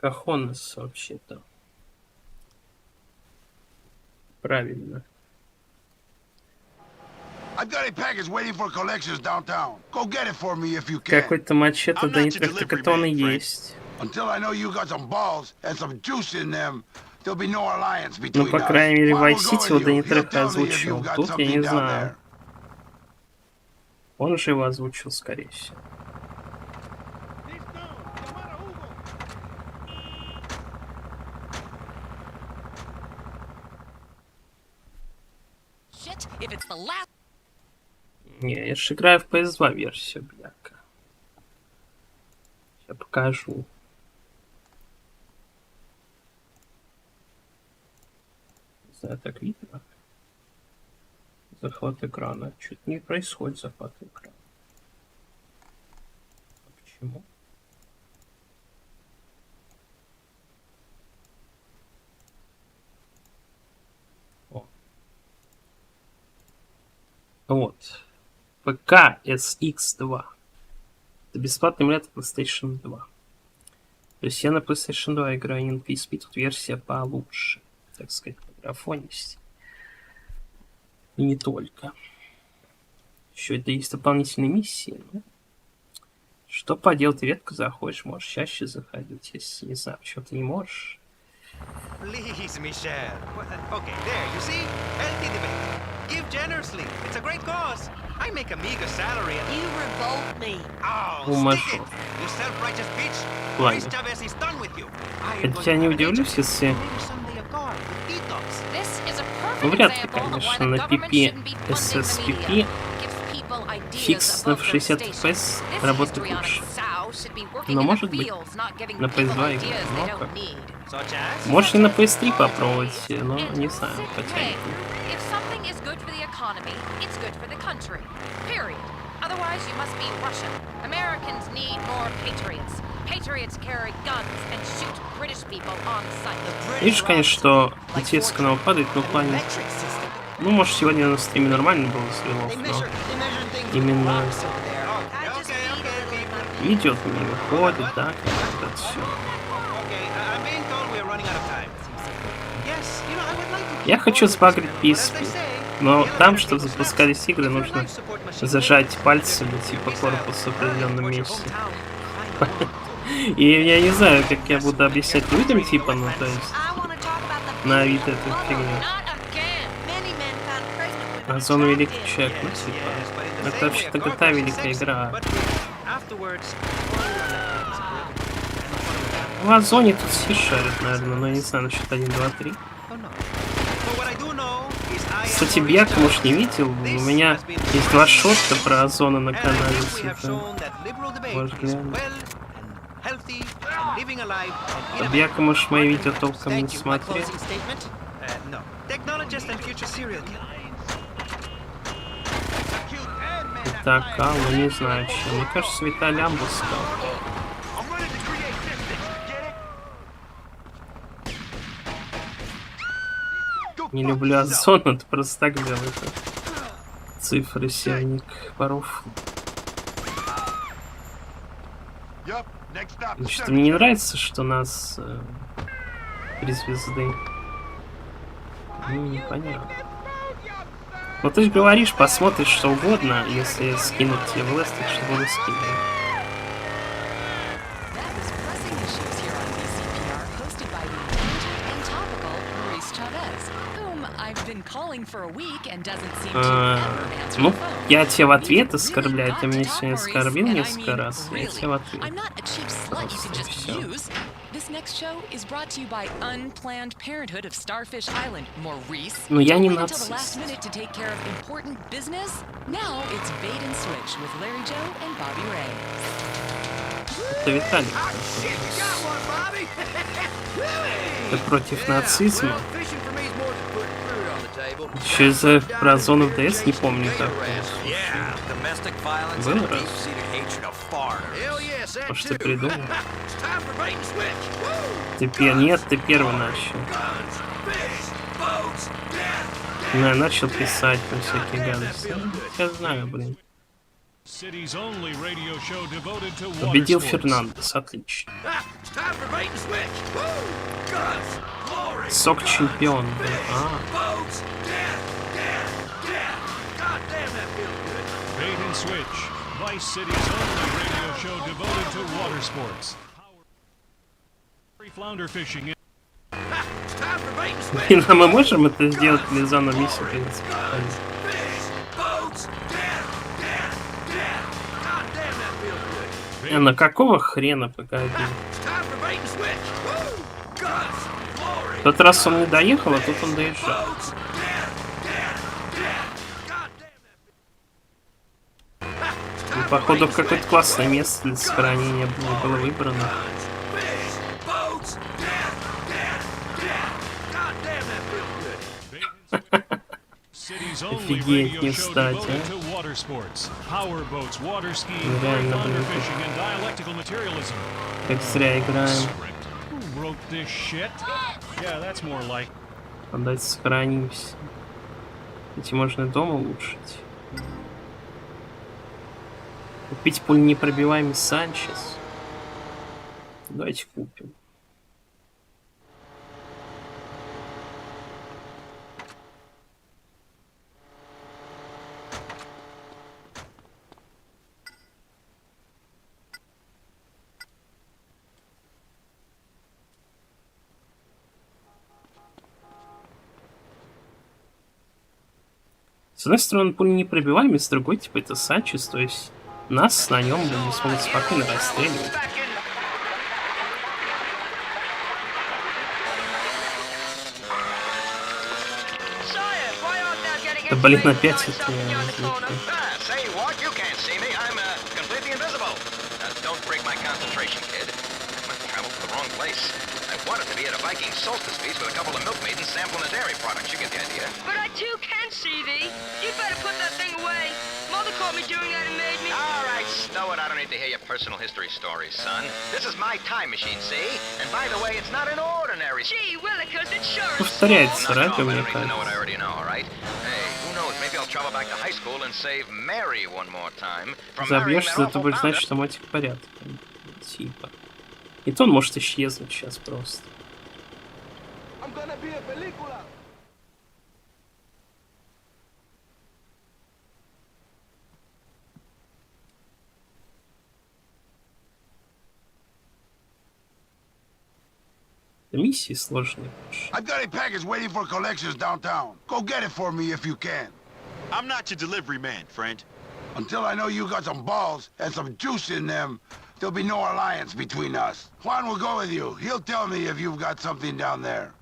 Кахонос вообще-то. Правильно. I've got a package waiting for collections downtown. Go get it for me if you can. Какой-то мачете до нетрактикатона есть. Until I know you got some balls and some juice in them, there'll be no alliance between Ну, по us. крайней мере, I will Vice go City with его you. до He'll нетрака tell me if озвучил. you've got Тут я something не down знаю. there. Он же его озвучил, скорее всего. Не, я же играю в PS2 версию, бляка. Сейчас покажу. Не знаю, так видно? Захват экрана. Что-то не происходит захват экрана. А почему? О. Вот. ПК SX2. Это бесплатный эмулятор PlayStation 2. То есть я на PlayStation 2 играю не на PSP, тут версия получше. Так сказать, по графонисти. И не только. Еще это есть дополнительные миссии. Ну, что поделать, редко заходишь, можешь чаще заходить, если, не знаю, почему ты не можешь. Please, Michelle. Okay, there, you see? Healthy debate. Give generously. It's a great cause. I make a meager salary and... You revolt me. Oh, stick it. You self-righteous bitch. Ладно. Maurice Chavez is done with you. I am Это going я to не have an удивлюсь, agency. если... Maybe someday a guard with detox. This is a perfect Ну, вряд ли, example of why конечно, the на government PP shouldn't be funding the SSPP media. Gives people ideas фикс на above their 60 station. FPS This работает history on лучше. its sow should be working Но in the может быть fields, not giving на people PS2 ideas играть, they но don't как. need. Можешь и на PS3 попробовать, но не знаю, потянет. If something is good for the economy, it's good for the country. Period. Otherwise, you must be Russian. Americans need more patriots. Patriots carry guns and shoot British people on sight. Видишь, конечно, что интерес к каналу падает, но в плане... Ну, может, сегодня на стриме нормально было слилов, но... Именно... Видео не выходит, да? Вот это все. Я хочу сбагрить Песни, но там, чтобы запускались игры, нужно зажать пальцами типа корпус в определенном месте. И я не знаю, как я буду объяснять людям, типа, ну то есть на вид эту фигню. А зону великий человек, ну типа. Это вообще-то GTA великая игра. В Озоне тут все шарят, наверное, но я не знаю насчет 1, 2, 3. Кстати, Бьяк, может, не видел, у меня есть 2 шорта про Озона на канале, типа. Может, глянуть. Бьяка, может, мои видео толком не смотрел. Так, Алла, не знаю, что. Мне кажется, Виталий Амбус сказал. Не люблю Озон, это просто так делает. Цифры, севник, паров. Что-то мне не нравится, что у нас 3 звезды. Ну, непонятно. Ну ты же говоришь, посмотришь что угодно, если скинут тебе в лестик, чтобы вы скинули. Ну, я тебя в ответ оскорбляю, ты меня сегодня оскорбил несколько раз, я тебя в ответ. Просто все. Но я не нацист. Это Виталий. Ты против нацизма? Еще из-за про зону в ДС не помню так. Был раз? Может, ты придумал? Нет, ты первый начал. Ну, я начал писать на всякие гадости. Я знаю, блин. Победил Фернандес, отлично. Сок чемпион, блин. Блин, а мы можем это сделать для зоны миссии, в принципе? А на какого хрена, погоди? В тот раз он не доехал, а тут он доезжал. И, походу, какое-то классное место для сохранения было выбрано. Офигеть, не встать, а? Реально, блин. Как зря играем. Давайте сохранимся. Эти можно дома улучшить. Купить пуленепробиваемый Санчес. Давайте купим. С одной стороны, пуленепробиваемый, с другой, типа, это Санчес, то есть нас на нем не смогут спокойно расстреливать. Да, блин, опять это... Solstice feast with a couple of milkmaidens sampling the dairy products. You get the idea. But I too can see thee. You better put that thing away. Mother caught me doing that and made me. All right, stow it. I don't need to hear your personal history stories, son. This is my time machine, see? And by the way, it's not an ordinary. Gee, Willikers, it sure is. Повторяется радио, мне кажется. Know what I already know, all right? Hey, who knows? Забьешься, это будет значить, что мотик в порядке. Типа. И то он может исчезнуть сейчас просто. Миссии сложные. I've got a package waiting for collections downtown. Go get it for me if you can. I'm not your delivery man, friend. Until I know you got some balls and some juice in them, there'll be no alliance between us. Juan will go with you. He'll tell me if you've got something down there.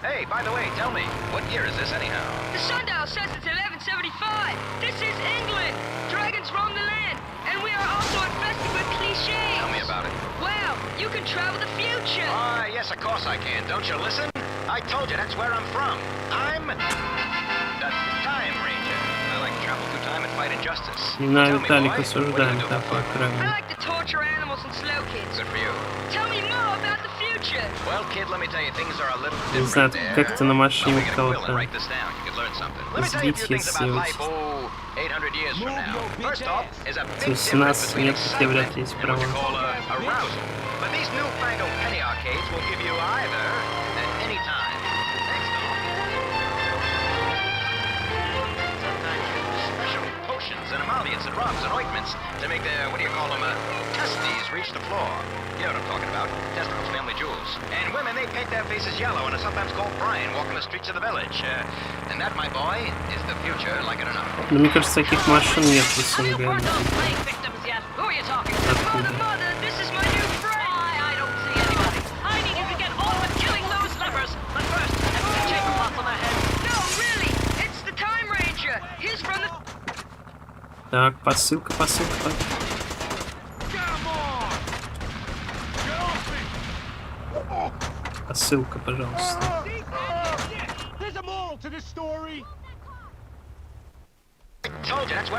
Hey, by the way, tell me, what year is this anyhow? The sundial says it's 1175. This is England. Dragons roam the land, and we are also infested with cliches. Tell me about it. Wow, you can travel the future. Yes, of course I can. Don't you listen? I told you that's where I'm from. I'm the Time Ranger. I like to travel through time and fight injustice. Именно Виталик осуждаем такой крайне. I like to torture animals and slow kids. Good for you. Tell me more about the future. Well, kid, let me tell you, things are a little Не знаю, different there. как-то на машине кого-то Write this down. You could learn something. Let me tell you a few things about life, 800 years from now. First off, is a big difference between excitement and what you call arousal. But these newfangled penny arcades will give you either at any time. Next off, sometimes use special potions and emollients and rubs and ointments to make their, what do you call them, testes reach the floor. You know what I'm talking about. Testicles, family jewels. And women, they paint their faces yellow and are sometimes called Brian walking the streets of the village. And that, my boy, is the future, like it or not. Но мне кажется, таких машин нет в СНГ. Откуда? Так, посылка. Посылка, пожалуйста.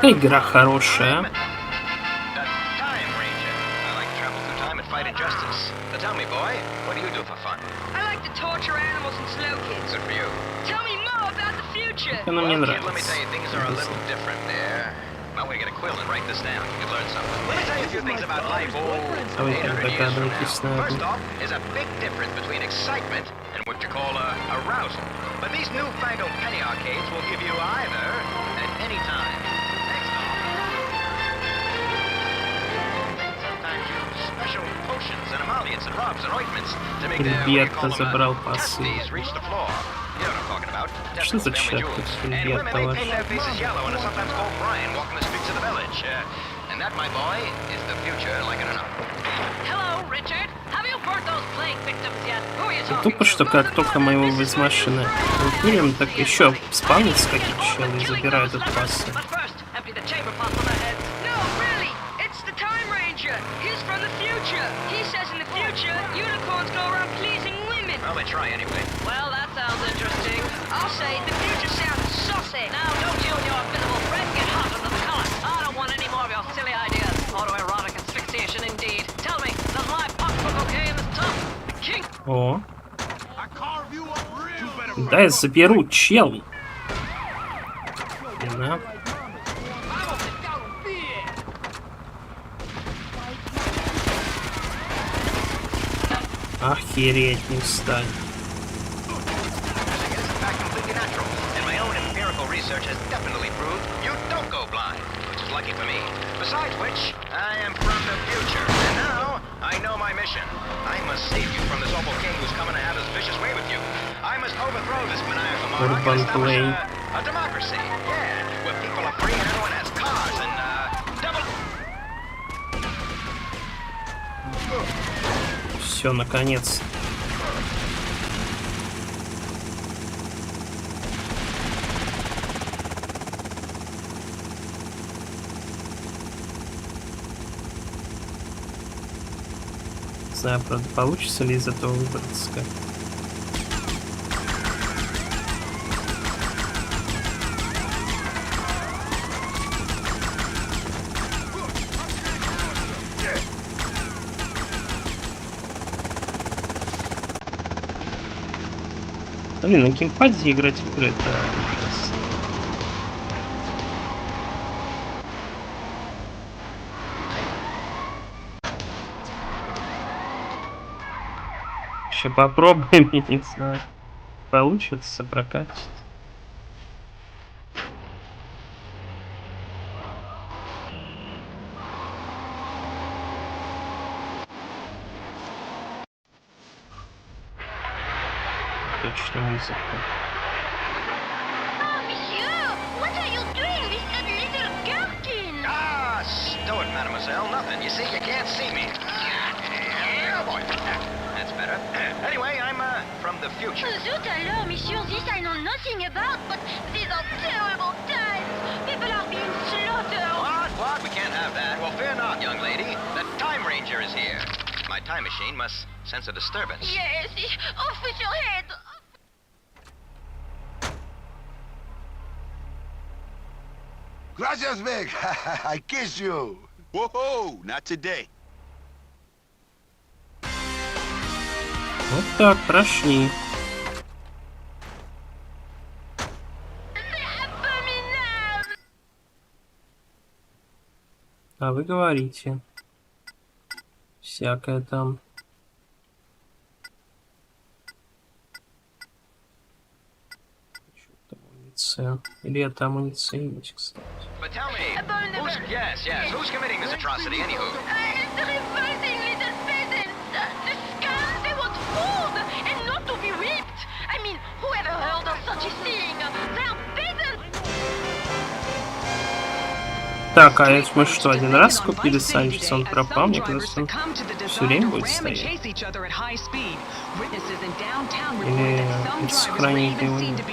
Игра хорошая. Tell me, boy, what do you do for fun? I like to torture animals and slow kids. Good for you. Tell me more about the future. Она мне Well, kid, let me нравится. tell you, things are a little different there. I'm going to get a quill and write this down. You can learn something. Let me tell you a few things about life, 800 years from now. First off, is a big difference between excitement and what you call arousal. But these newfangled penny arcades will give you either at any time. Next off, sometimes use special potions and emollients and rubs and ointments to make their, what do you call them, testes reach the floor. You know what I'm talking about. Что за чат? And women, they paint their faces yellow and are sometimes called Brian walking the streets of the village. And that, my boy, is the future, like it or not. Hello, Richard. Have you burnt those plague victims yet? Who are you talking Тупо, что как только мы его из машины выкурим, так еще спавнятся какие-то челы и забирают эту пассу. Empty the chamber pot on their heads. No, really, it's the Time Ranger. He's from the future. He says in the future, unicorns go around pleasing women. Well, they try anyway. Well, that sounds interesting. I'll say the future sounds saucy. Now, don't you and your invisible friend get hot under the collar. I don't want any more of your silly ideas. Autoerotic asphyxiation, indeed. Tell me, does my pocketbook okay in this top? The king. О. Да, я заберу, чел. Да. Охереть, не встань. Research has definitely proved you don't go blind, which is lucky for me. Besides which, I am from the future, and now I know my mission. I must save you from this awful king who's coming to have his vicious way with you. I must overthrow this maniacal monarch and establish a democracy, yeah, where people are free and everyone has cars and double. Все, наконец. Не знаю, правда, получится ли из этого выбраться как. Блин, на геймпаде играть в игры это ужасно. Еще попробуем, я не знаю. Получится, прокатит. Точно музыка. Oh, monsieur! What are you doing with that little gherkin? Ah, stow it, mademoiselle. Nothing. You see, you can't see me. Yeah, boy. That's better. Anyway, I'm, from the future. Zut alors, monsieur, this I know nothing about, but these are terrible times. People are being slaughtered. What? We can't have that. Well, fear not, young lady. The Time Ranger is here. My time machine must sense a disturbance. Yes, off with your head. Gracias, Vic. I kiss you. Whoa, not today. Вот так, прошли. А вы говорите. Всякое там. Амуниция. Или это амуниция есть, кстати. But tell me, who's committing this atrocity, anywho? The revolting little peasants. The scum, they want food and not to be whipped. I mean, whoever heard of such a thing? They're peasants. Так, а это мы что, один раз купили Санчеса, он пропал, мне кажется, он все время будет стоять. Или это сохранить его нет.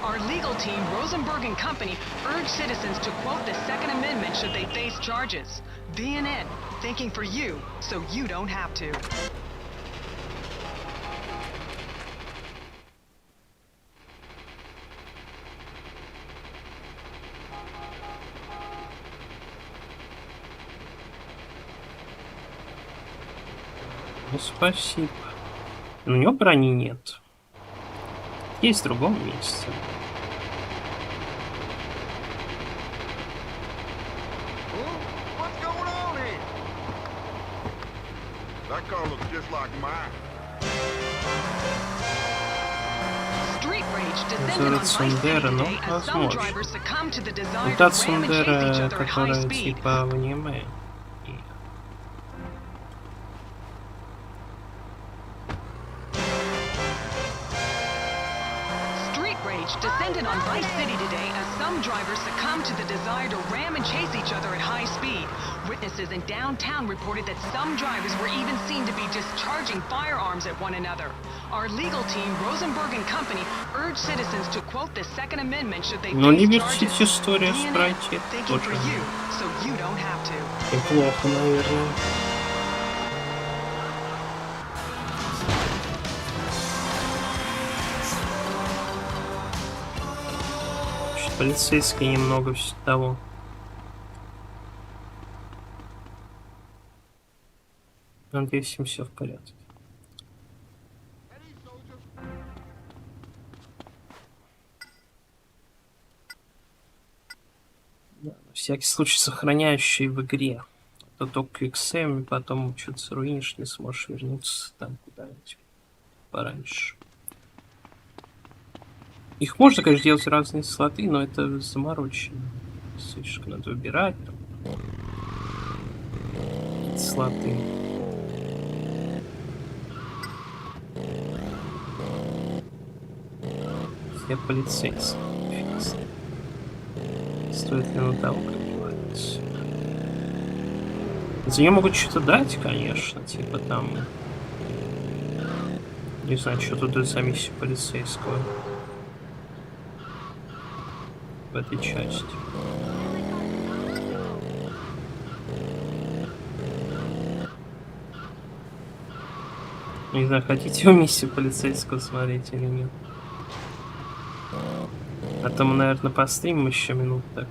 Our legal team, Rosenberg and Company, urge citizens to quote the Second Amendment should they face charges. BNN, thinking for you, so you don't have to. Ну, спасибо. Но у него брони нет. Есть в другом месте. Yozora Tsundere, ну, возможно. Вот та Tsundere, которая типа в аниме. Descended on Vice City today as some drivers succumbed to the desire to ram and chase each other at high speed. Witnesses in downtown reported that some drivers were even seen to be discharging firearms at one another. Our legal team, Rosenberg and Company, urge citizens to quote the Second Amendment should they face charges. История спрайти тоже неплохо, наверное. Полицейские немного все того. Надеюсь, им все в порядке. Да, на всякий случай сохраняющий в игре. А то только XM, и потом что-то заруинишь, не сможешь вернуться там куда-нибудь пораньше. Их можно, конечно, делать разные слоты, но это заморочено. Слишком надо выбирать там слоты. Все полицейские. Стоит ли на того, как говорится. За нее могут что-то дать, конечно, типа там, не знаю, что тут за миссию полицейского в этой части. Не знаю, хотите вы миссию полицейского смотреть или нет. А то мы, наверное, постримим еще минут так.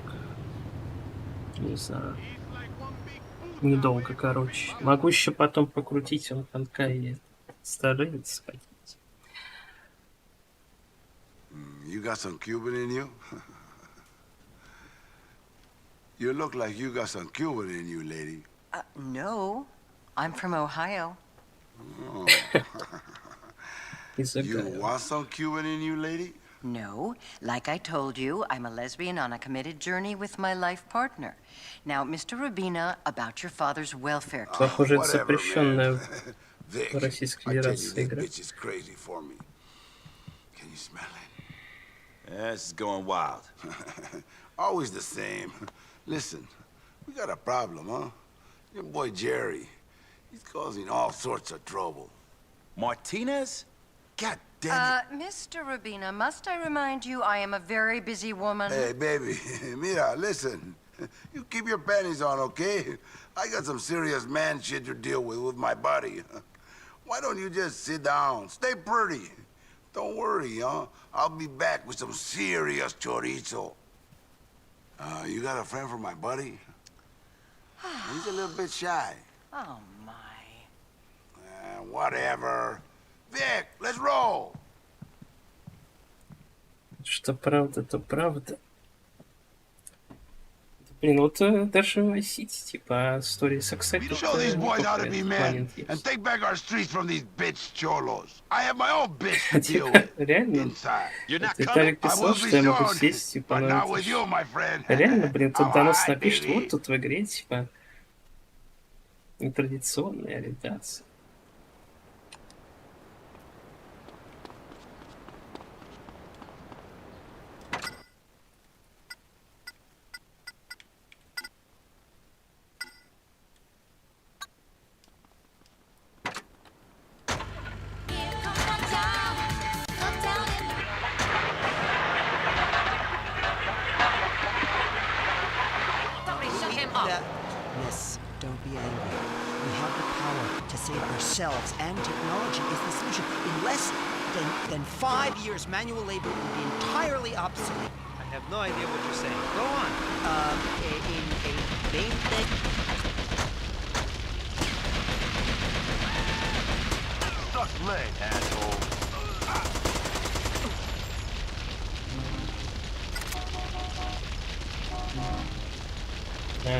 Не знаю. Недолго, короче. Могу еще потом покрутить он конка и старается хотите. You got some Cuban in you? You look like you got some Cuban in you, lady. No. I'm from Ohio. Oh. You want some Cuban in you, lady? No. Like I told you, I'm a lesbian on a committed journey with my life partner. Now, Mr. Rubina, about your father's welfare. Похоже, это запрещенная Vic, в Российской I tell you, Федерации this игра. bitch is crazy for me. Can you smell it? Yeah, this is going wild. Always the same. Listen, we got a problem, huh? Your boy Jerry, he's causing all sorts of trouble. Martinez? God damn it. Mr. Rubina, must I remind you I am a very busy woman? Hey, baby, mira, listen. You keep your panties on, okay? I got some serious man shit to deal with my buddy. Why don't you just sit down? Stay pretty. Don't worry, huh? I'll be back with some serious chorizo. You got a friend for my buddy? He's a little bit shy. Oh, my. Whatever. Vic, let's roll. Что правда, то правда. Блин, вот даже Vice, типа, истории секса. Show these boys how to be men and take back our streets from these bitch cholos. I have my own bitch to deal with. Реально? Виталик писал, что я могу сесть, типа, на реально, блин, тут донос напишет, вот тут в игре, типа, нетрадиционная ориентация. Miss, don't be angry. We have the power to save ourselves, and technology is the solution. In less than 5 years, manual labor will be entirely obsolete. I have no idea what you're saying. Go on. In 20... Stuck leg, asshole.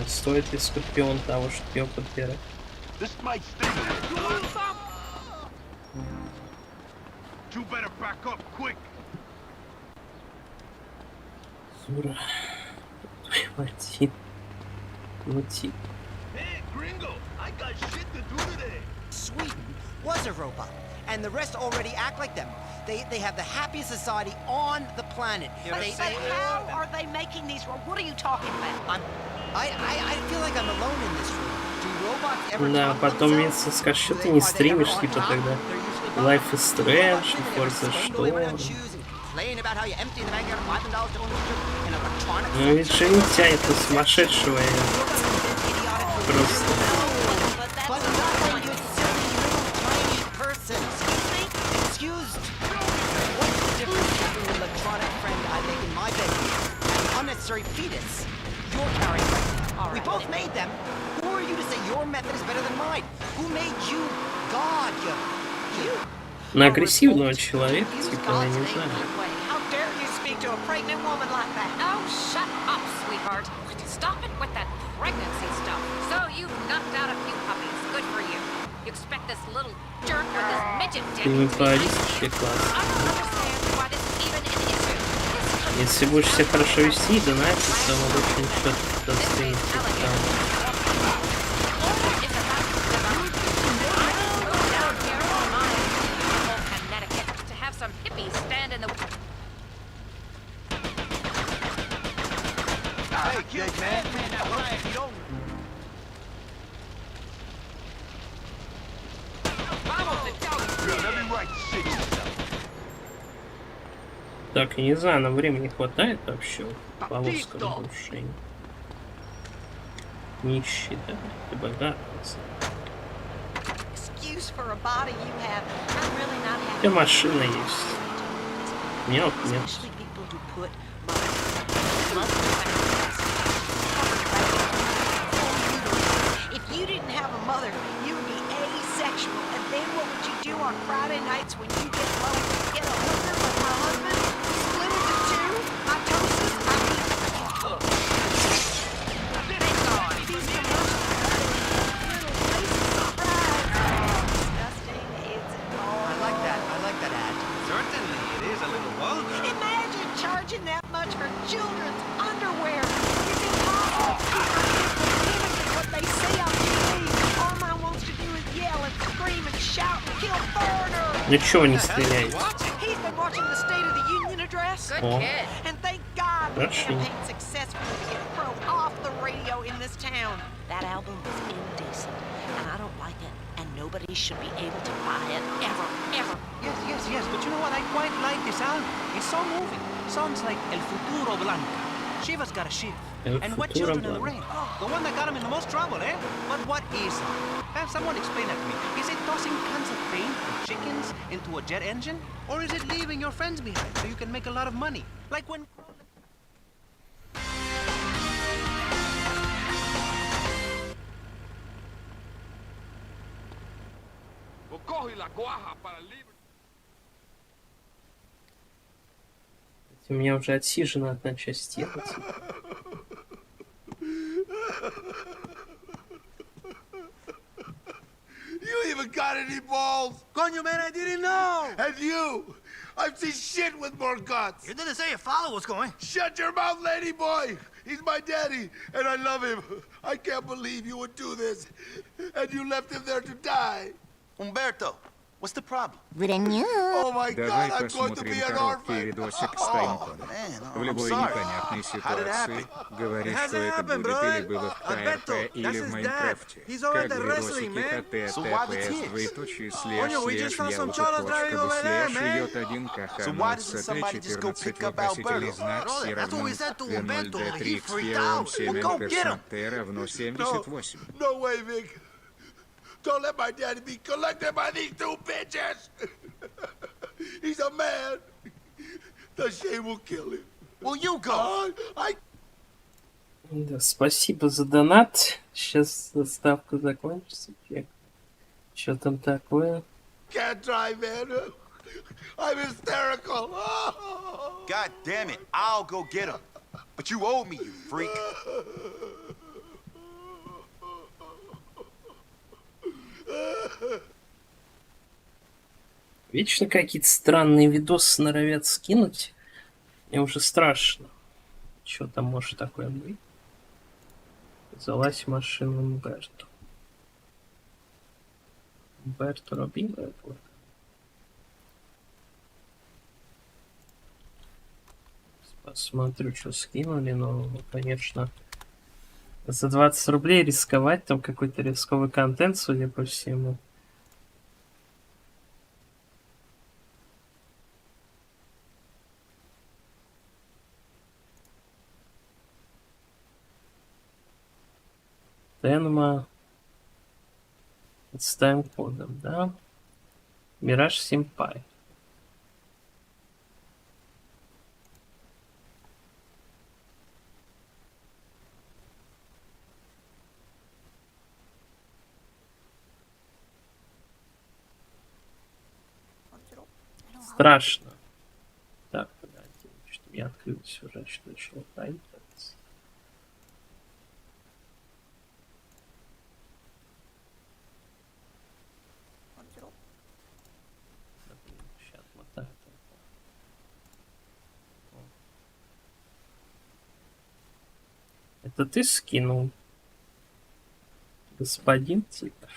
Стоит ли Скорпион того, чтобы его подбирать? This might sting you. You want some? You better back up quick. Сура. Мати. Мати. Hey, gringo, I got shit to do today. Sweden was a robot, and the rest already act like them. They have the happiest society on the planet. But how are they making these? What are you talking about? I feel like I'm alone in this room. Do robots ever Да, потом месяца скажешь, что ты не стримишь, типа тогда. Life is Strange, Forza что? Ну ведь же не тянет на сумасшедшего просто. Unnecessary fetus. You're carrying right. We both made them. Who are you to say your method is better than mine? Who made you God? You. На агрессивного человека, типа, я не знаю. How dare you speak to a pregnant woman like that? Oh, shut up, sweetheart. Stop it with that pregnancy stuff. So you've knocked out a few puppies. Good for you. You expect this little jerk with this midget dick to be Политические классы. I don't understand why this is even an issue. Если будешь себя хорошо вести, донатить, то могу очень четко достигнуть там. Так, я не знаю, на времени хватает вообще по узкому нарушению. Нищета, ты богатый. У тебя машина есть. Нет, нет. If you didn't have a mother, you would be asexual. And then what would you do on Friday nights when you get low? Get a hooker like my husband? Split it Ничего не стреляет. He's been watching the State of the Union address. Good Oh. kid. And thank God the That's campaign successfully get thrown off the radio in this town. That album is indecent, and I don't like it. And nobody should be able to buy it ever, ever. Yes, but you know what? I quite like this album. It's so moving. Songs like El Futuro Blanca. Shiva's got a shiv. El And Wet Futuro Children in the Blanca. Rain. The one that got him in the most trouble, eh? But what is it? Have someone explain that to me. Is it tossing cans of paint and chickens into a jet engine? Or is it leaving your friends behind so you can make a lot of money? Like when... У меня уже отсижена одна часть тела. You even got any balls? Coño, man, I didn't know. And you! I've seen shit with more guts. You didn't say your father was going. Shut your mouth, lady boy! He's my daddy, and I love him. I can't believe you would do this. And you left him there to die. Umberto, what's the problem? Oh my Давай God, I'm going to be посмотрим an короткий orphan. видосик с тайм-кодом. В любой непонятной ситуации говори, что это будет или было в КРП, или в Майнкрафте. Как в видосике КТТПС, двоеточие, слэш, яуточковый, слэш, йод1, КХ0ЦТ14, вопросительный знак, все равно V0D3 с первым 7 амперсом, Т равно 78. No way, Vic. Don't let my daddy be collected by these two bitches. He's a man. The shame will kill him. Will you go? Да, спасибо за донат. Сейчас заставка закончится. Что там такое? Can't try, man. I'm hysterical. God damn it, I'll go get him. But you owe me, you freak. Вечно какие-то странные видосы норовят скинуть. Мне уже страшно. Что там может такое быть? Залазь в машину Умберто. Умберто Робино. Посмотрю, что скинули. Но, конечно, за 20 рублей рисковать. Там какой-то рисковый контент, судя по всему. Тенма с тайм-кодом, да? Мираж Симпай. Страшно. Так, подожди, что я открыл сюжет, что начал проигрываться. Это ты скинул, господин типа?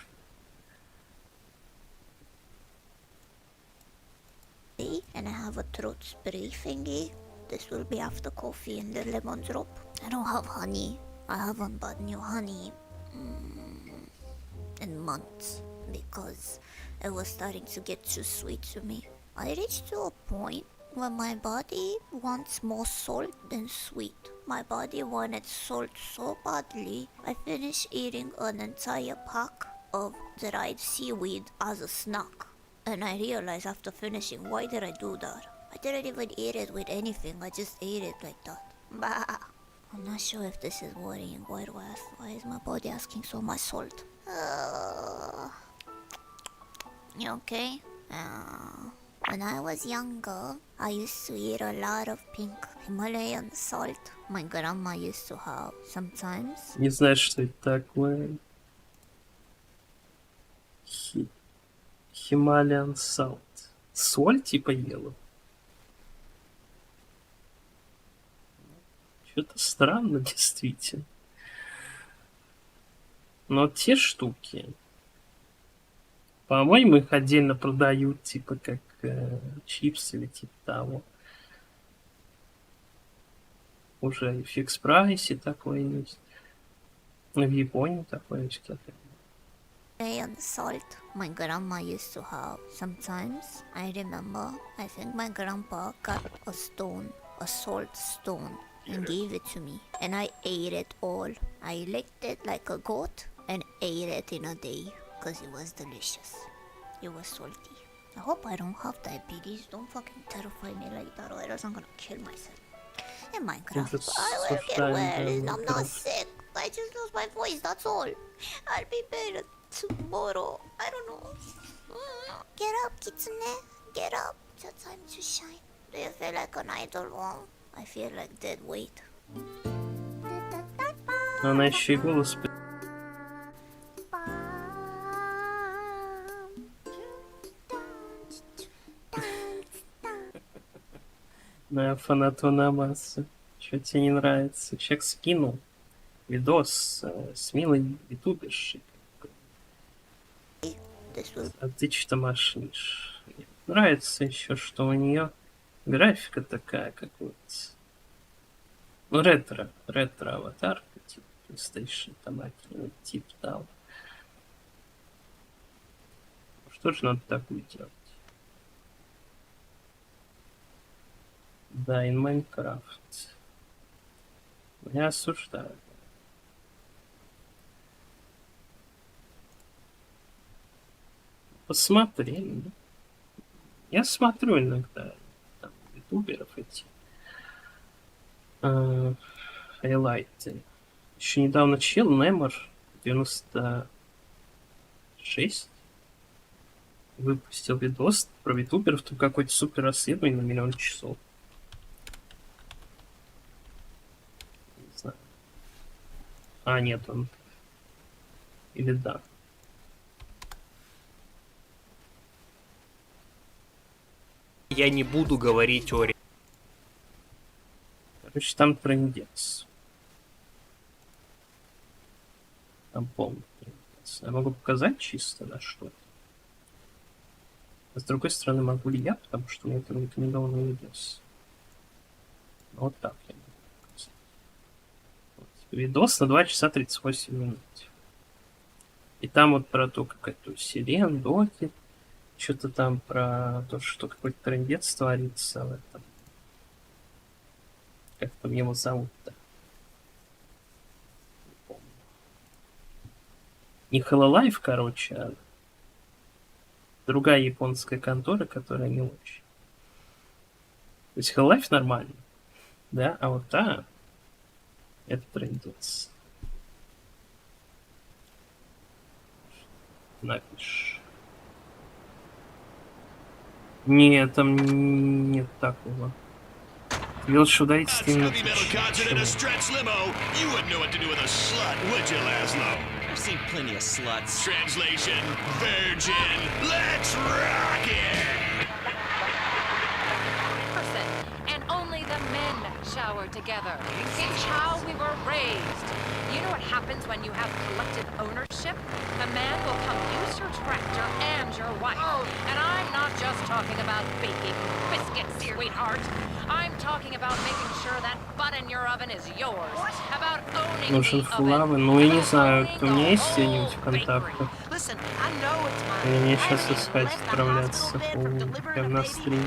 And I have a throat spray thingy. This will be after coffee and the lemon drop. I don't have honey. I haven't bought new honey in months because it was starting to get too sweet to me. I reached to a point where my body wants more salt than sweet. My body wanted salt so badly, I finished eating an entire pack of dried seaweed as a snack. And I realized after finishing, why did I do that? I didn't even eat it with anything, I just ate it like that. Bah! I'm not sure if this is worrying. Why is my body asking so much salt? You okay? When I was younger, I used to eat a lot of pink Himalayan salt. My grandma used to have sometimes. Не знаю, что это такое. Himalayan salt. Соль типа ела. Что-то странно, действительно. Но те штуки По-моему, их отдельно продают, типа как чипсы или типа того. Уже и в фикс-прайсе такое есть. В Японии такое есть, кстати. And salt my grandma used to have. Sometimes I remember, I think my grandpa got a stone, a salt stone, and gave it to me. And I ate it all. I licked it like a goat and ate it in a day because it was delicious. It was salty. I hope I don't have diabetes. Don't fucking terrify me like that or else I'm gonna kill myself. In Minecraft, I will get well. I'm not sick. I just lost my voice, that's all. I'll be better tomorrow. I don't know. Get up, Kitsune. Get up. It's your time to shine. Do you feel like an idle one? I feel like dead weight. Она еще и голос... Да, фанатона масса. Что тебе не нравится? Человек скинул видос с милой ютубершей. А ты что машнишь? Нравится еще, что у нее графика такая, как вот... Ну, ретро-аватарка, типа PlayStation, там, типа того. Что же надо такую делать? Да, in Minecraft. Я осуждаю. Посмотрели, да? Я смотрю иногда там, ютуберов эти хайлайты. Еще недавно чел Немор 96 выпустил видос про ютуберов, там какой-то супер расследование на 1 миллион часов. Не знаю. А, нет, он... Или да. Я не буду говорить о... Короче, там трындец. Там полный трындец. Я могу показать чисто, да, что это. А с другой стороны, могу ли я, потому что мне это рекомендованный видос. Вот так я могу показать. Вот. Видос на 2 часа 38 минут. И там вот про то, как это сирен, доки. Что-то там про то, что какой-то трындец творится в этом. Как там его зовут-то? Не помню. Не Hololive, короче, а другая японская контора, которая не очень. То есть Hololive нормально, да? А вот та это трындец. Напишешь. Нет, там нет такого. Видел, что ударить с тем... I've seen plenty of sluts. Translation, virgin, let's rock it! And only the men shower together. It's how we were raised. You know what happens when you have collective ownership? A man will come use your tractor and your wife. And I'm not just talking about baking biscuits, sweetheart. I'm talking about making sure that butt in your oven is yours. About owning Нужен фулавы, ну я не знаю, у меня есть где-нибудь в контактах. Мне сейчас искать, отправляться прям на стрим.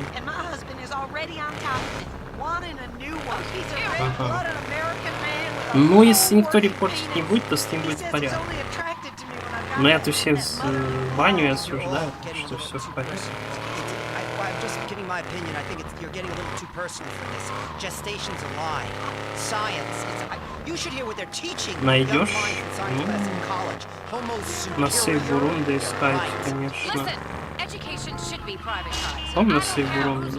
Ага. Ну, если никто репортить не будет, то стрим будет в порядке. Но я-то всех баню и осуждаю, что все в порядке. Just giving my opinion, I think you're getting a little too personal for this. Gestation's a lie. Science, you should hear what they're teaching. Найдешь? На сейв Бурунда искать, конечно. Он на сейв Бурунда есть.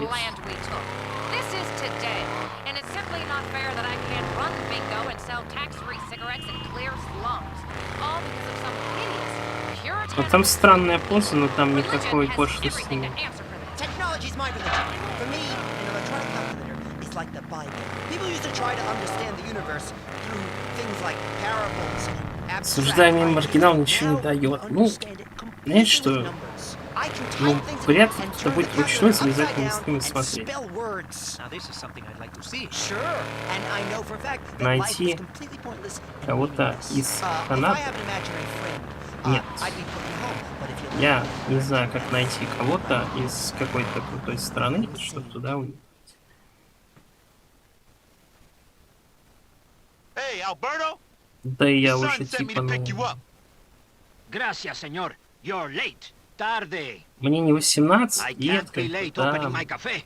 This is today, and it's simply not fair that I can't run bingo and sell tax-free cigarettes in clear slums, all because of some hideous Puritan. Ну там странная поза, но там никакой пошлости нет. Technology's my religion. For me, an electronic calculator is like the Bible. People used to try to understand the universe through things like parables and abstract Осуждаемый маргинал ничего не дает. Ну, Знаешь что? Ну, вряд ли это будет вручную залезать на стримы смотреть. Найти кого-то из фанатов? Нет. Я не знаю, как найти кого-то из какой-то крутой страны, чтобы туда уехать. Да и я уже типа, ну... Gracias, señor. You're late. Tarde. Мне не 18 I лет, can't be late да. opening my cafe.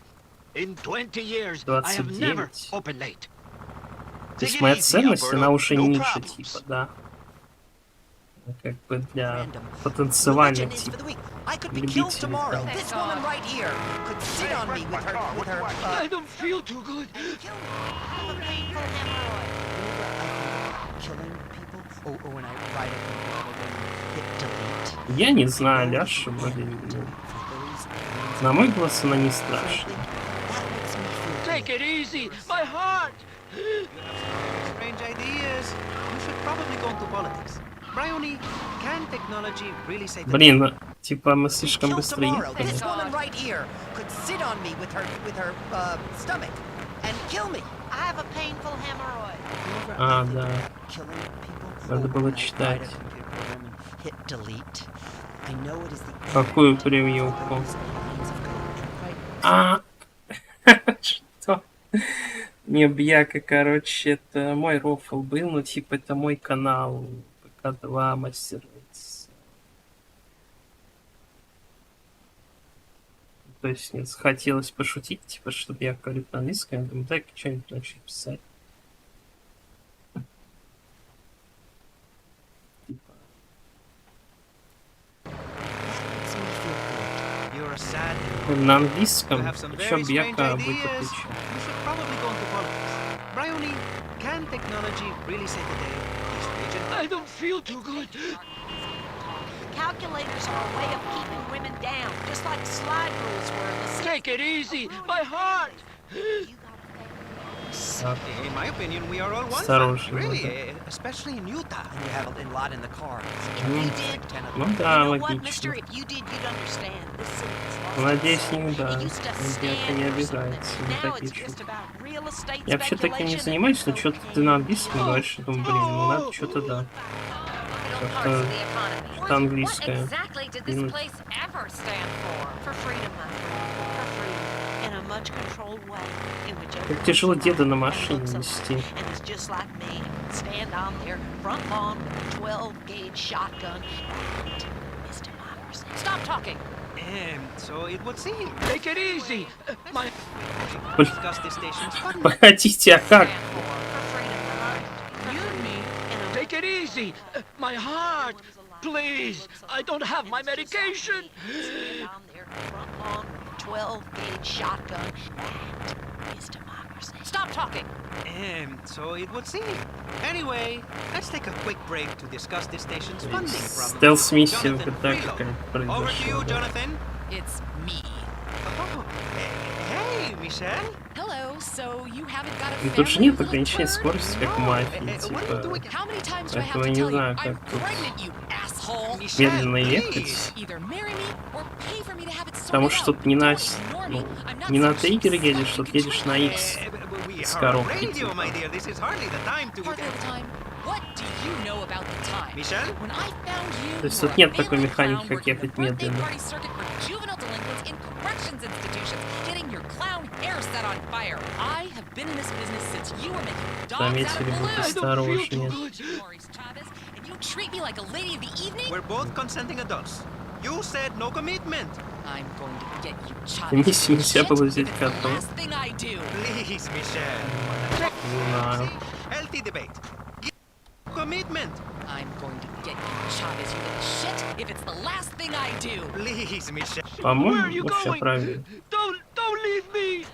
In 20 years, I have never 29. opened late. То есть моя ценность, она уже ниже, типа, да. Как бы для потенциальных типа любителей. I don't feel too good. Я не знаю, Ляша, вроде, ну, на мой глаз она не страшна. Take it easy, my heart. Strange ideas. You should probably go into politics. Bryony, can technology really say that? Блин, типа мы слишком быстро ехали. This woman right here could sit on me with her stomach and kill me. I have a painful hemorrhoid. А, да. Надо было читать. Hit delete. I know it is the Какую превьюху? А, что? Не, бьяка, короче, это мой рофл был, ну, типа, это мой канал. ПК2, мастер. То есть, нет, хотелось пошутить, типа, чтобы я говорю на английском, я думаю, дай-ка что-нибудь начать писать. На английском, причем бьяка будет отличен. Bryony, can technology really save the day? I don't feel too good. Calculators are a way of keeping women down, just like slide rules were in the Take it easy, my heart. In my opinion, we are all one Осторожно, really, да. especially in Utah, and you have a lot in the car. Ну да, You know what, логично. mister? If you did, you'd understand. This city is lost. Надеюсь, не да. It used to Бьяка не stand for обижается something. на Now такие it's just шутки. about real estate Я вообще таким не speculation. занимаюсь, но что-то ты на английском говоришь, я думаю, блин, ну надо что-то да. Что-то английское. Exactly did this Минута. place ever stand for? For freedom, my friend. For freedom. In a much controlled way. In which Как тяжело деда на everyone машине looks вести. alike and is just like me. Stand on their front lawn with a 12-gauge shotgun. Miss democracy. Stop talking. So it would seem. Take it easy, my. Discuss this station's funding. Погодите, а как? Take it easy, my heart. Please, I don't have my medication. Stand on their front lawn with a 12-gauge shotgun. That is democracy. Stop talking. So it would seem. Anyway, let's take a quick break to discuss this station's funding problem. Стелс-миссия Jonathan вот так Freelo. какая-то Over to you, произошла. Да. Jonathan. It's me. Oh, hey, Michelle. Hello, so you haven't got a И тут же family нет full of ограничения birds? скорости, как в мафии, типа. How many times do I have Поэтому to я не tell you знаю, I'm как тут pregnant, you asshole? медленно ехать. Either marry me or pay for me to have it Потому sorted что out. тут не на, Ignore ну, me. I'm not не на some триггер cheap едешь, slut тут you едешь can на control. X с Our коробки, radio, типа. my dear. This is hardly the time to. Hardly the time. What do you know about the time? Michelle? When I found you, То есть you тут were нет a такой family механики, clown как working the ехать birthday медленно. party circuit for juvenile delinquents in corrections institutions, getting your clown hair set on fire. I have been in this business since you were making dogs out of Заметили, будь balloons. осторожнее. Maurice Chavez, and you treat me like a lady of the evening? We're both consenting adults. You said no commitment. I'm going to get you, Chavez. Миссию нельзя было взять It's the котом. last thing I do. Please, Michelle. Не знаю. Healthy debate. Commitment. I'm going to get you, Chavez, you little shit, if it's the last thing I do. Please, Michelle. По-моему, все правильно. Don't leave me.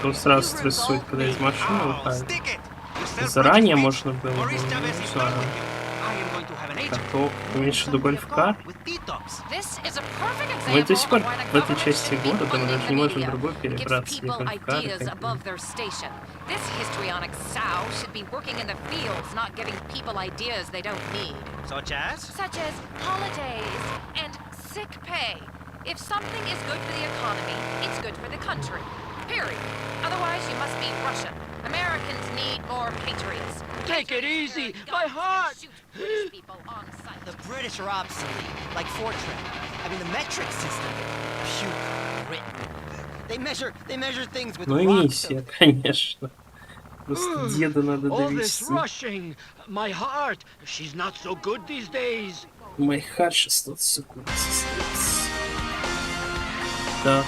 Тут сразу стрессует, когда из машины выходит. Заранее можно было бы, ну, не знаю. Каток. Ты имеешь в виду гольф-кар? Мы до сих пор в этой части города, мы даже не можем в другой перебраться, где гольф-кар. This histrionic sow should be working in the fields, not giving people ideas they don't need. Such as? Such as holidays and sick pay. If something is good for the economy, it's good for the country. Period. Otherwise, you must be Russian. Americans need more patriots. Take it easy, my heart! Shoot British people on sight. The British are obsolete, like Fortran. I mean, the metric system. Puke, Britain. They measure things with Ну и rocks. миссия, конечно. Просто деда надо All this довести. rushing. My heart, she's not so good these days. Мой хат 16 секунд состоится. Так.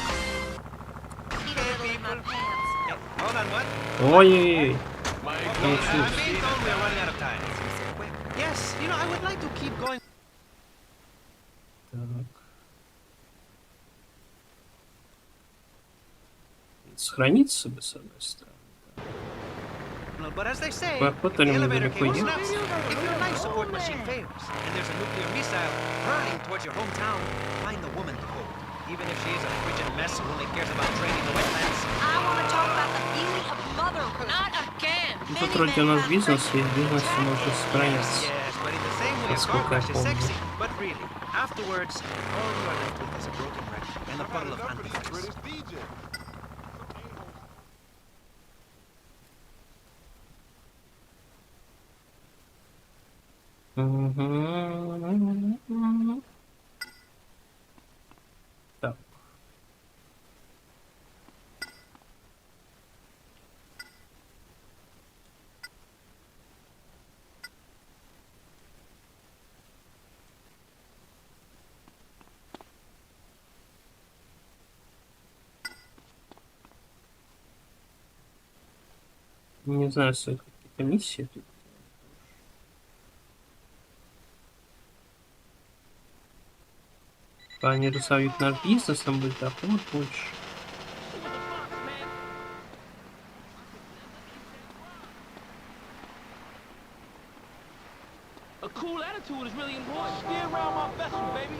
Hold on, what? Ой-ой-ой. I'm being told we're running out of time. Yes, you know, I would like to keep going. Так. Сохраниться бы, с одной стороны. But as they say, Проход if the или elevator недалеко cable идет? snaps, if your life support machine fails, and there's a nuclear missile hurling towards your hometown, find the woman to hold. Even if she is a frigid mess who only cares about draining the wetlands. I want to talk about the beauty of motherhood. Not again. Тут вроде у нас бизнес, и в бизнесе можно сохраняться. Yes, but in the same way, a car Насколько я crash is помню. sexy. But really, afterwards, all you are left with is a broken wreck and a puddle of antifreeze. Так. Не знаю, стоит какие-то миссии тут. Они рисуют наш бизнес, нам будет доход больше. A cool attitude is really important. Steer around my vessel, baby.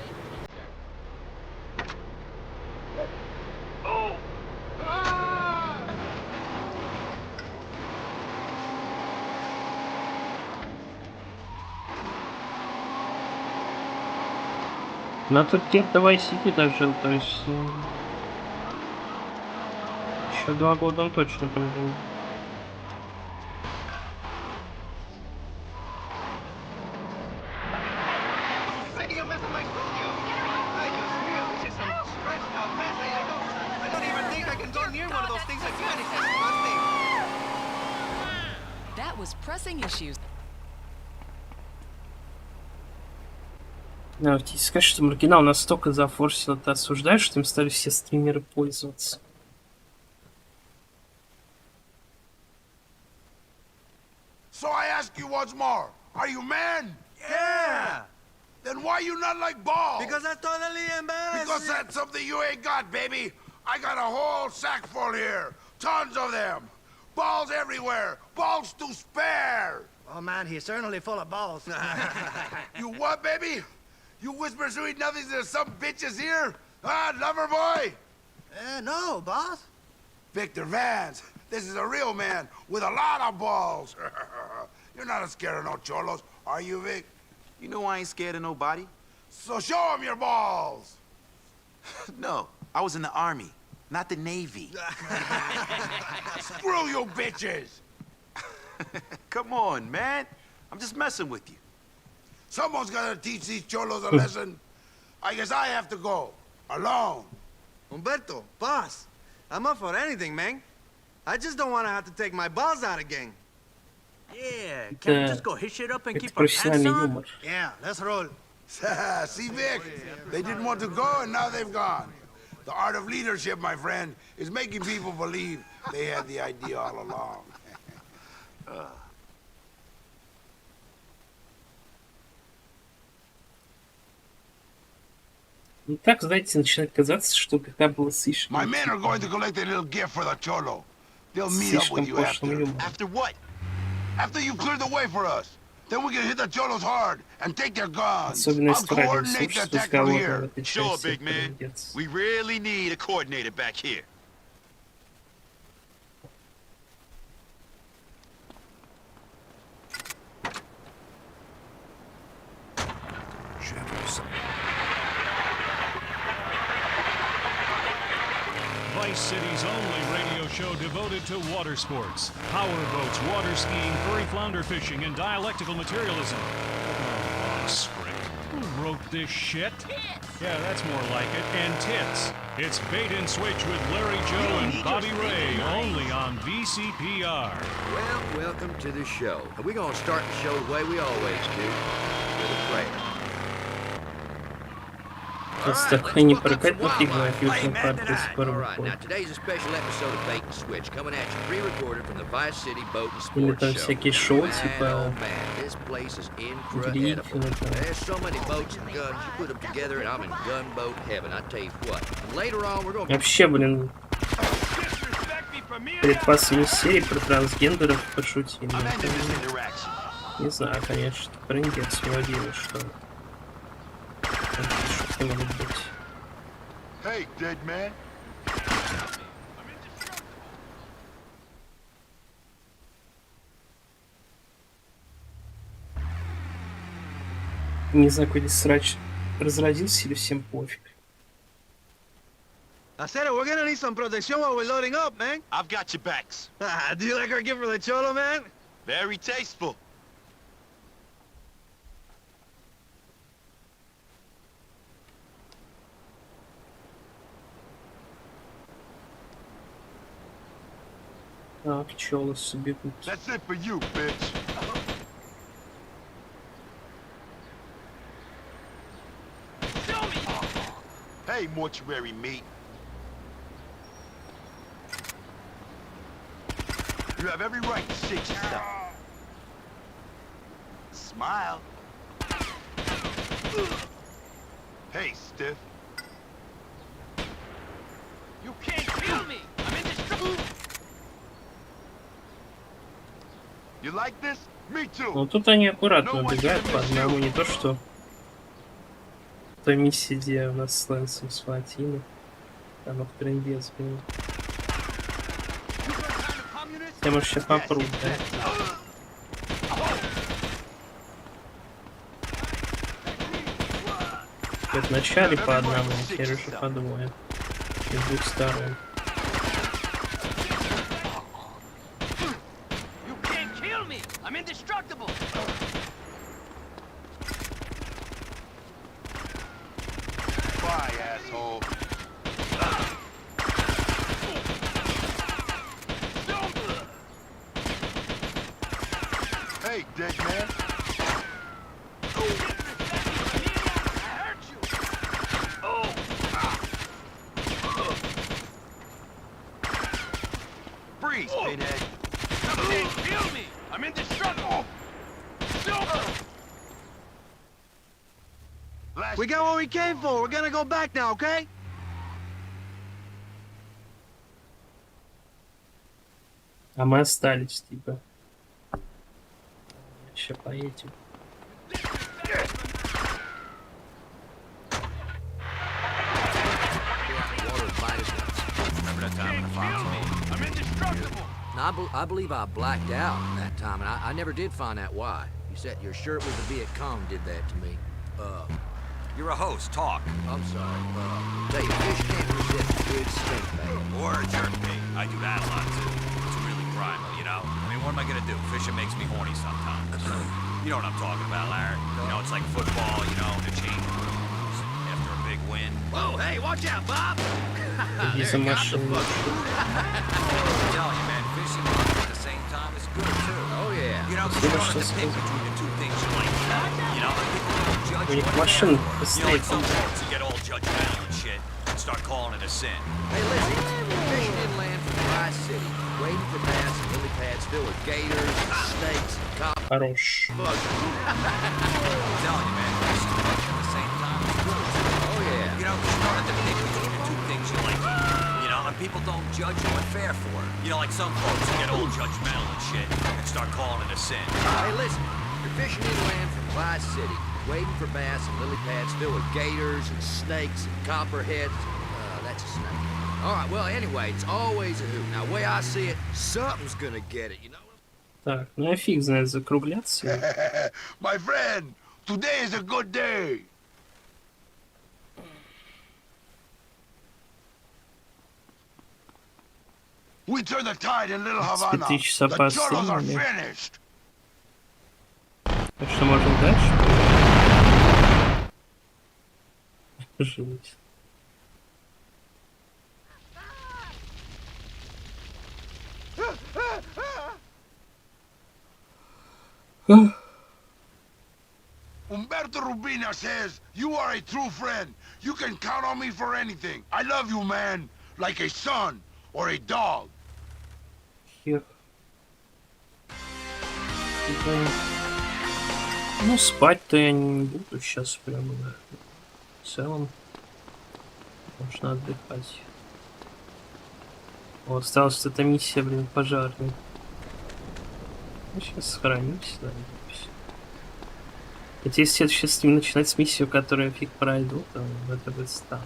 Oh! Но тут где-то в ICT дожил, то есть... Еще 2 года он точно прожил. That was pressing issues. Да, вот тебе сказать, что маргинал настолько зафорсил, ты осуждаешь, что им стали все стримеры пользоваться. So I ask you once more, are you man? Yeah! Then why you not like balls? Because that's totally embarrassing. Because that's something you ain't got, baby. I got a whole sack full here. Tons of them. Balls everywhere. Balls to spare. Oh man, he's certainly full of balls. You what, baby? You whisper sweet nothings to some bitches here? Ah, lover boy? No, boss. Victor Vance. This is a real man with a lot of balls. You're not scared of no cholos, are you, Vic? You know I ain't scared of nobody. So show him your balls. No, I was in the Army, not the Navy. Screw you bitches. Come on, man. I'm just messing with you. Someone's gotta teach these cholos a lesson. I guess I have to go. Alone. Humberto, boss. I'm up for anything, man. I just don't want to have to take my balls out again. Yeah, can't we just go hit shit up and keep our pants on? Yeah, let's roll. See, Vic? They didn't want to go, and now they've gone. The art of leadership, my friend, is making people believe they had the idea all along. Ну так, знаете, начинает казаться, что когда было слишком... My men are going to collect a little gift for the cholo. They'll meet up with you after. After what? After you clear the way for us. Then we can hit the cholos hard and take their guns. Особенно I'll если радио coordinate the слушать attack from разговоры в here. этой Sure, части, big man. молодец. We really need a coordinator back here. Vice City's only radio show devoted to water sports, power boats, water skiing, furry flounder fishing, and dialectical materialism. Oh, script. Who wrote this shit? Yeah, that's more like it. And tits. It's Bait and Switch with Larry Joe and Bobby Ray, only on VCPR. Well, welcome to the show. We're gonna start the show the way we always do, with a prayer. Такая непрокатная фигня, Южный парк до сих пор выходит. Now today's a special episode of Bait and Switch, coming at you pre-recorded from the Vice City Boat and Или Sports там Show. всякие шоу, Man, типа oh man, this place is incredible. There's so many boats and guns, you put them together and I'm in gunboat heaven, I tell you what. And later on we're gonna... Вообще, блин, перед последней серией про трансгендеров пошутили. Не знаю, конечно, трындец водили, что шутки могут быть. Hey, dead man. Не знаю, какой здесь срач разродился или всем пофиг. Acero, we're gonna need some protection while we're loading up, man. I've got your backs. Do you like our gift for the cholo, man? Very tasteful. А, пчелы себе тут. That's it for you, bitch. Hey, mortuary meat. You have every right to shake yourself. Smile. Hey, stiff. You can't kill me! I'm indestructible! You like this? Me too. Ну тут они аккуратно убегают по одному, не то что в той миссии, где у нас с Лэнсом схватили. Там их трындец был. Я, может, сейчас попрут, да? В начале по одному, теперь уже по двое. С двух сторон. You can't kill me! I'm indestructible! Bye, asshole. Hey, dead man. Freeze, pinhead. You can't kill me! I'm indestructible! We got what we came for. We're gonna go back now, okay? А мы остались, типа. Сейчас поедем. Remember that time when the fox me? I'm indestructible! Now, I believe I blacked out that time, and I never did find out why. You said your shirt with the Viet Cong did that to me. You're a host, talk. I'm sorry. Say, fish can't resist a good stink bait. Or a jerk bait. I do that a lot too. It's really primal, you know? I mean, what am I gonna do? Fishing makes me horny sometimes. You know what I'm talking about, Larry? You know, it's like football, you know, the change rooms after a big win. Whoa, hey, watch out, Bob! Иди за машину. I'm telling you, man, fishing at the same time is good too. Oh, yeah. You know, 'cause you don't have to pick between the two things you like. You know, like people don't judge У них one машин another. You know, быстрее. like some folks who get all judgmental and shit and start calling it a sin. Hey, listen, fishing inland from Vice City, waiting for bass and lily pads filled with gators, snakes, and copper. Хорош. Bugs. I'm telling you, man, fishing at the same time is good too. Oh, yeah. You know, 'cause you don't have to pick between the two things you like. You know, and people don't judge you unfair for it. You know, like some folks who get all judgmental and shit and start calling it a sin. Hey, listen, you're fishing inland from Vice City, waiting for bass and lily pads filled with gators and snakes and copperheads. That's a snake. All right, well, anyway, it's always a hoot. Now, the way I see it, something's gonna get it, you know? Так, ну я фиг знает закругляться. My friend, today is a good day. We turn the tide in Little 3 Havana. часа The по churros are стримам. finished. Так что можем дальше. Жить. Umberto Rubina says you are a true friend. You can count on me for anything. I love you, man. Like a son or a dog. Хер. Ну, спать-то я не буду сейчас прямо, да. В целом, можно отдыхать. О, осталась эта миссия, блин, пожарная. Ну, сейчас сохранимся, да. Хотя если я сейчас с ним начинать с миссию, которую я фиг пройду, то это будет странно.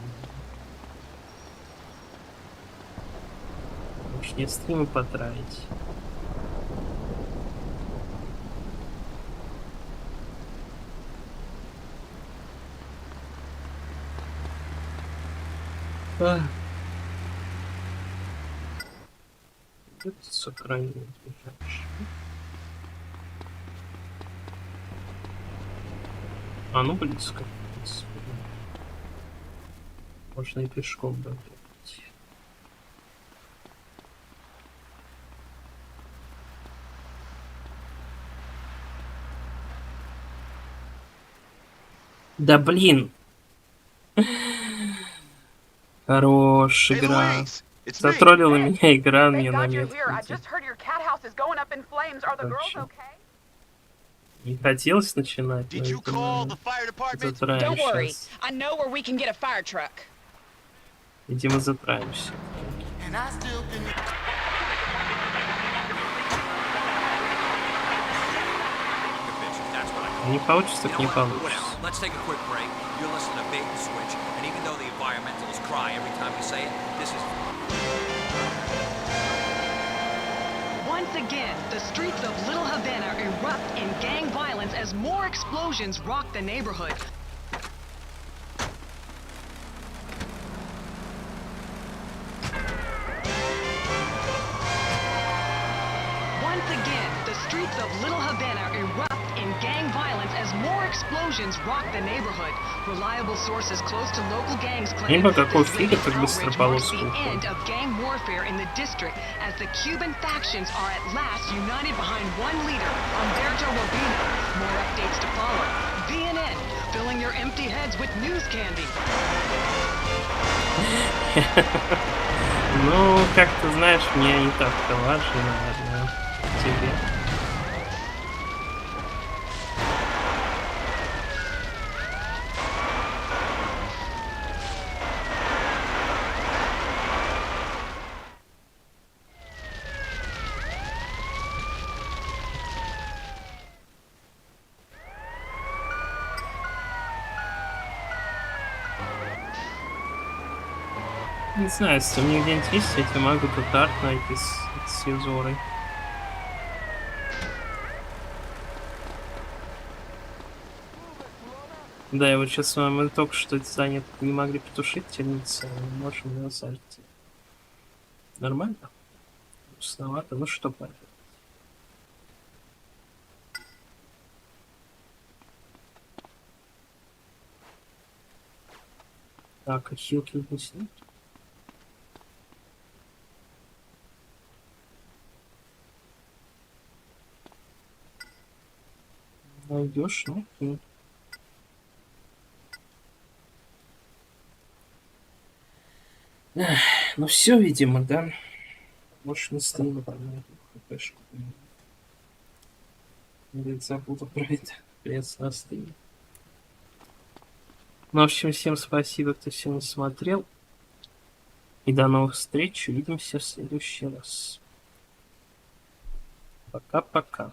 Может, не стримы потратить. Это сохранить. А ну близко. Можно и пешком добавить. Да блин! Хорош игра. Затроллила меня игра, мне на метку. Не хотелось начинать, но затраем сейчас. Видимо, затраемся. Не получится, так не получится. Once again, the streets of Little Havana erupt in gang violence as more explosions rock the neighborhood. Once again, the streets of Little Havana erupt in gang violence as more explosions rock the neighborhood. Reliable sources close to local gangs claim this latest outrage marks the end of gang warfare in the district as the Cuban factions are at last united behind one leader, Umberto Rubina. More updates to follow. BNN, filling your empty heads with news candy. Ну, как ты знаешь, мне не так-то важно, наверное, тебе. Не знаю, если у меня где-нибудь есть, я тебе могу тут арт найти с Yozora. Да, я вот сейчас с вами только что занят, не могли потушить темницу, можем его зайти. Нормально? Пустовато, ну что поделать. Так, а хилки здесь нет? Найдешь, ну? Ну все, видимо, да. Может, не стримы поймет. ХПшку. Или забуду про это. Пресс на стриме. Ну, в общем, всем спасибо, кто сегодня смотрел. И до новых встреч. Увидимся в следующий раз. Пока-пока.